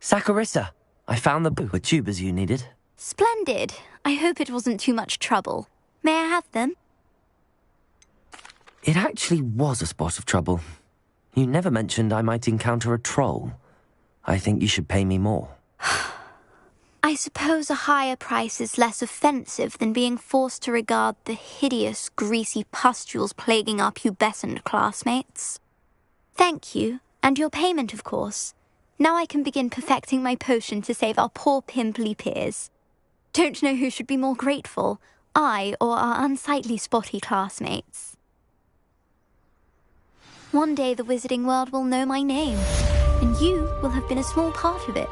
Saccharissa, I found the tubers you needed. Splendid. I hope it wasn't too much trouble. May I have them? It actually was a spot of trouble. You never mentioned I might encounter a troll. I think you should pay me more. I suppose a higher price is less offensive than being forced to regard the hideous, greasy pustules plaguing our pubescent classmates. Thank you, and your payment, of course. Now I can begin perfecting my potion to save our poor pimply peers. Don't know who should be more grateful, I or our unsightly spotty classmates. One day the wizarding world will know my name, and you will have been a small part of it.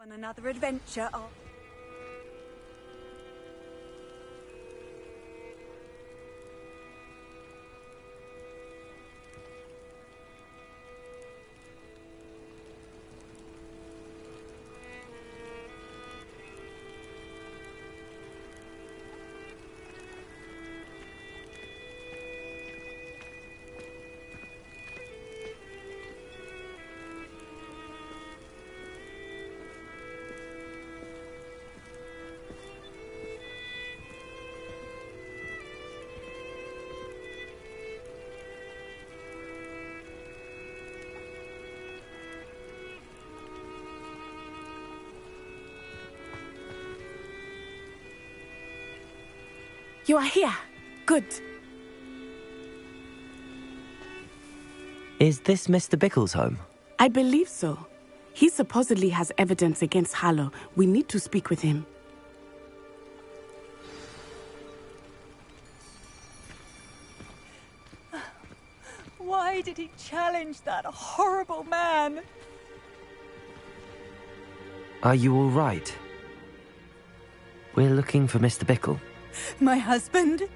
On another adventure. You are here. Good. Is this Mr. Bickle's home? I believe so. He supposedly has evidence against Harlow. We need to speak with him. Why did he challenge that horrible man? Are you all right? We're looking for Mr. Bickle. My husband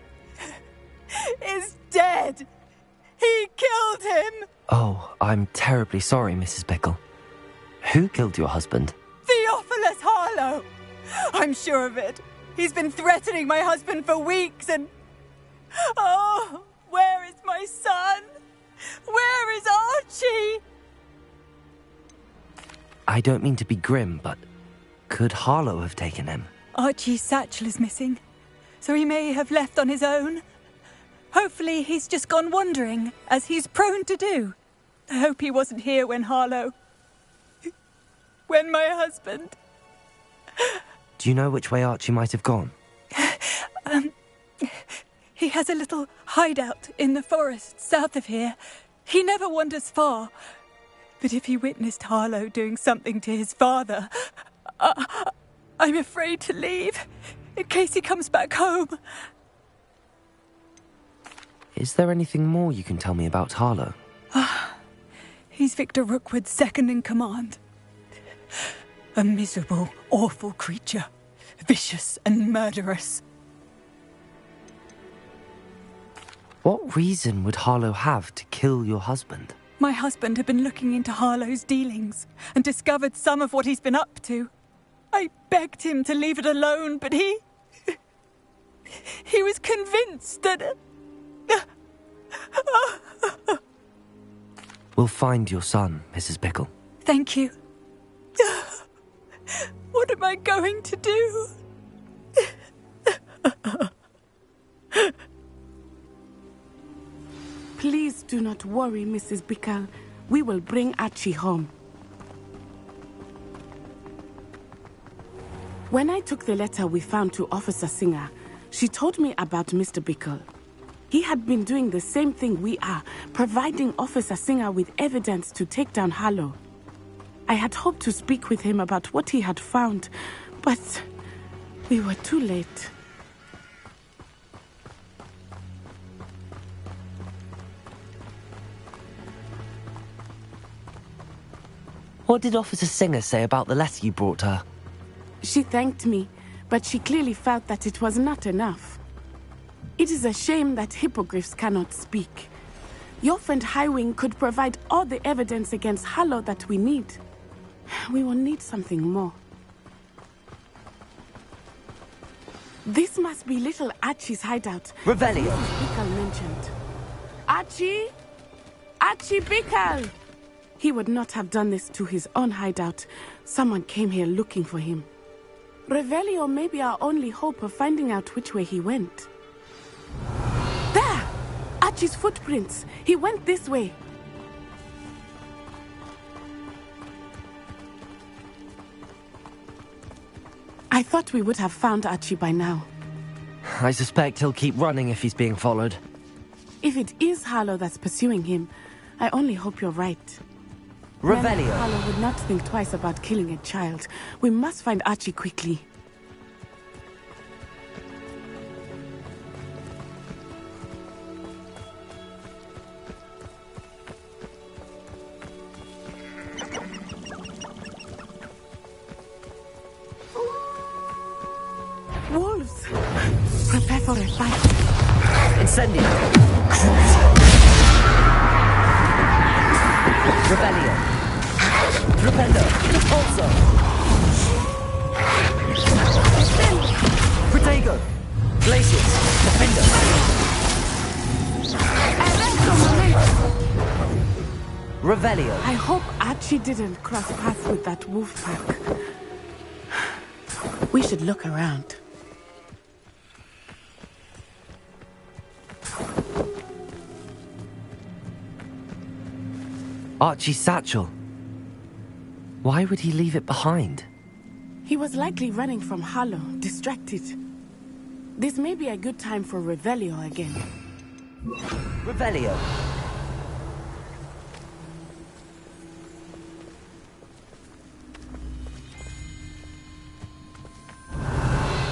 is dead. He killed him. Oh, I'm terribly sorry, Mrs. Bickle. Who killed your husband? Theophilus Harlow. I'm sure of it. He's been threatening my husband for weeks and... Oh, where is my son? Where is Archie? I don't mean to be grim, but could Harlow have taken him? Archie's satchel is missing, so he may have left on his own. Hopefully he's just gone wandering, as he's prone to do. I hope he wasn't here when my husband... Do you know which way Archie might have gone? He has a little hideout in the forest south of here. He never wanders far. But if he witnessed Harlow doing something to his father, I'm afraid to leave in case he comes back home. Is there anything more you can tell me about Harlow? He's Victor Rookwood's second in command. A miserable, awful creature. Vicious and murderous. What reason would Harlow have to kill your husband? My husband had been looking into Harlow's dealings and discovered some of what he's been up to. I begged him to leave it alone, but he was convinced that... We'll find your son, Mrs. Bickle. Thank you. What am I going to do? Please do not worry, Mrs. Bickle. We will bring Archie home. When I took the letter we found to Officer Singer, she told me about Mr. Bickle. He had been doing the same thing we are, providing Officer Singer with evidence to take down Harlow. I had hoped to speak with him about what he had found, but we were too late. What did Officer Singer say about the letter you brought her? She thanked me, but she clearly felt that it was not enough. It is a shame that hippogriffs cannot speak. Your friend Highwing could provide all the evidence against Harlow that we need. We will need something more. This must be little Archie's hideout. Revelio. Mrs. Bickle mentioned. Archie? Archie Bickle! He would not have done this to his own hideout. Someone came here looking for him. Revelio may be our only hope of finding out which way he went. There! Archie's footprints. He went this way. I thought we would have found Archie by now. I suspect he'll keep running if he's being followed. If it is Harlow that's pursuing him, I only hope you're right. Revelio. Harlow would not think twice about killing a child. We must find Archie quickly. Wolves! Prepare for a fight. Incendio. Revelio. Propendo. Repulso. Protego. Glacius. Defendo. Revelio. I hope Archie didn't cross paths with that wolf pack. We should look around. Archie's satchel. Why would he leave it behind? He was likely running from Harlow, distracted. This may be a good time for Revelio again. Revelio.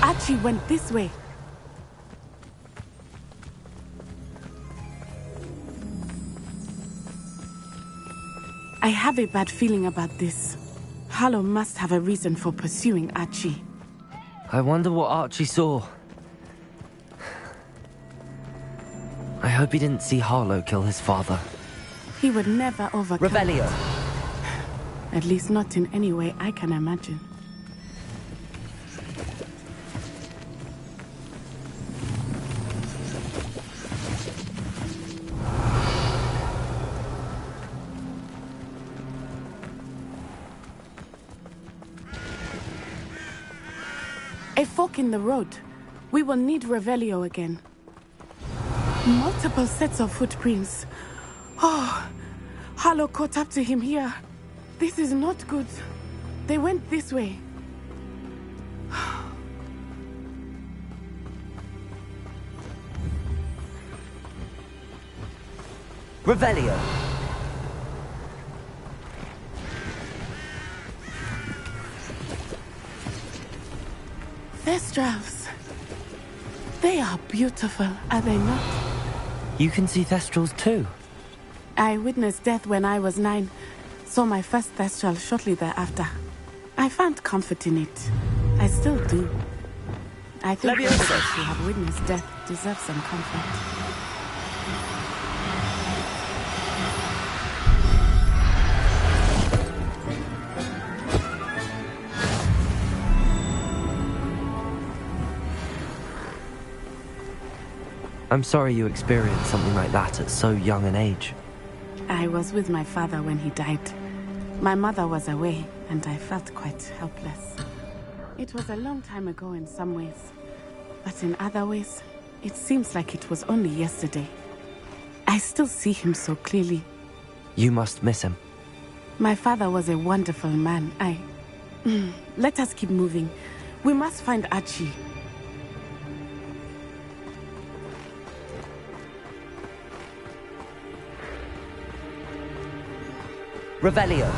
Archie went this way. I have a bad feeling about this. Harlow must have a reason for pursuing Archie. I wonder what Archie saw. I hope he didn't see Harlow kill his father. He would never overcome. Revelio. At least not in any way I can imagine. A fork in the road. We will need Revelio again. Multiple sets of footprints. Oh, Harlow caught up to him here. This is not good. They went this way. Revelio. Thestrals. They are beautiful, are they not? You can see Thestrals too. I witnessed death when I was 9. Saw my first Thestral shortly thereafter. I found comfort in it. I still do. I think those of us who have witnessed death deserve some comfort. I'm sorry you experienced something like that at so young an age. I was with my father when he died. My mother was away, and I felt quite helpless. It was a long time ago in some ways, but in other ways, it seems like it was only yesterday. I still see him so clearly. You must miss him. My father was a wonderful man. Let us keep moving. We must find Archie. Revelio.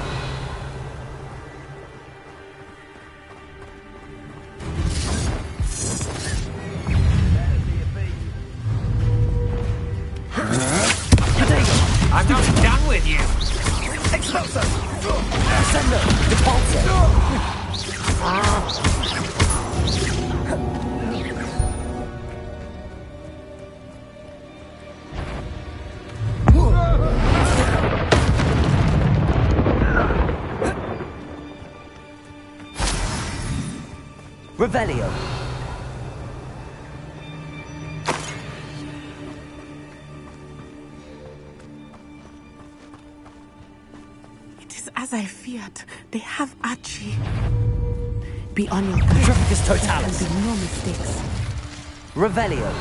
I'm not done with you. Expulsor! Ascendo! Depulsor! Revelio. It is as I feared. They have Archie. Be on your guard. Trifficus Totalis. There can be no mistakes. Revelio.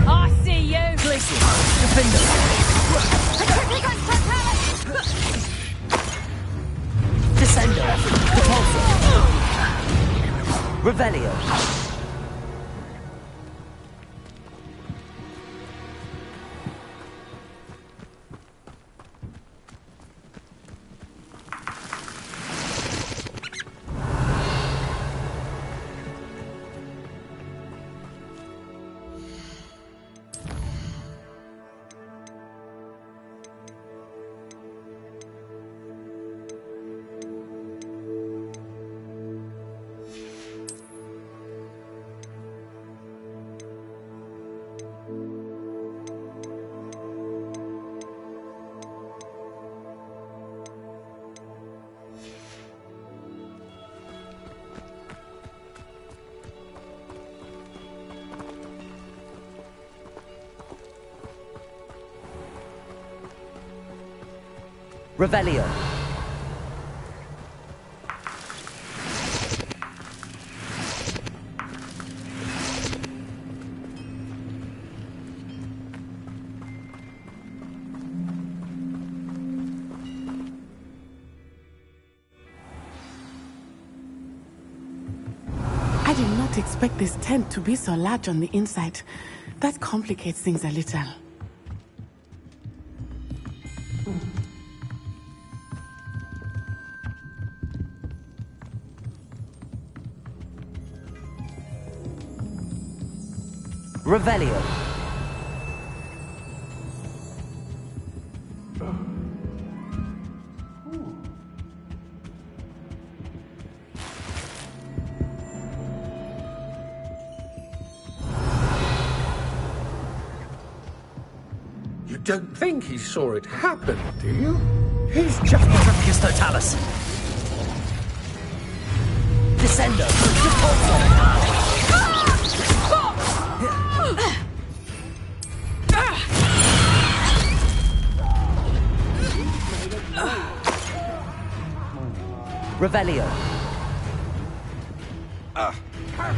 I see you! Glacius. Defender. Descendo. Depulsor. Revelio. Revelio. I did not expect this tent to be so large on the inside. That complicates things a little. Revelio. You don't think he saw it happen, do you? He's just Trifficus Totalis. Descendo. Depulsor. Revelio.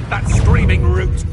That screaming root!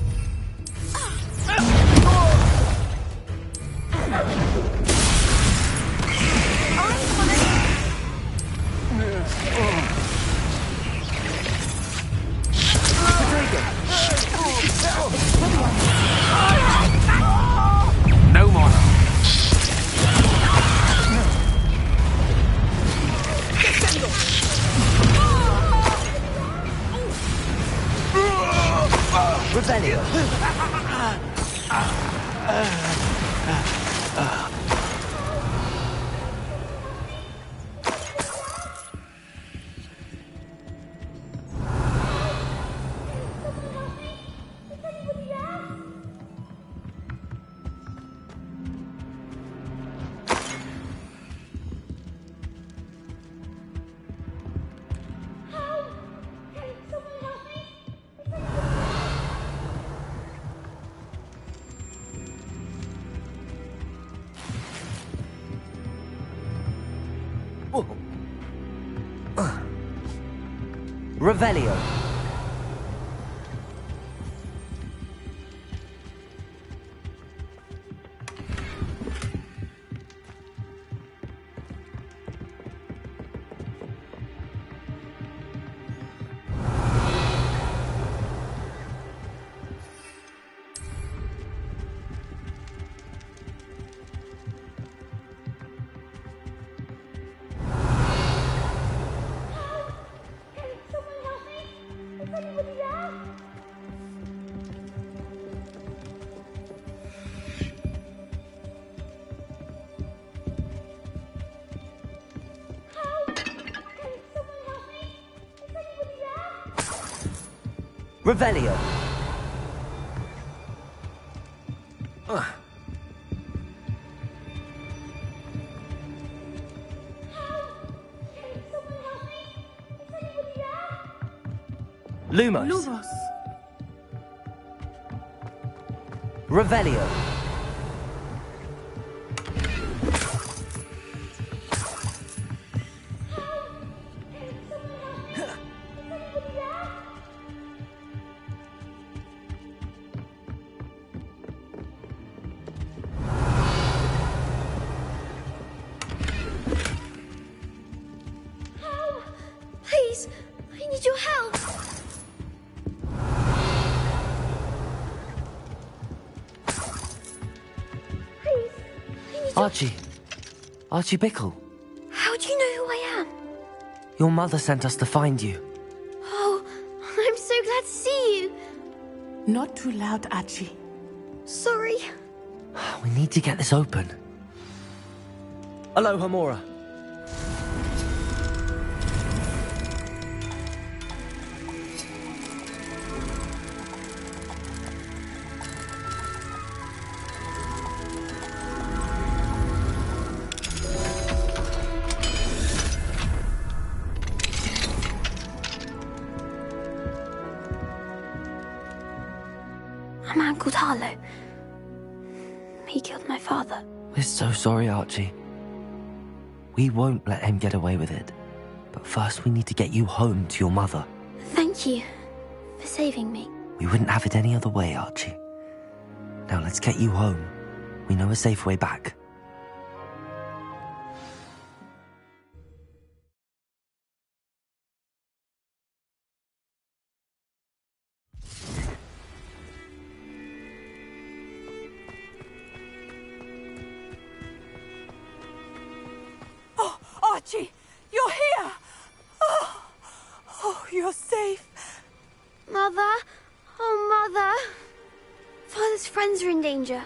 Revelio. Revelio. Lumos. Lumos. Revelio. Please, I need your help. Please, I need Archie. Archie Bickle. How do you know who I am? Your mother sent us to find you. Oh, I'm so glad to see you. Not too loud, Archie. Sorry. We need to get this open. Aloha, Mora. A man called Harlow. He killed my father. We're so sorry, Archie. We won't let him get away with it. But first we need to get you home to your mother. Thank you for saving me. We wouldn't have it any other way, Archie. Now let's get you home. We know a safe way back. Oh, Archie, you're here! Oh, you're safe. Mother? Oh, Mother. Father's friends are in danger.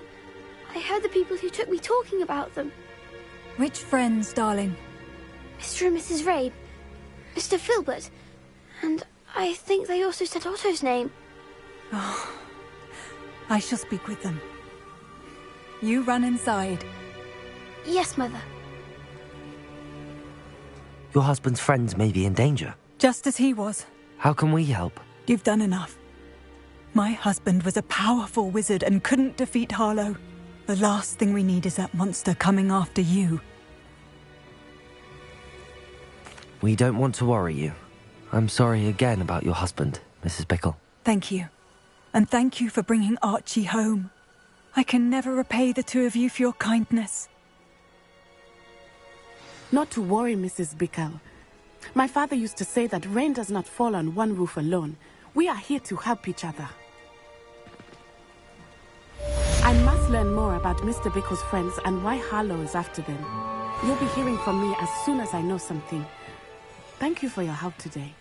I heard the people who took me talking about them. Which friends, darling? Mr. and Mrs. Rabe, Mr. Filbert, and I think they also said Otto's name. Oh, I shall speak with them. You run inside. Yes, Mother. Your husband's friends may be in danger. Just as he was. How can we help? You've done enough. My husband was a powerful wizard and couldn't defeat Harlow. The last thing we need is that monster coming after you. We don't want to worry you. I'm sorry again about your husband, Mrs. Bickle. Thank you. And thank you for bringing Archie home. I can never repay the two of you for your kindness. Not to worry, Mrs. Bickle. My father used to say that rain does not fall on one roof alone. We are here to help each other. I must learn more about Mr. Bickle's friends and why Harlow is after them. You'll be hearing from me as soon as I know something. Thank you for your help today.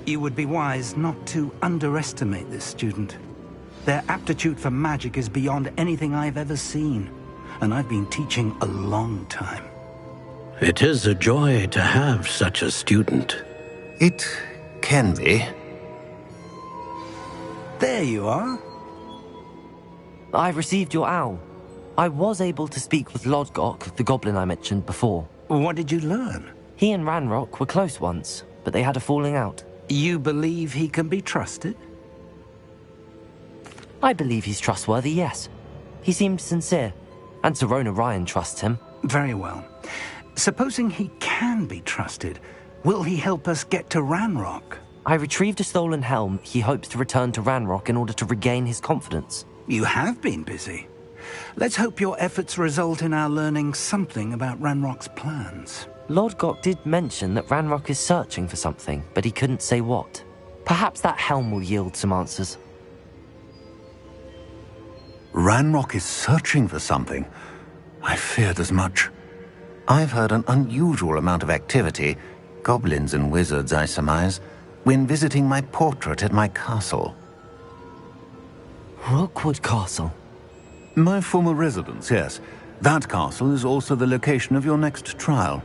You would be wise not to underestimate this student. Their aptitude for magic is beyond anything I've ever seen, and I've been teaching a long time. It is a joy to have such a student. It can be. There you are. I received your owl. I was able to speak with Lodgok, the goblin I mentioned before. What did you learn? He and Ranrock were close once, but they had a falling out. You believe he can be trusted? I believe he's trustworthy, yes. He seemed sincere, and Serona Ryan trusts him. Very well. Supposing he can be trusted, will he help us get to Ranrock? I retrieved a stolen helm he hopes to return to Ranrock in order to regain his confidence. You have been busy. Let's hope your efforts result in our learning something about Ranrock's plans. Lodgok did mention that Ranrock is searching for something, but he couldn't say what. Perhaps that helm will yield some answers. Ranrock is searching for something. I feared as much. I've heard an unusual amount of activity, goblins and wizards, I surmise, when visiting my portrait at my castle. Rookwood Castle? My former residence, yes. That castle is also the location of your next trial.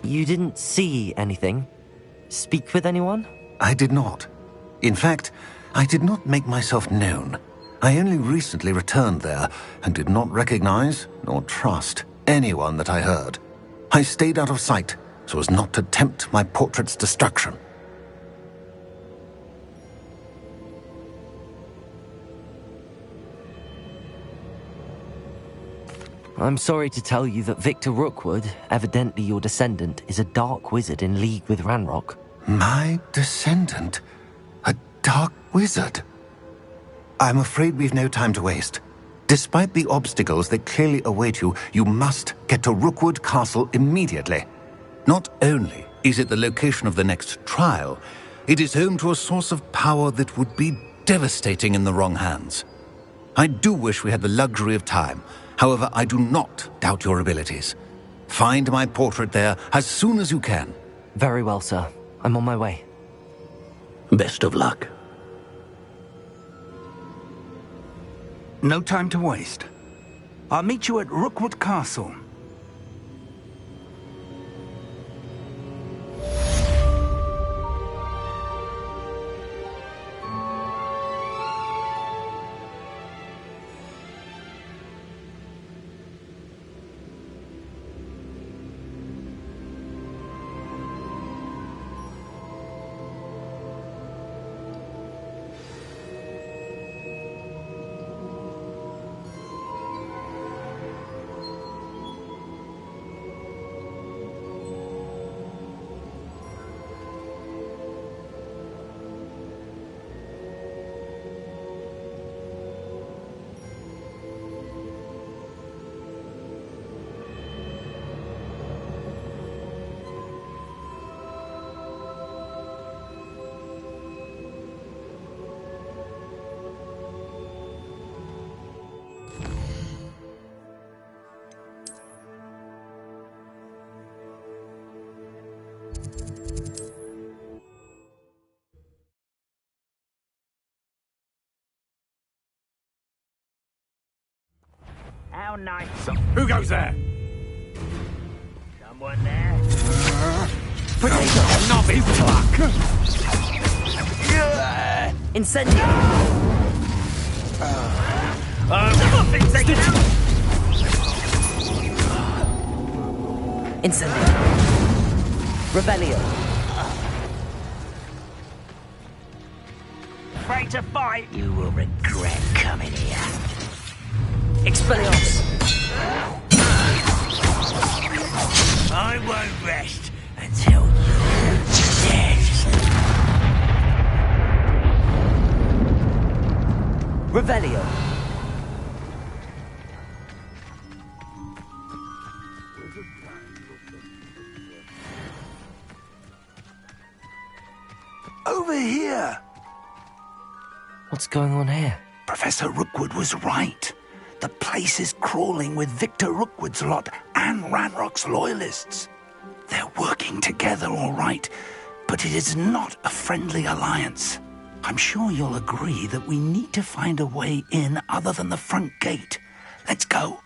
You didn't see anything? Speak with anyone? I did not. In fact, I did not make myself known. I only recently returned there and did not recognize nor trust anyone that I heard. I stayed out of sight so as not to tempt my portrait's destruction. I'm sorry to tell you that Victor Rookwood, evidently your descendant, is a dark wizard in league with Ranrock. My descendant? A dark wizard? I'm afraid we've no time to waste. Despite the obstacles that clearly await you, you must get to Rookwood Castle immediately. Not only is it the location of the next trial, it is home to a source of power that would be devastating in the wrong hands. I do wish we had the luxury of time. However, I do not doubt your abilities. Find my portrait there as soon as you can. Very well, sir. I'm on my way. Best of luck. No time to waste. I'll meet you at Rookwood Castle. How nice. Who goes there? Someone there? Potato! Novice pluck! Incendio! Incendio! Revelio! Afraid to fight? You will regret coming here. Expelliarmus! I won't rest until you're dead. Revelio! Over here! What's going on here? Professor Rookwood was right. The place is crawling with Victor Rookwood's lot and Ranrock's loyalists. They're working together, all right, but it is not a friendly alliance. I'm sure you'll agree that we need to find a way in other than the front gate. Let's go.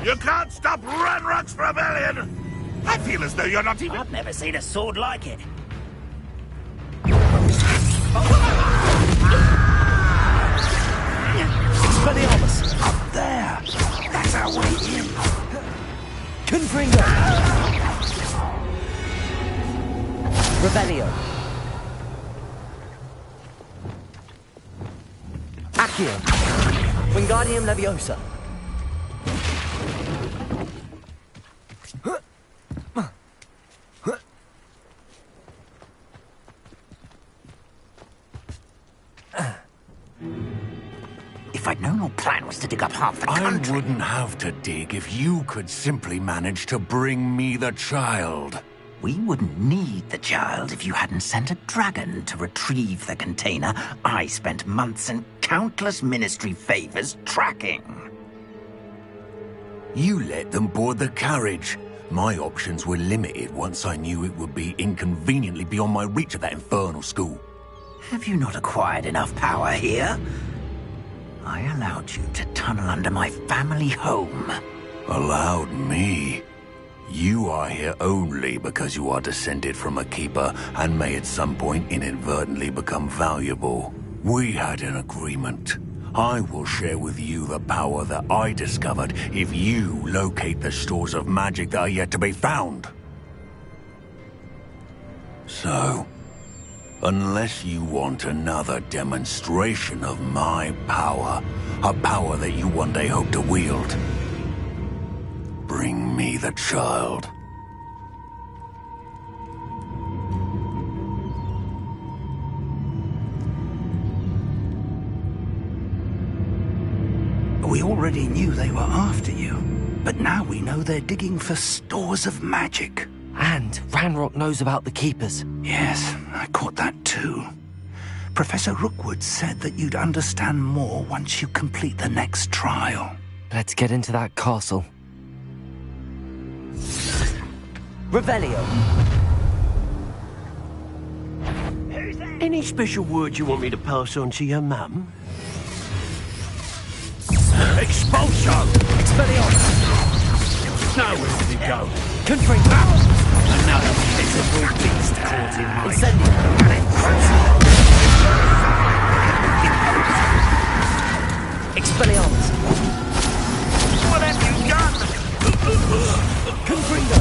You can't stop Ranrock's rebellion! I feel as though you're not even... I've never seen a sword like it. Expelliarmus! Up there! That's our way in! Confringo! Revelio! Accio! Wingardium Leviosa! If I'd known your plan was to dig up half the country... I wouldn't have to dig if you could simply manage to bring me the child. We wouldn't need the child if you hadn't sent a dragon to retrieve the container I spent months and countless ministry favors tracking. You let them board the carriage. My options were limited once I knew it would be inconveniently beyond my reach at that infernal school. Have you not acquired enough power here? I allowed you to tunnel under my family home. Allowed me? You are here only because you are descended from a keeper and may at some point inadvertently become valuable. We had an agreement. I will share with you the power that I discovered if you locate the stores of magic that are yet to be found. So, unless you want another demonstration of my power, a power that you one day hope to wield, bring me the child. We already knew they were after you, but now we know they're digging for stores of magic. And Ranrock knows about the Keepers. Yes, I caught that too. Professor Rookwood said that you'd understand more once you complete the next trial. Let's get into that castle. Revelio. Any special words you want me to pass on to your mum? Expulsion! Expelliarmus! Now where did it go? Confringo! Another miserable beast caught in my... Incendio! Expelliarmus! What have you done? Confringo!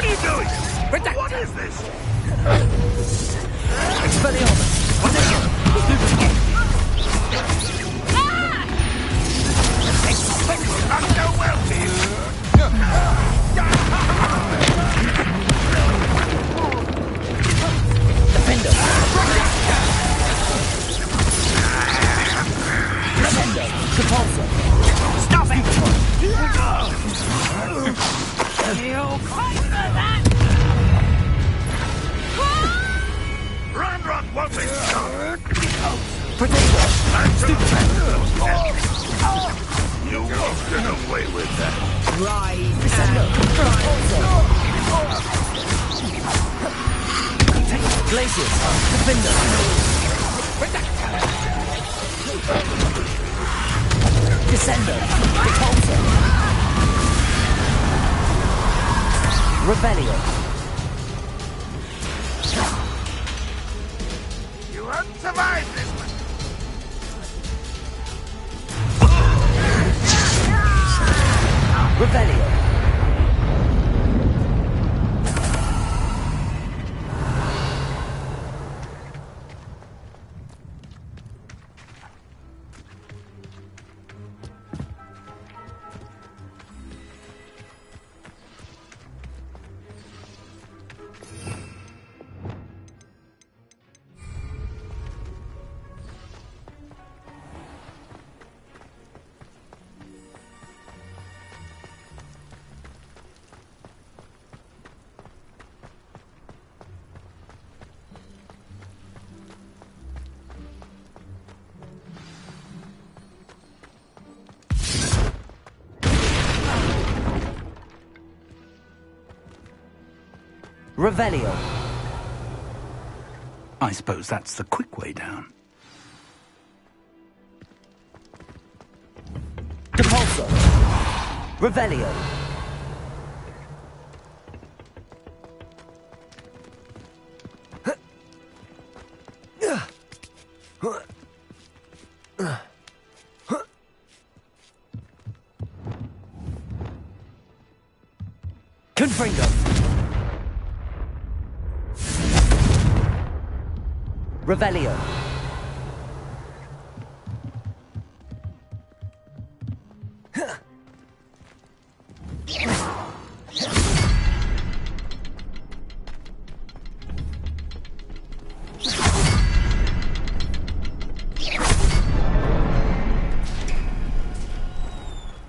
you doing? What is this? Not so well to you. Defender! Defender! Repulsor! Stop it! Ranrock won't be stopped. Protector! You won't get away with that. Rise! Descender! Glacius! Defender! Descender! Repulsor! Rebellion! You won't survive this one. Rebellion! Revelio. I suppose that's the quick way down. Depulso. Revelio. Confringo. Revelio.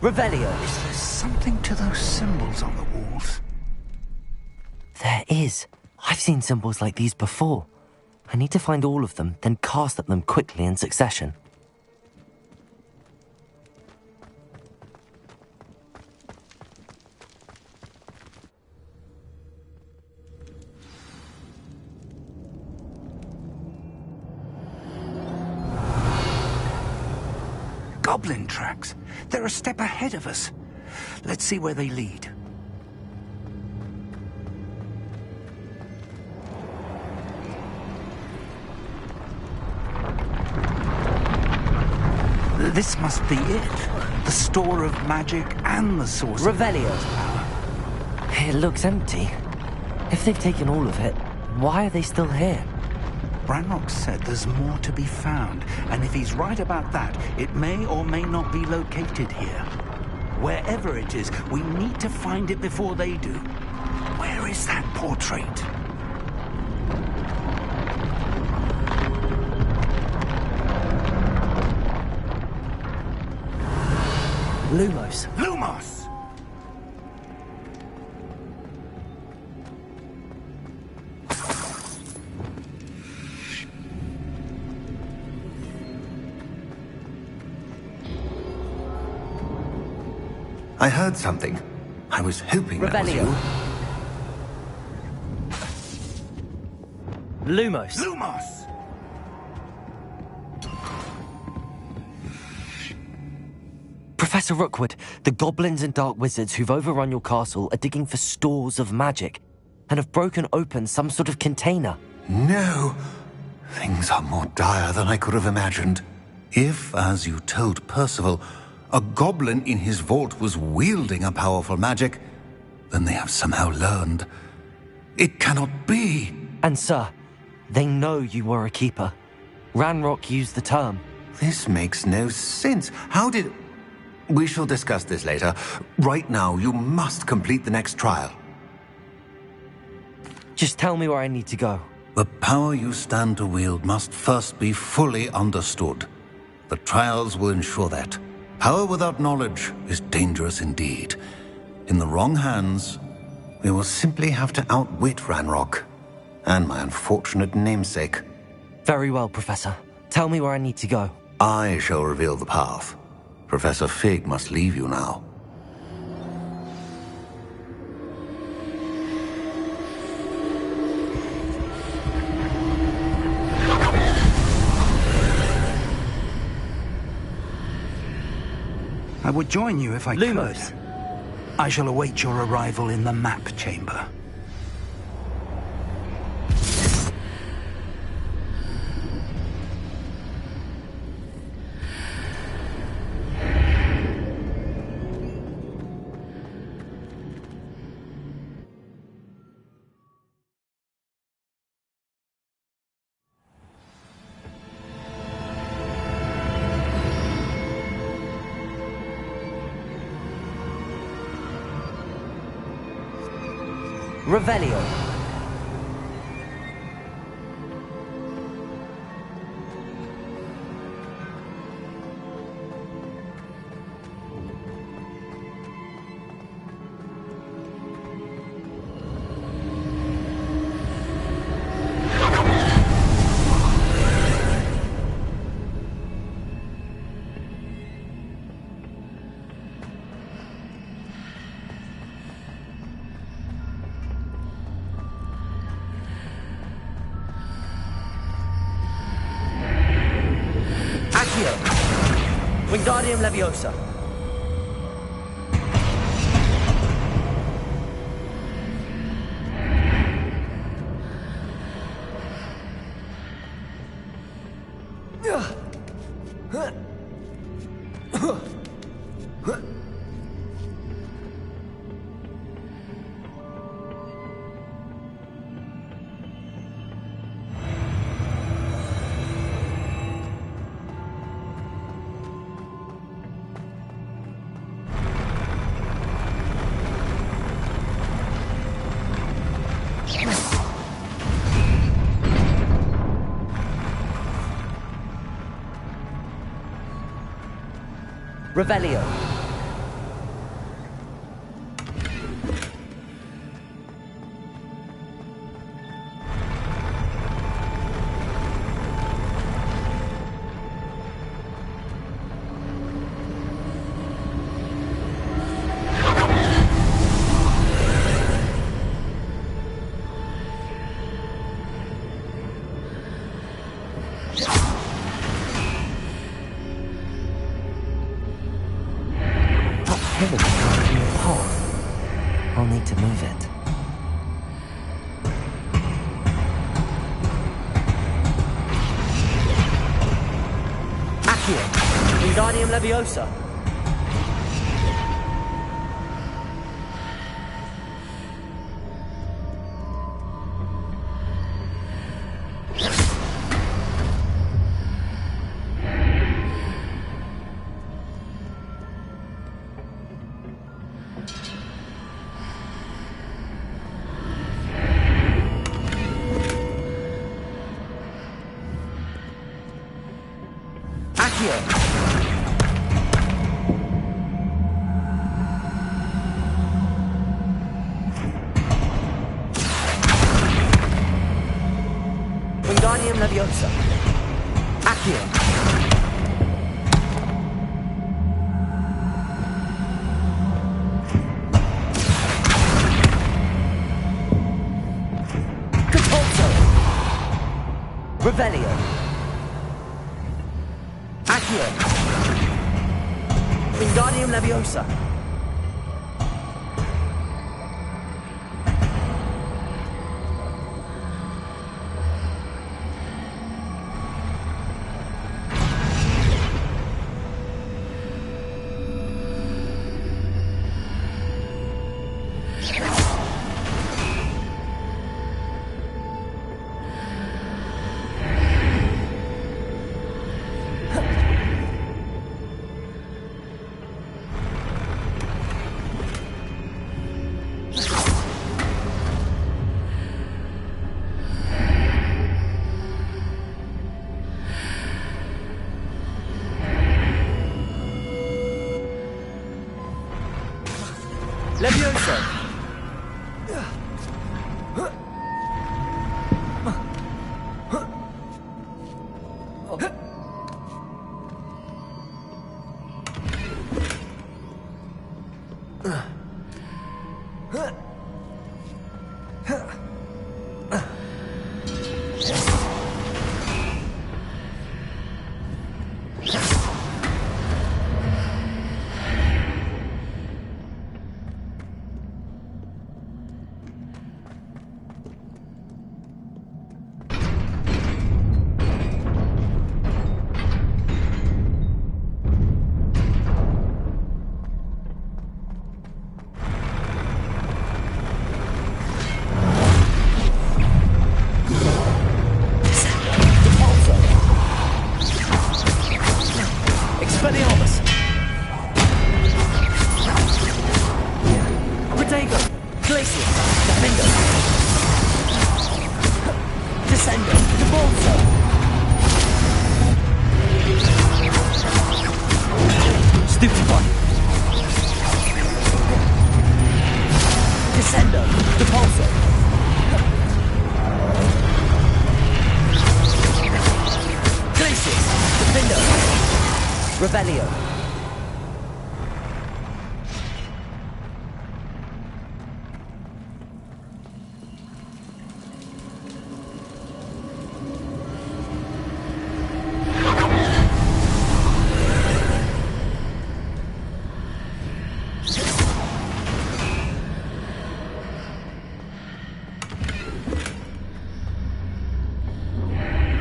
Revelio. Is there something to those symbols on the walls? There is. I've seen symbols like these before. I need to find all of them, then cast at them quickly in succession. Goblin tracks. They're a step ahead of us. Let's see where they lead. This must be it. The store of magic and the source Revelio. of power. It looks empty. If they've taken all of it, why are they still here? Ranrock said there's more to be found, and if he's right about that, it may or may not be located here. Wherever it is, we need to find it before they do. Where is that portrait? Lumos. Lumos! I heard something. I was hoping that was Revelio. you. Lumos. Lumos! Professor Rookwood, the goblins and dark wizards who've overrun your castle are digging for stores of magic and have broken open some sort of container. No! Things are more dire than I could have imagined. If, as you told Percival, a goblin in his vault was wielding a powerful magic, then they have somehow learned It cannot be. And sir, they know you were a keeper. Ranrock used the term. This makes no sense. How did... We shall discuss this later. Right now, you must complete the next trial. Just tell me where I need to go. The power you stand to wield must first be fully understood. The trials will ensure that. Power without knowledge is dangerous indeed. In the wrong hands, we will simply have to outwit Ranrock and my unfortunate namesake. Very well, Professor. Tell me where I need to go. I shall reveal the path. Professor Fig must leave you now. I would join you if I Lumos. could. I shall await your arrival in the map chamber. Revelio. Wingardium Leviosa. Revelio. I'll need to move it. Accio. Wingardium Leviosa. Wingardium Leviosa. Accio. Capolto. Revelio. Accio. Wingardium Leviosa. Glacier, Defender. Descender, Debolso. Stupefy. Descender, Depulso. Glacius, Defender. Revelio.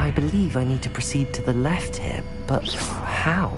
I believe I need to proceed to the left here, but how?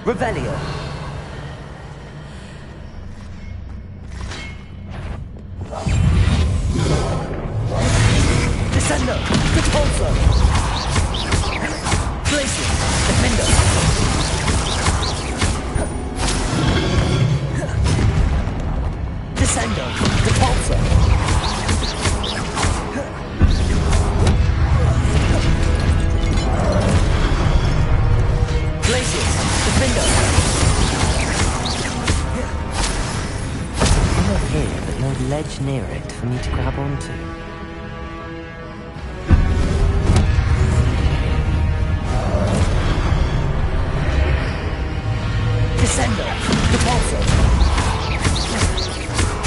Revelio. Descender, Depulso. Glacier, Defender. Descender, Depulso. Glacier, Defender. I'm here, but no ledge near it for me to grab onto. Descender, Depulso.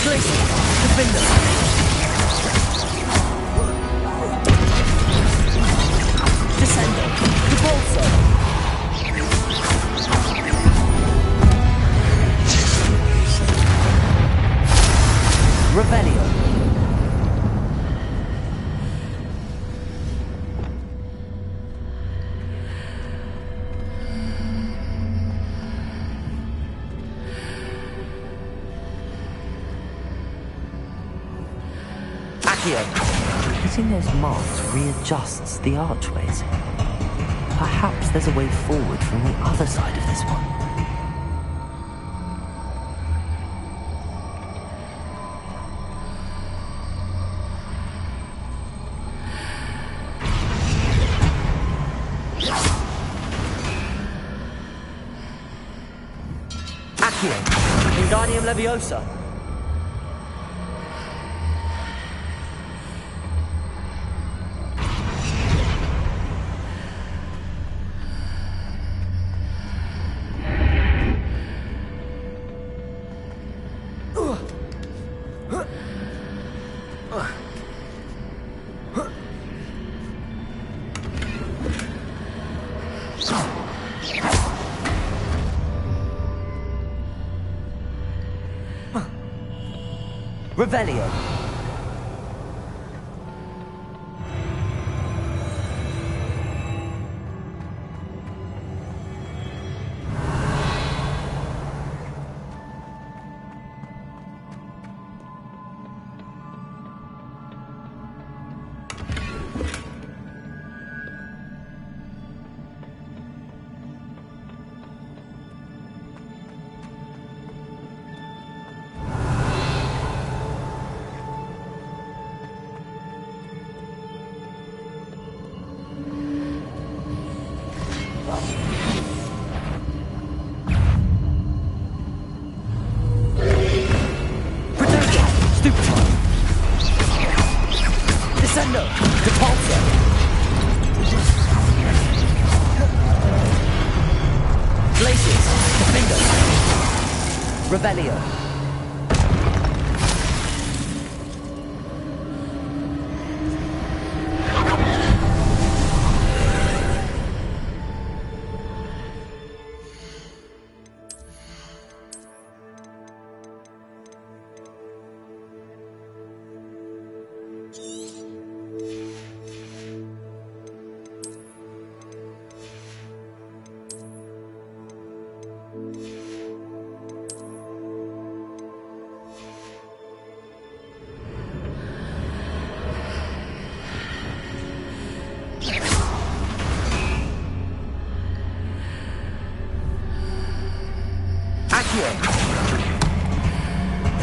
Glacier, Defender. Descender, Depulso. Revelio. Hitting those marks readjusts the archways. Perhaps there's a way forward from the other side of this one. Accio, Wingardium Leviosa. Revelio. Descendo! Repulsor! Glacius! Defender! Revelio!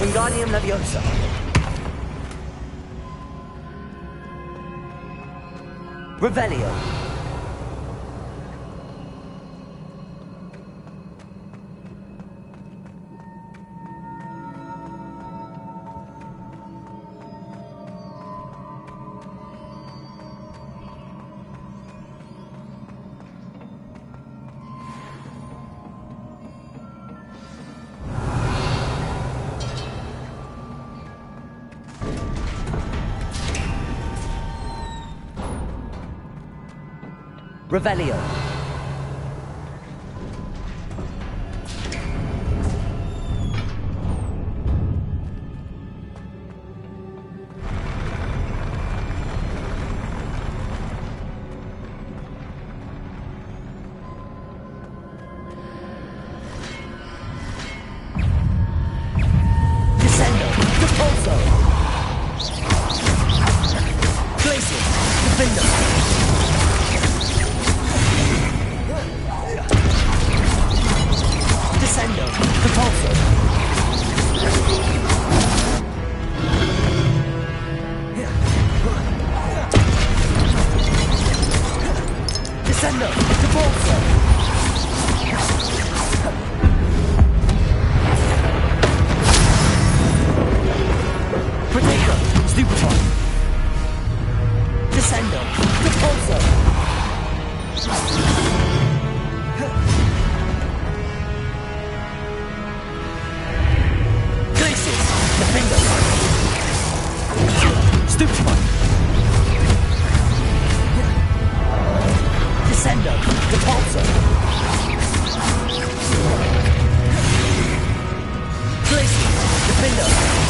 Wingardium Leviosa. Revelio. Revelio. Descendo. Repulso. Glacius. Defender. Descendo, Repulsor. Descendo, Repulsor. Protego, Stupefy. Descendo, Repulsor. Stupefy. Descendo, Repulsor. Glacius, Defender.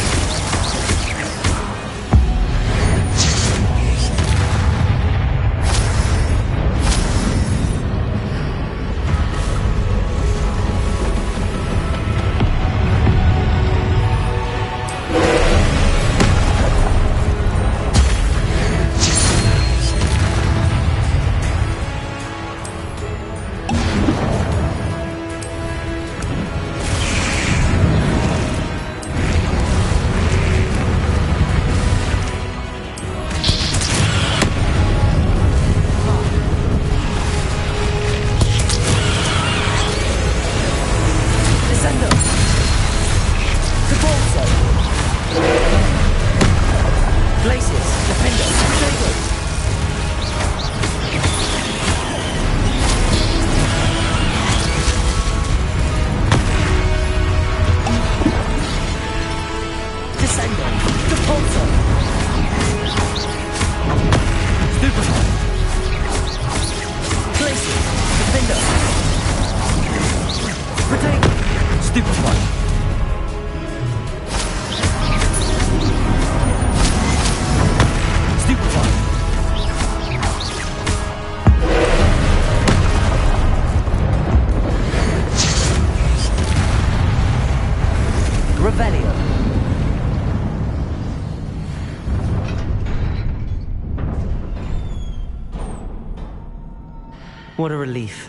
What a relief.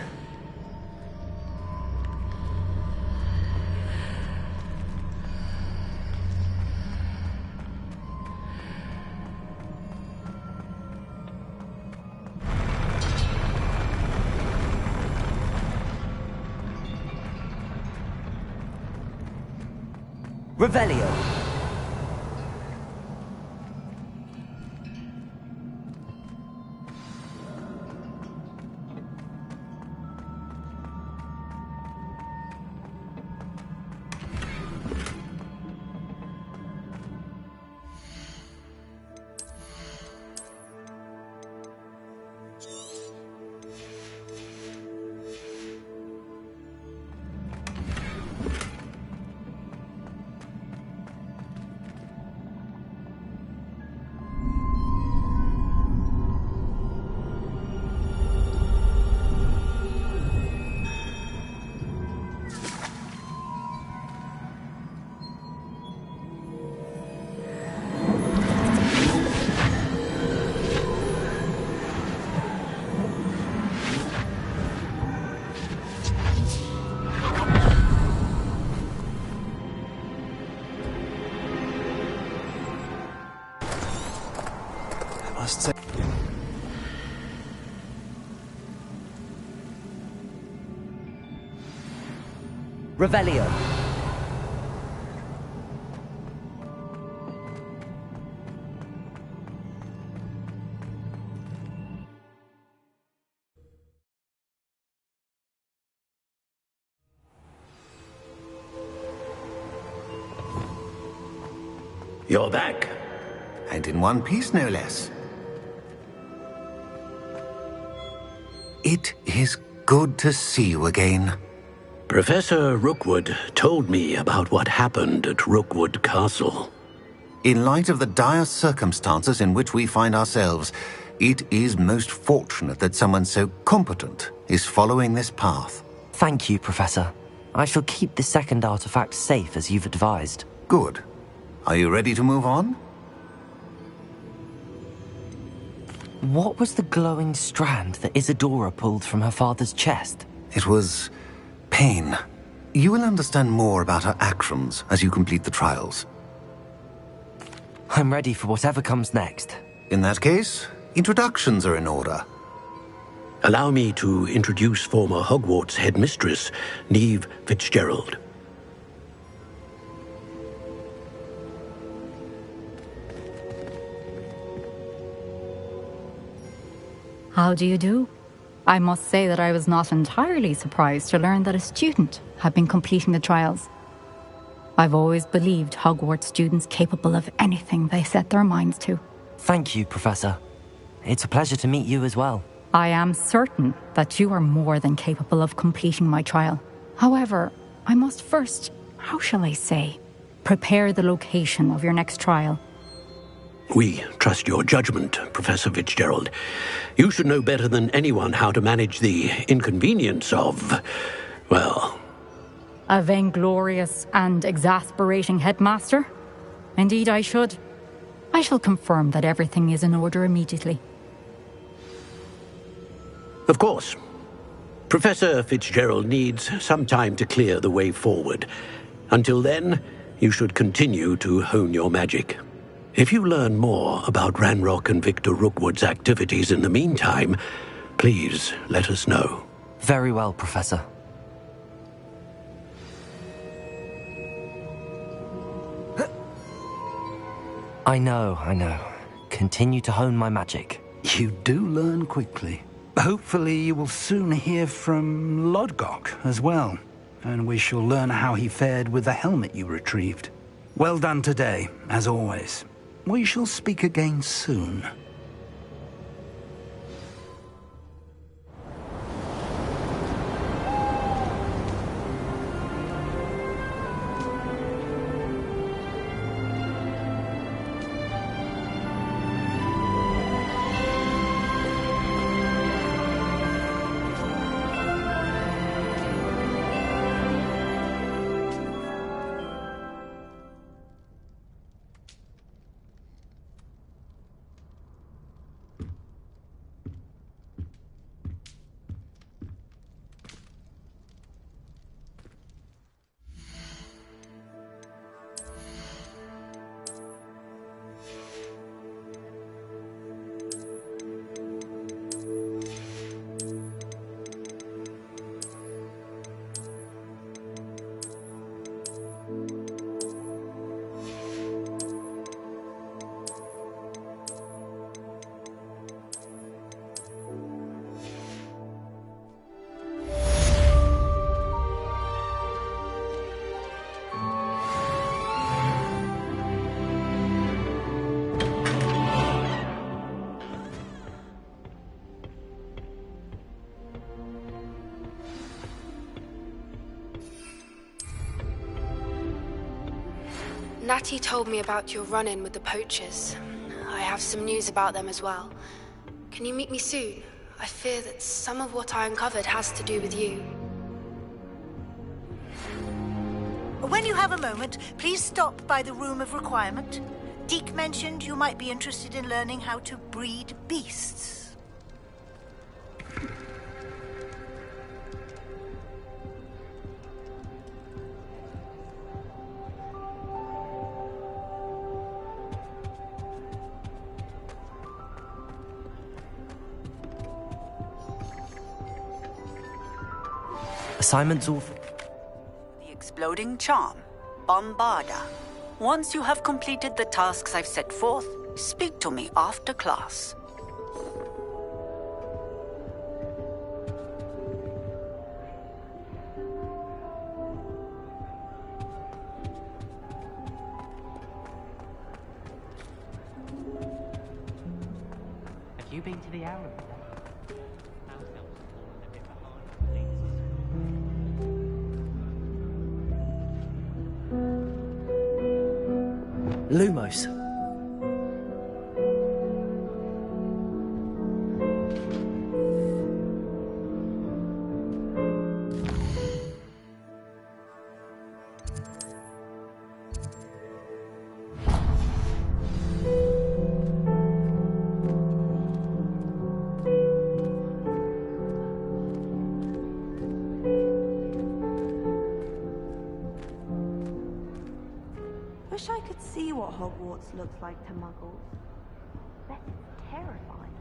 Revelio. Revelio. You're back. And in one piece, no less. It is good to see you again. Professor Rookwood told me about what happened at Rookwood Castle. In light of the dire circumstances in which we find ourselves, it is most fortunate that someone so competent is following this path. Thank you, Professor. I shall keep the second artifact safe as you've advised. Good. Are you ready to move on? What was the glowing strand that Isadora pulled from her father's chest? It was pain. You will understand more about her actions as you complete the trials. I'm ready for whatever comes next. In that case, introductions are in order. Allow me to introduce former Hogwarts headmistress, Neve Fitzgerald. How do you do? I must say that I was not entirely surprised to learn that a student had been completing the trials. I've always believed Hogwarts students capable of anything they set their minds to. Thank you, Professor. It's a pleasure to meet you as well. I am certain that you are more than capable of completing my trial. However, I must first, how shall I say, prepare the location of your next trial. We trust your judgment, Professor Fitzgerald. You should know better than anyone how to manage the inconvenience of, well... A vainglorious and exasperating headmaster? Indeed I should. I shall confirm that everything is in order immediately. Of course. Professor Fitzgerald needs some time to clear the way forward. Until then, you should continue to hone your magic. If you learn more about Ranrock and Victor Rookwood's activities in the meantime, please let us know. Very well, Professor. I know. Continue to hone my magic. You do learn quickly. Hopefully you will soon hear from Lodgok as well, and we shall learn how he fared with the helmet you retrieved. Well done today, as always. We shall speak again soon. Natty told me about your run-in with the poachers. I have some news about them as well. Can you meet me soon? I fear that some of what I uncovered has to do with you. When you have a moment, please stop by the Room of Requirement. Deke mentioned you might be interested in learning how to breed beasts. Assignments all... The exploding charm, Bombarda. Once you have completed the tasks I've set forth, speak to me after class. Have you been to the Arab? Lumos. Wish I could see what Hogwarts looks like to muggles. That's terrifying.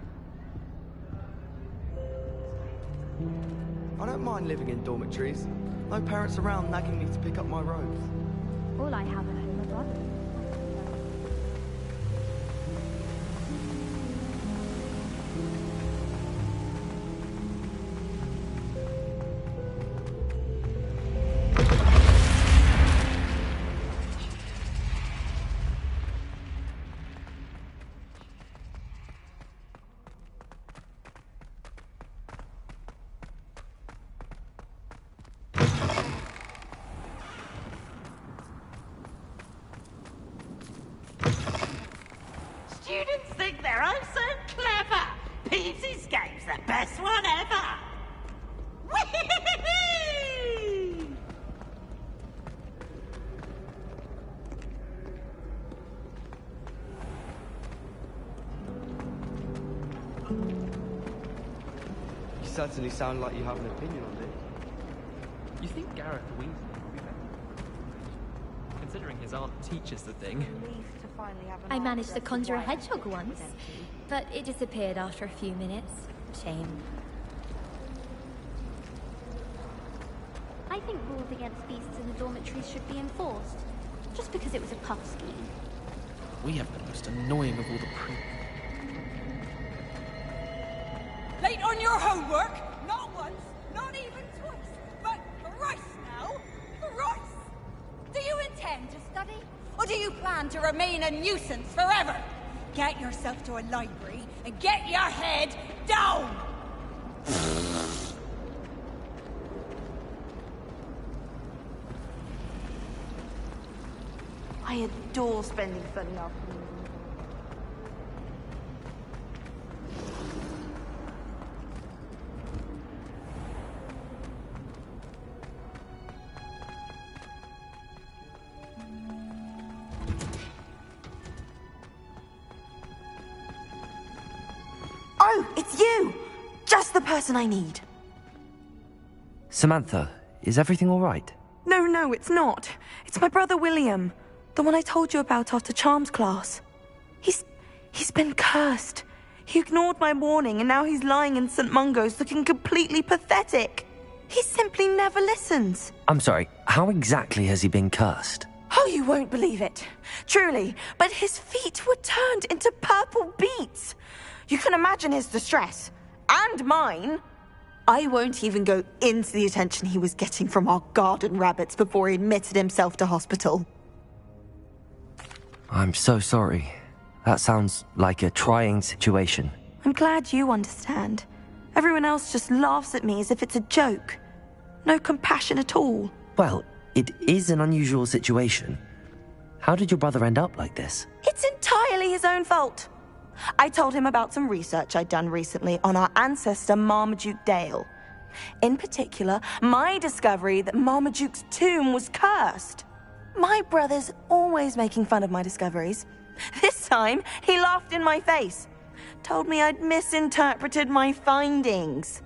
I don't mind living in dormitories. No parents around nagging me to pick up my robes. All I have at home are brothers. Students think they're oh so clever. Peeves' Escape's the best one ever. Whee! You certainly sound like you have an opinion on this. You think Gareth Weasley would be better? Considering his aunt teaches the thing. I managed to conjure a hedgehog once, but it disappeared after a few minutes. Shame. I think rules against beasts in the dormitories should be enforced, just because it was a puff scheme. We have the most annoying of all the pre... Late on your homework? Not once, not even twice, but thrice now? Thrice! Do you intend to study? Or do you plan to remain a nuisance forever? Get yourself to a library and get your head down! I adore spending sunny afternoons. Oh, it's you! Just the person I need. Samantha, is everything all right? No, it's not. It's my brother William. The one I told you about after Charms class. He's been cursed. He ignored my warning and now he's lying in St. Mungo's looking completely pathetic. He simply never listens. I'm sorry, how exactly has he been cursed? Oh, you won't believe it. Truly, but his feet were turned into purple beets. You can imagine his distress. And mine. I won't even go into the attention he was getting from our garden rabbits before he admitted himself to hospital. I'm so sorry. That sounds like a trying situation. I'm glad you understand. Everyone else just laughs at me as if it's a joke. No compassion at all. Well, it is an unusual situation. How did your brother end up like this? It's entirely his own fault. I told him about some research I'd done recently on our ancestor Marmaduke Dale. In particular, my discovery that Marmaduke's tomb was cursed. My brother's always making fun of my discoveries. This time, he laughed in my face. Told me I'd misinterpreted my findings.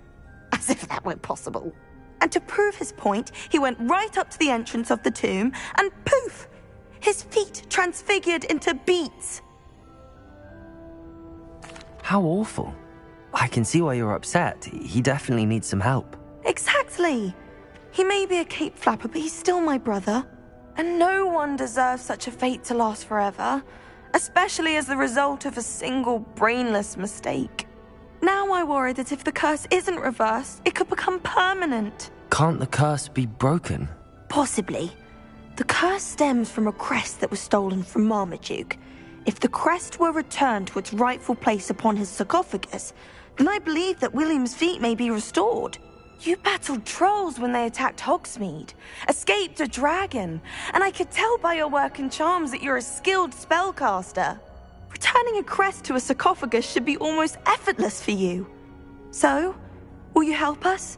As if that were possible. And to prove his point, he went right up to the entrance of the tomb and poof! His feet transfigured into beets. How awful. I can see why you're upset. He definitely needs some help. Exactly. He may be a cape flapper, but he's still my brother. And no one deserves such a fate to last forever, especially as the result of a single brainless mistake. Now I worry that if the curse isn't reversed, it could become permanent. Can't the curse be broken? Possibly. The curse stems from a crest that was stolen from Marmaduke. If the crest were returned to its rightful place upon his sarcophagus, then I believe that William's feat may be restored. You battled trolls when they attacked Hogsmeade, escaped a dragon, and I could tell by your work and charms that you're a skilled spellcaster. Returning a crest to a sarcophagus should be almost effortless for you. So, will you help us?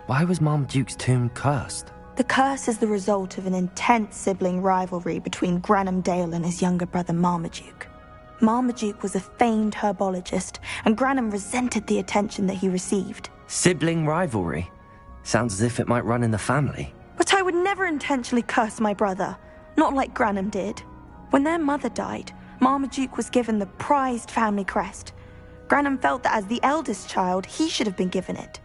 Why was Marmaduke's tomb cursed? The curse is the result of an intense sibling rivalry between Granham Dale and his younger brother Marmaduke. Marmaduke was a famed herbologist, and Granham resented the attention that he received. Sibling rivalry? Sounds as if it might run in the family. But I would never intentionally curse my brother, not like Granham did. When their mother died, Marmaduke was given the prized family crest. Granham felt that as the eldest child, he should have been given it.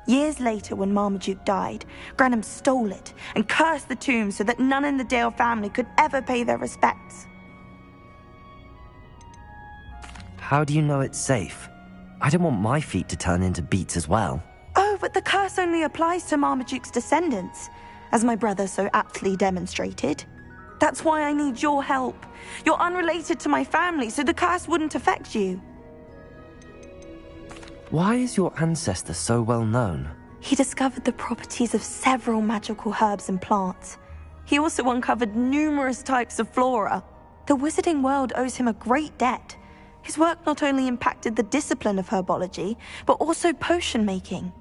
Years later, when Marmaduke died, Granham stole it and cursed the tomb so that none in the Dale family could ever pay their respects. How do you know it's safe? I don't want my feet to turn into beets as well. Oh, but the curse only applies to Marmaduke's descendants, as my brother so aptly demonstrated. That's why I need your help. You're unrelated to my family, so the curse wouldn't affect you. Why is your ancestor so well known? He discovered the properties of several magical herbs and plants. He also uncovered numerous types of flora. The wizarding world owes him a great debt. His work not only impacted the discipline of herbology, but also potion making.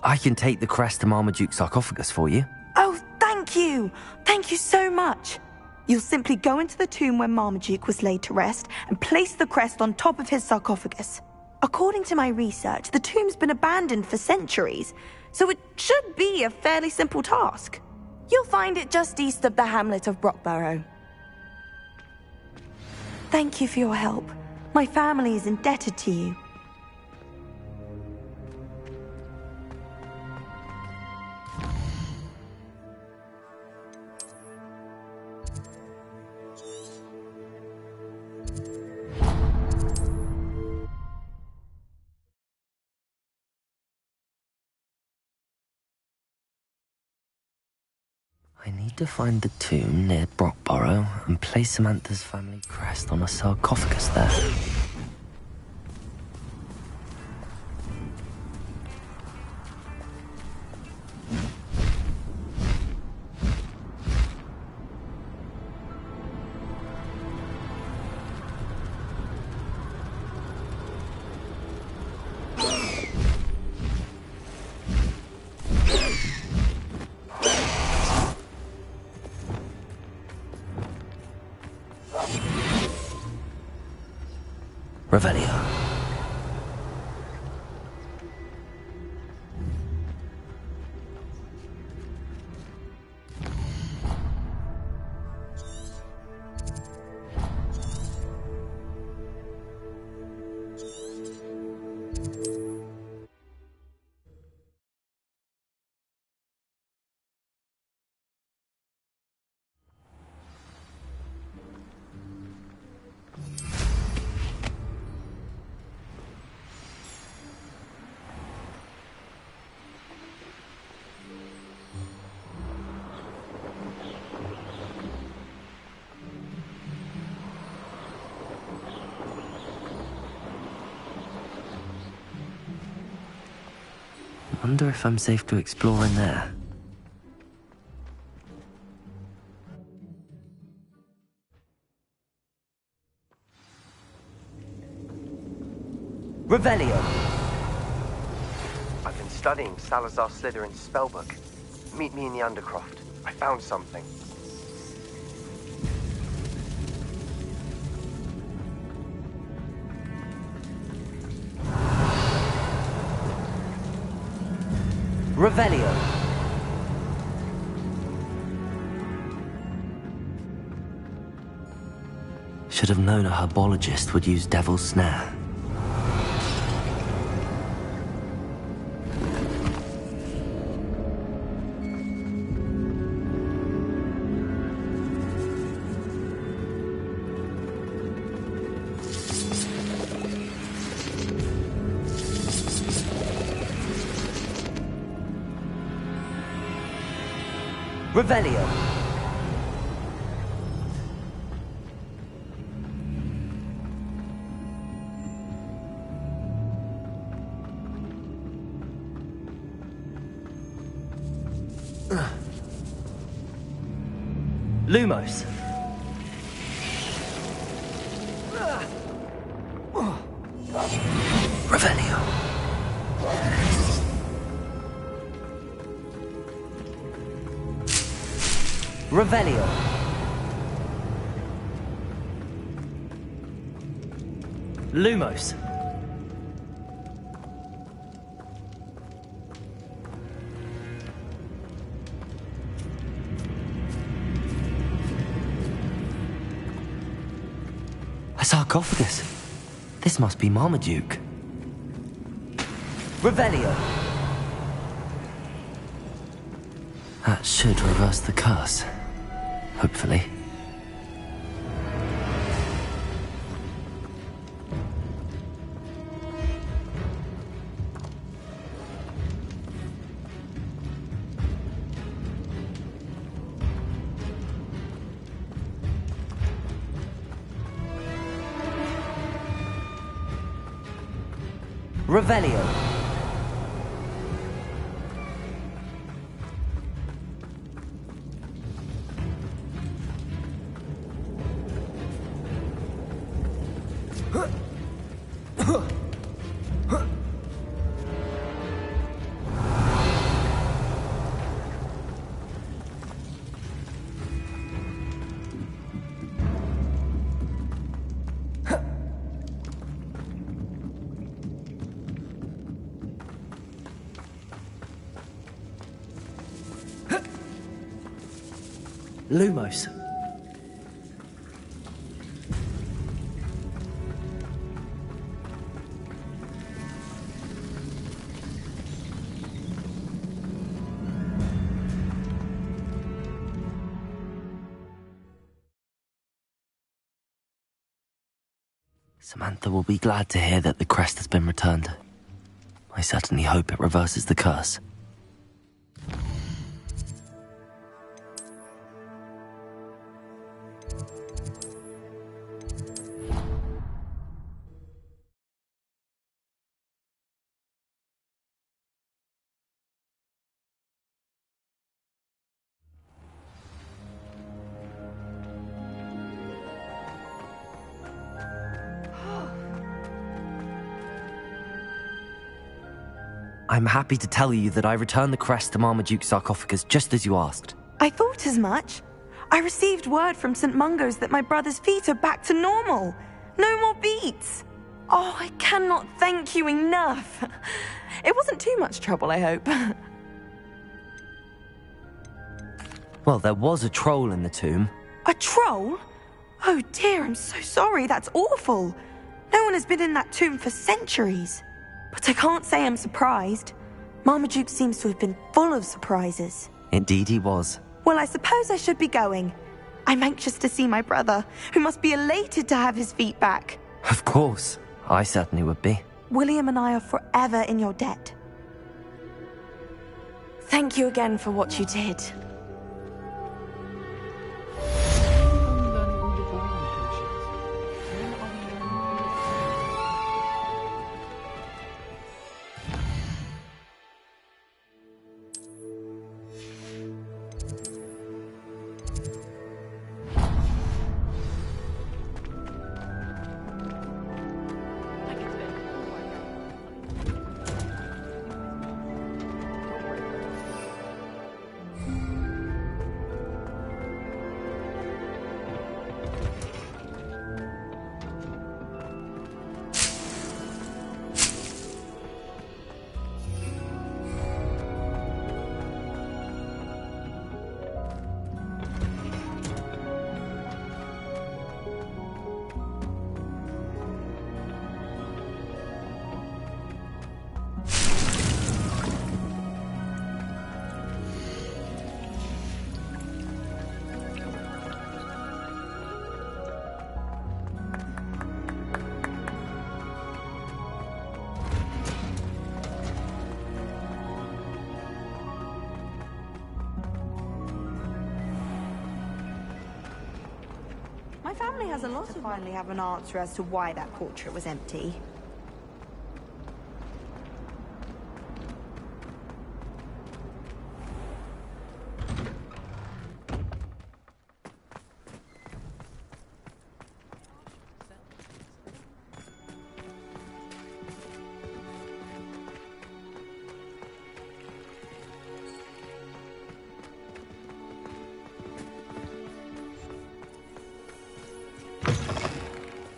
I can take the crest to Marmaduke's sarcophagus for you. Oh, thank you! Thank you so much! You'll simply go into the tomb where Marmaduke was laid to rest and place the crest on top of his sarcophagus. According to my research, the tomb's been abandoned for centuries, so it should be a fairly simple task. You'll find it just east of the hamlet of Brockborough. Thank you for your help. My family is indebted to you. I need to find the tomb near Brockborough and place Samantha's family crest on a sarcophagus there. Revelio. Wonder if I'm safe to explore in there. Revelio! I've been studying Salazar Slytherin's spellbook. Meet me in the Undercroft. I found something. Revelio! Should have known a herbologist would use Devil's Snare. Revelio. Lumos. Revelio. Revelio. Lumos. A sarcophagus. This must be Marmaduke. Revelio. That should reverse the curse. Hopefully. Revelio. Lumos. Samantha will be glad to hear that the crest has been returned. I certainly hope it reverses the curse. I'm happy to tell you that I returned the crest to Marmaduke's sarcophagus just as you asked. I thought as much. I received word from St. Mungo's that my brother's feet are back to normal. No more beats. Oh, I cannot thank you enough. It wasn't too much trouble, I hope. Well, there was a troll in the tomb. A troll? Oh dear, I'm so sorry. That's awful. No one has been in that tomb for centuries. But I can't say I'm surprised. Marmaduke seems to have been full of surprises. Indeed he was. Well, I suppose I should be going. I'm anxious to see my brother, who must be elated to have his feet back. Of course. I certainly would be. William and I are forever in your debt. Thank you again for what you did. family has a lot to finally have an answer as to why that portrait was empty.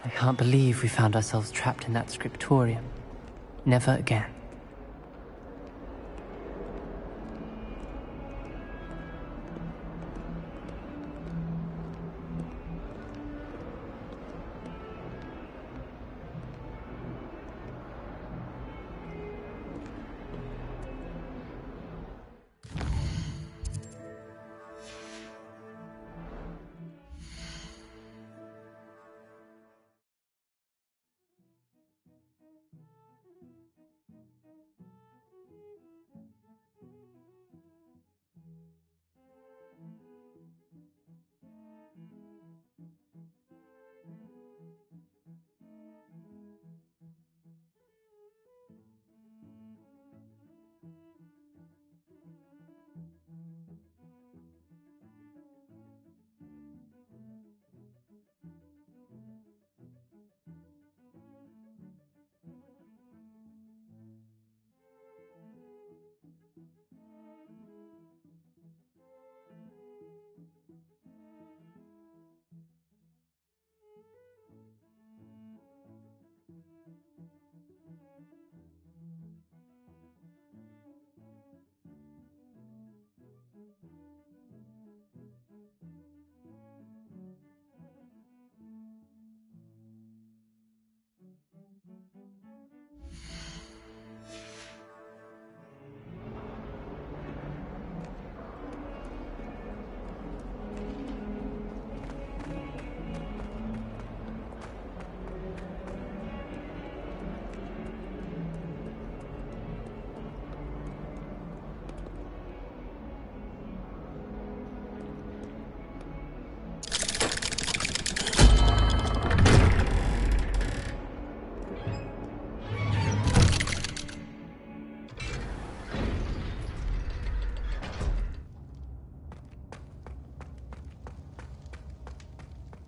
I can't believe we found ourselves trapped in that scriptorium. Never again.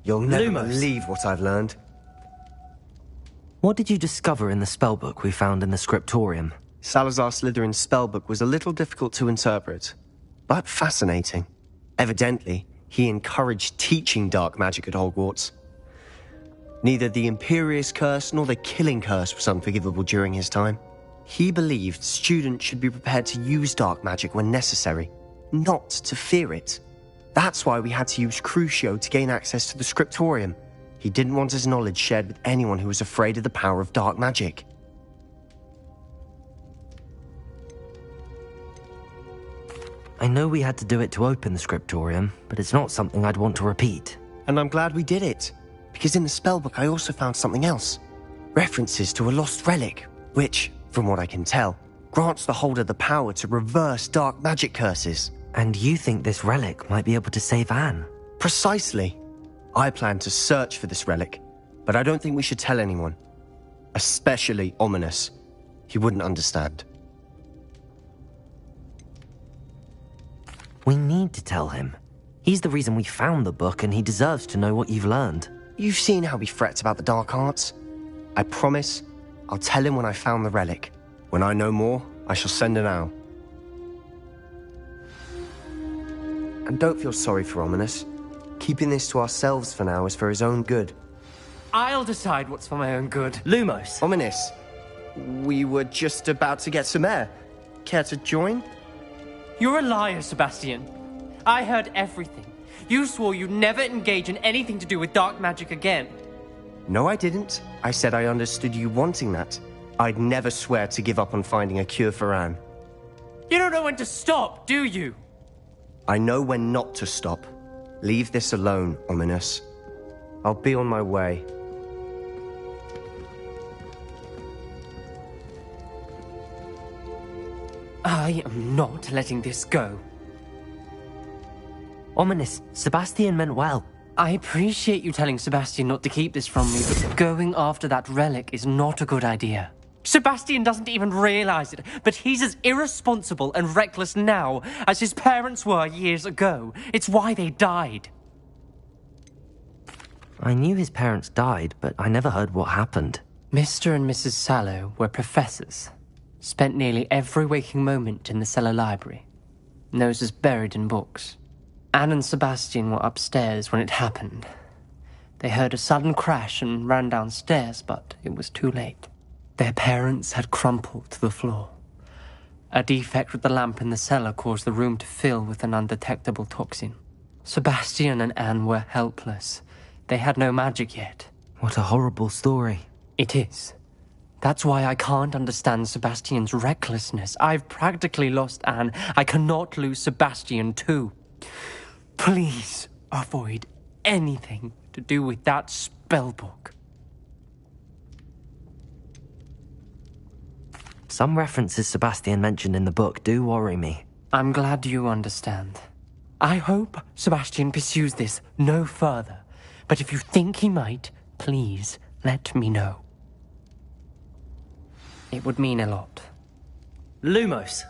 You'll never Lumos. believe what I've learned. What did you discover in the spellbook we found in the scriptorium? Salazar Slytherin's spellbook was a little difficult to interpret, but fascinating. Evidently, he encouraged teaching dark magic at Hogwarts. Neither the Imperious Curse nor the Killing Curse was unforgivable during his time. He believed students should be prepared to use dark magic when necessary, not to fear it. That's why we had to use Crucio to gain access to the scriptorium. He didn't want his knowledge shared with anyone who was afraid of the power of dark magic. I know we had to do it to open the scriptorium, but it's not something I'd want to repeat. And I'm glad we did it, because in the spellbook I also found something else. References to a lost relic, which, from what I can tell, grants the holder the power to reverse dark magic curses. And you think this relic might be able to save Anne? Precisely. I plan to search for this relic, but I don't think we should tell anyone. Especially Ominous. He wouldn't understand. We need to tell him. He's the reason we found the book, and he deserves to know what you've learned. You've seen how he frets about the dark arts. I promise I'll tell him when I found the relic. When I know more, I shall send an owl. And don't feel sorry for Ominous. Keeping this to ourselves for now is for his own good. I'll decide what's for my own good. Lumos. Ominous, we were just about to get some air. Care to join? You're a liar, Sebastian. I heard everything. You swore you'd never engage in anything to do with dark magic again. No, I didn't. I said I understood you wanting that. I'd never swear to give up on finding a cure for Anne. You don't know when to stop, do you? I know when not to stop. Leave this alone, Ominous. I'll be on my way. I am not letting this go. Ominous, Sebastian meant well. I appreciate you telling Sebastian not to keep this from me, but going after that relic is not a good idea. Sebastian doesn't even realize it, but he's as irresponsible and reckless now as his parents were years ago. It's why they died. I knew his parents died, but I never heard what happened. Mr. and Mrs. Sallow were professors. Spent nearly every waking moment in the cellar library. Noses buried in books. Anne and Sebastian were upstairs when it happened. They heard a sudden crash and ran downstairs, but it was too late. Their parents had crumpled to the floor. A defect with the lamp in the cellar caused the room to fill with an undetectable toxin. Sebastian and Anne were helpless. They had no magic yet. What a horrible story. It is. That's why I can't understand Sebastian's recklessness. I've practically lost Anne. I cannot lose Sebastian too. Please avoid anything to do with that spellbook. Some references Sebastian mentioned in the book do worry me. I'm glad you understand. I hope Sebastian pursues this no further. But if you think he might, please let me know. It would mean a lot. Lumos.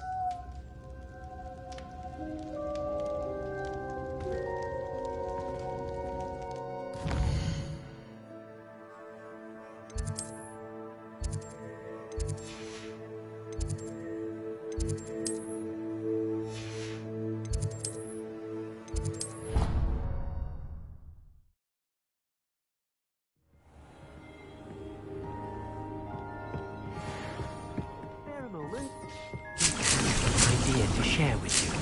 Idea to share with you.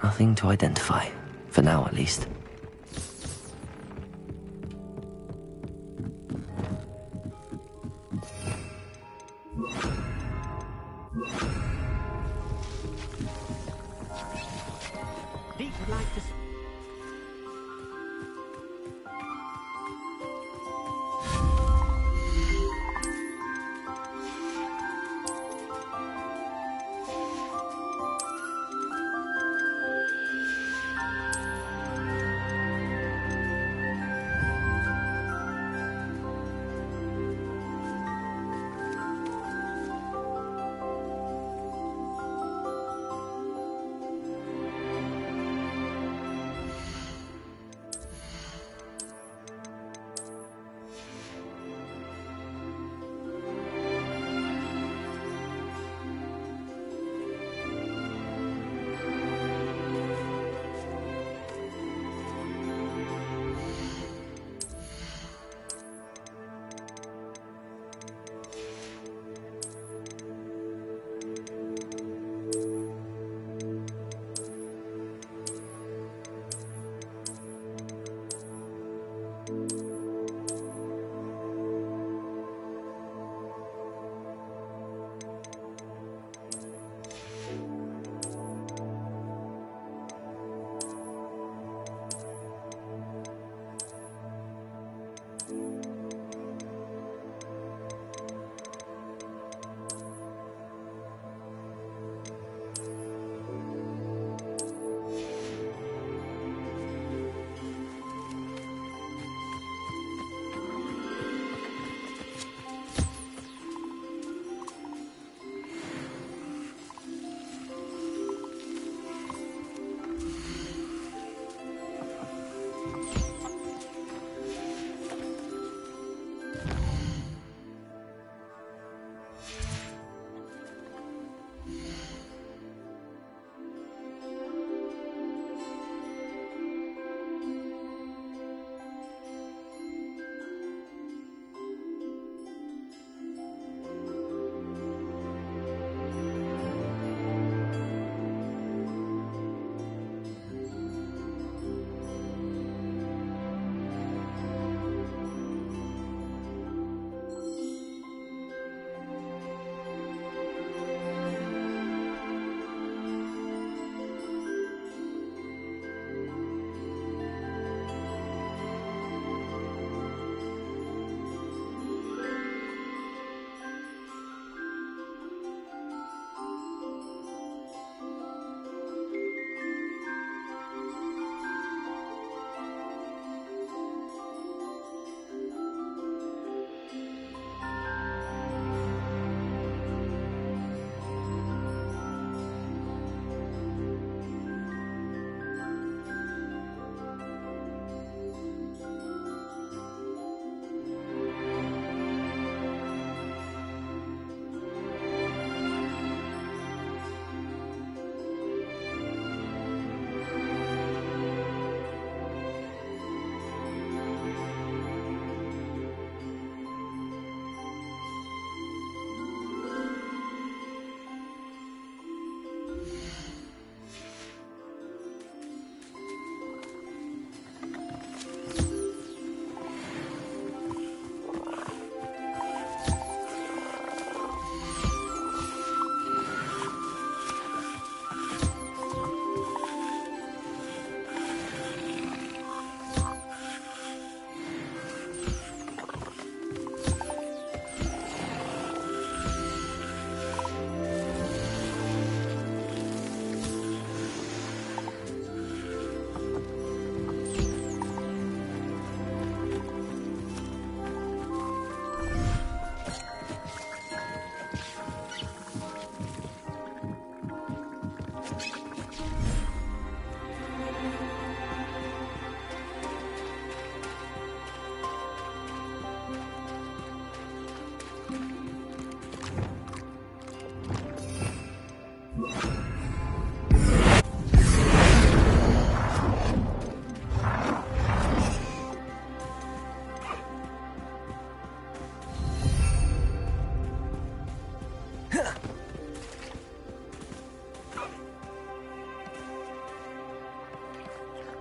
Nothing to identify, for now at least. Deep would like to...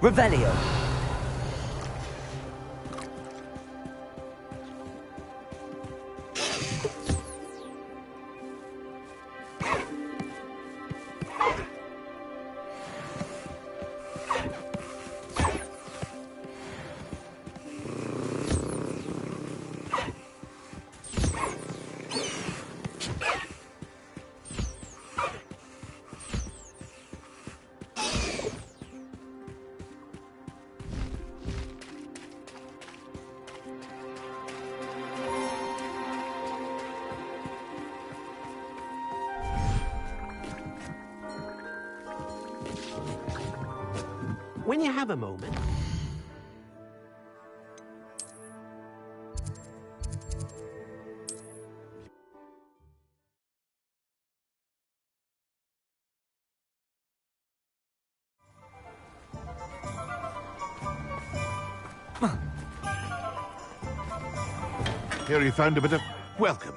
Revelio. When you have a moment. Here you found a bit of welcome.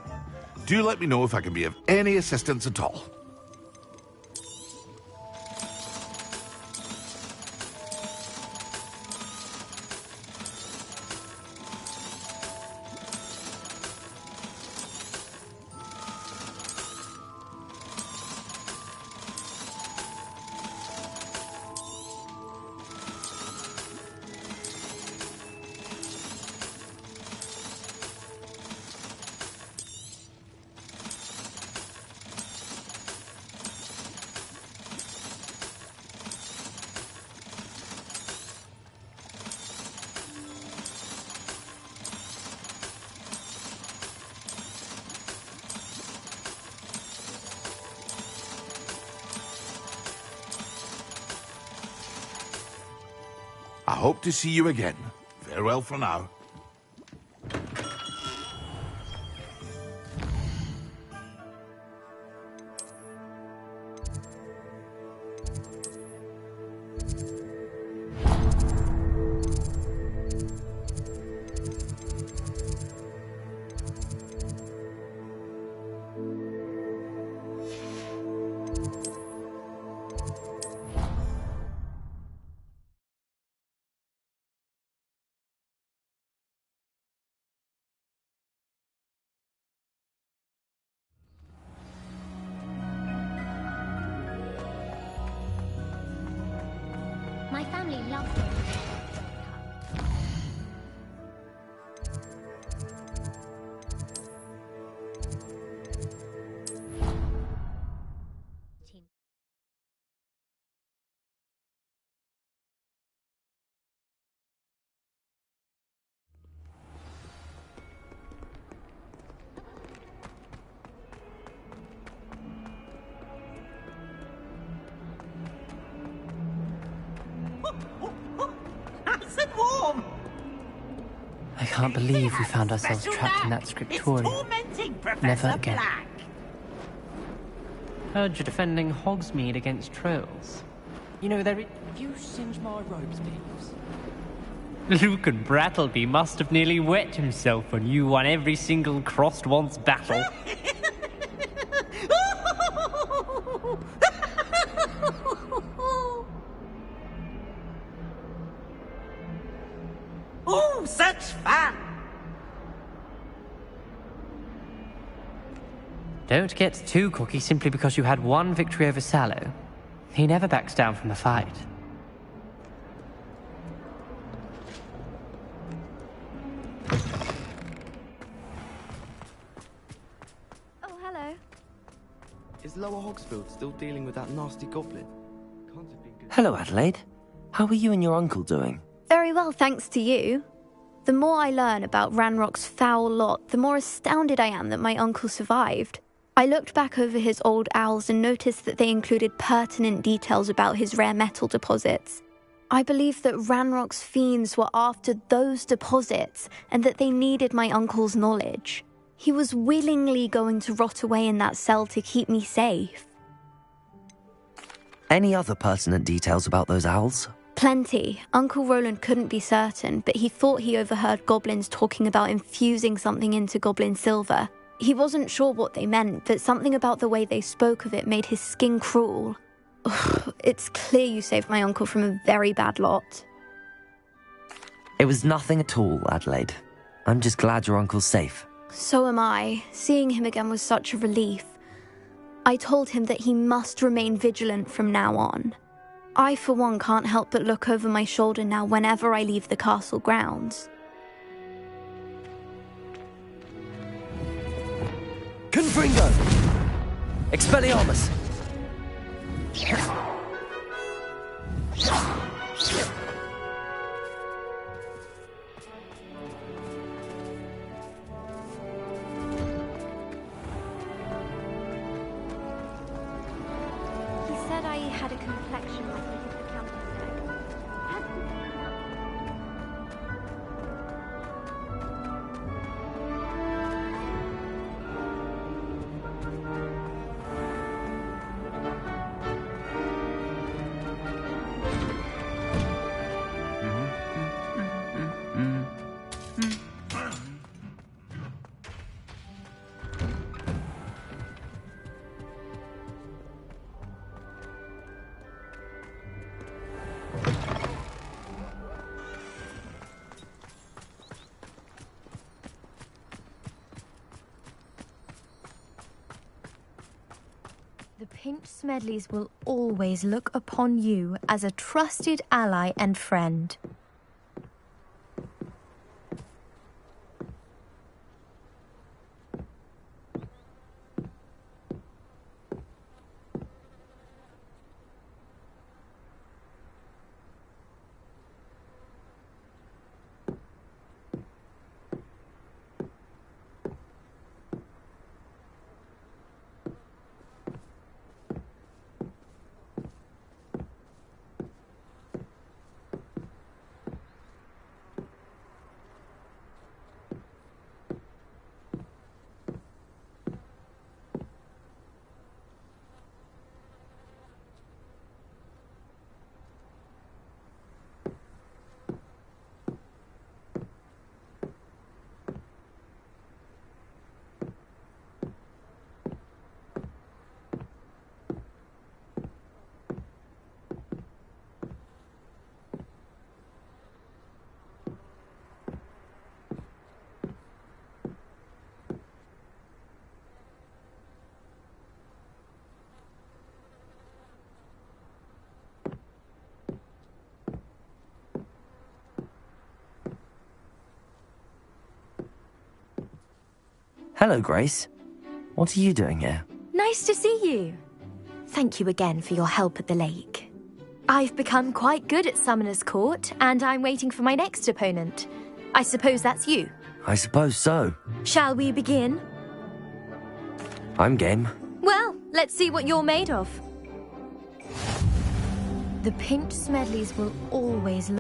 Do let me know if I can be of any assistance at all. I hope to see you again. Farewell for now. My family loves it. Nice and warm. I can't believe we found ourselves trapped in that scriptorium. Tormenting Professor Never again. Black. Heard you're defending Hogsmeade against trolls. You know, they're... You singe my robes, Beaves. Lucan Brattleby must have nearly wet himself when you won every single crossed once battle. Oh, such fun! Don't get too cocky simply because you had one victory over Sallow. He never backs down from a fight. Oh, hello. Is Lower Hogsfield still dealing with that nasty goblin? Can't have been good. Hello, Adelaide. How are you and your uncle doing? Very well, thanks to you. The more I learn about Ranrock's foul lot, the more astounded I am that my uncle survived. I looked back over his old owls and noticed that they included pertinent details about his rare metal deposits. I believe that Ranrock's fiends were after those deposits and that they needed my uncle's knowledge. He was willingly going to rot away in that cell to keep me safe. Any other pertinent details about those owls? Plenty. Uncle Roland couldn't be certain, but he thought he overheard goblins talking about infusing something into goblin silver. He wasn't sure what they meant, but something about the way they spoke of it made his skin crawl. It's clear you saved my uncle from a very bad lot. It was nothing at all, Adelaide. I'm just glad your uncle's safe. So am I. Seeing him again was such a relief. I told him that he must remain vigilant from now on. I, for one, can't help but look over my shoulder now whenever I leave the castle grounds. Confringo! Expelliarmus! He said I had a complexion like a hippocampus egg. The Pinch Smedleys will always look upon you as a trusted ally and friend. Hello, Grace. What are you doing here? Nice to see you. Thank you again for your help at the lake. I've become quite good at Summoner's Court, and I'm waiting for my next opponent. I suppose that's you. I suppose so. Shall we begin? I'm game. Well, let's see what you're made of. The Pinch Smedleys will always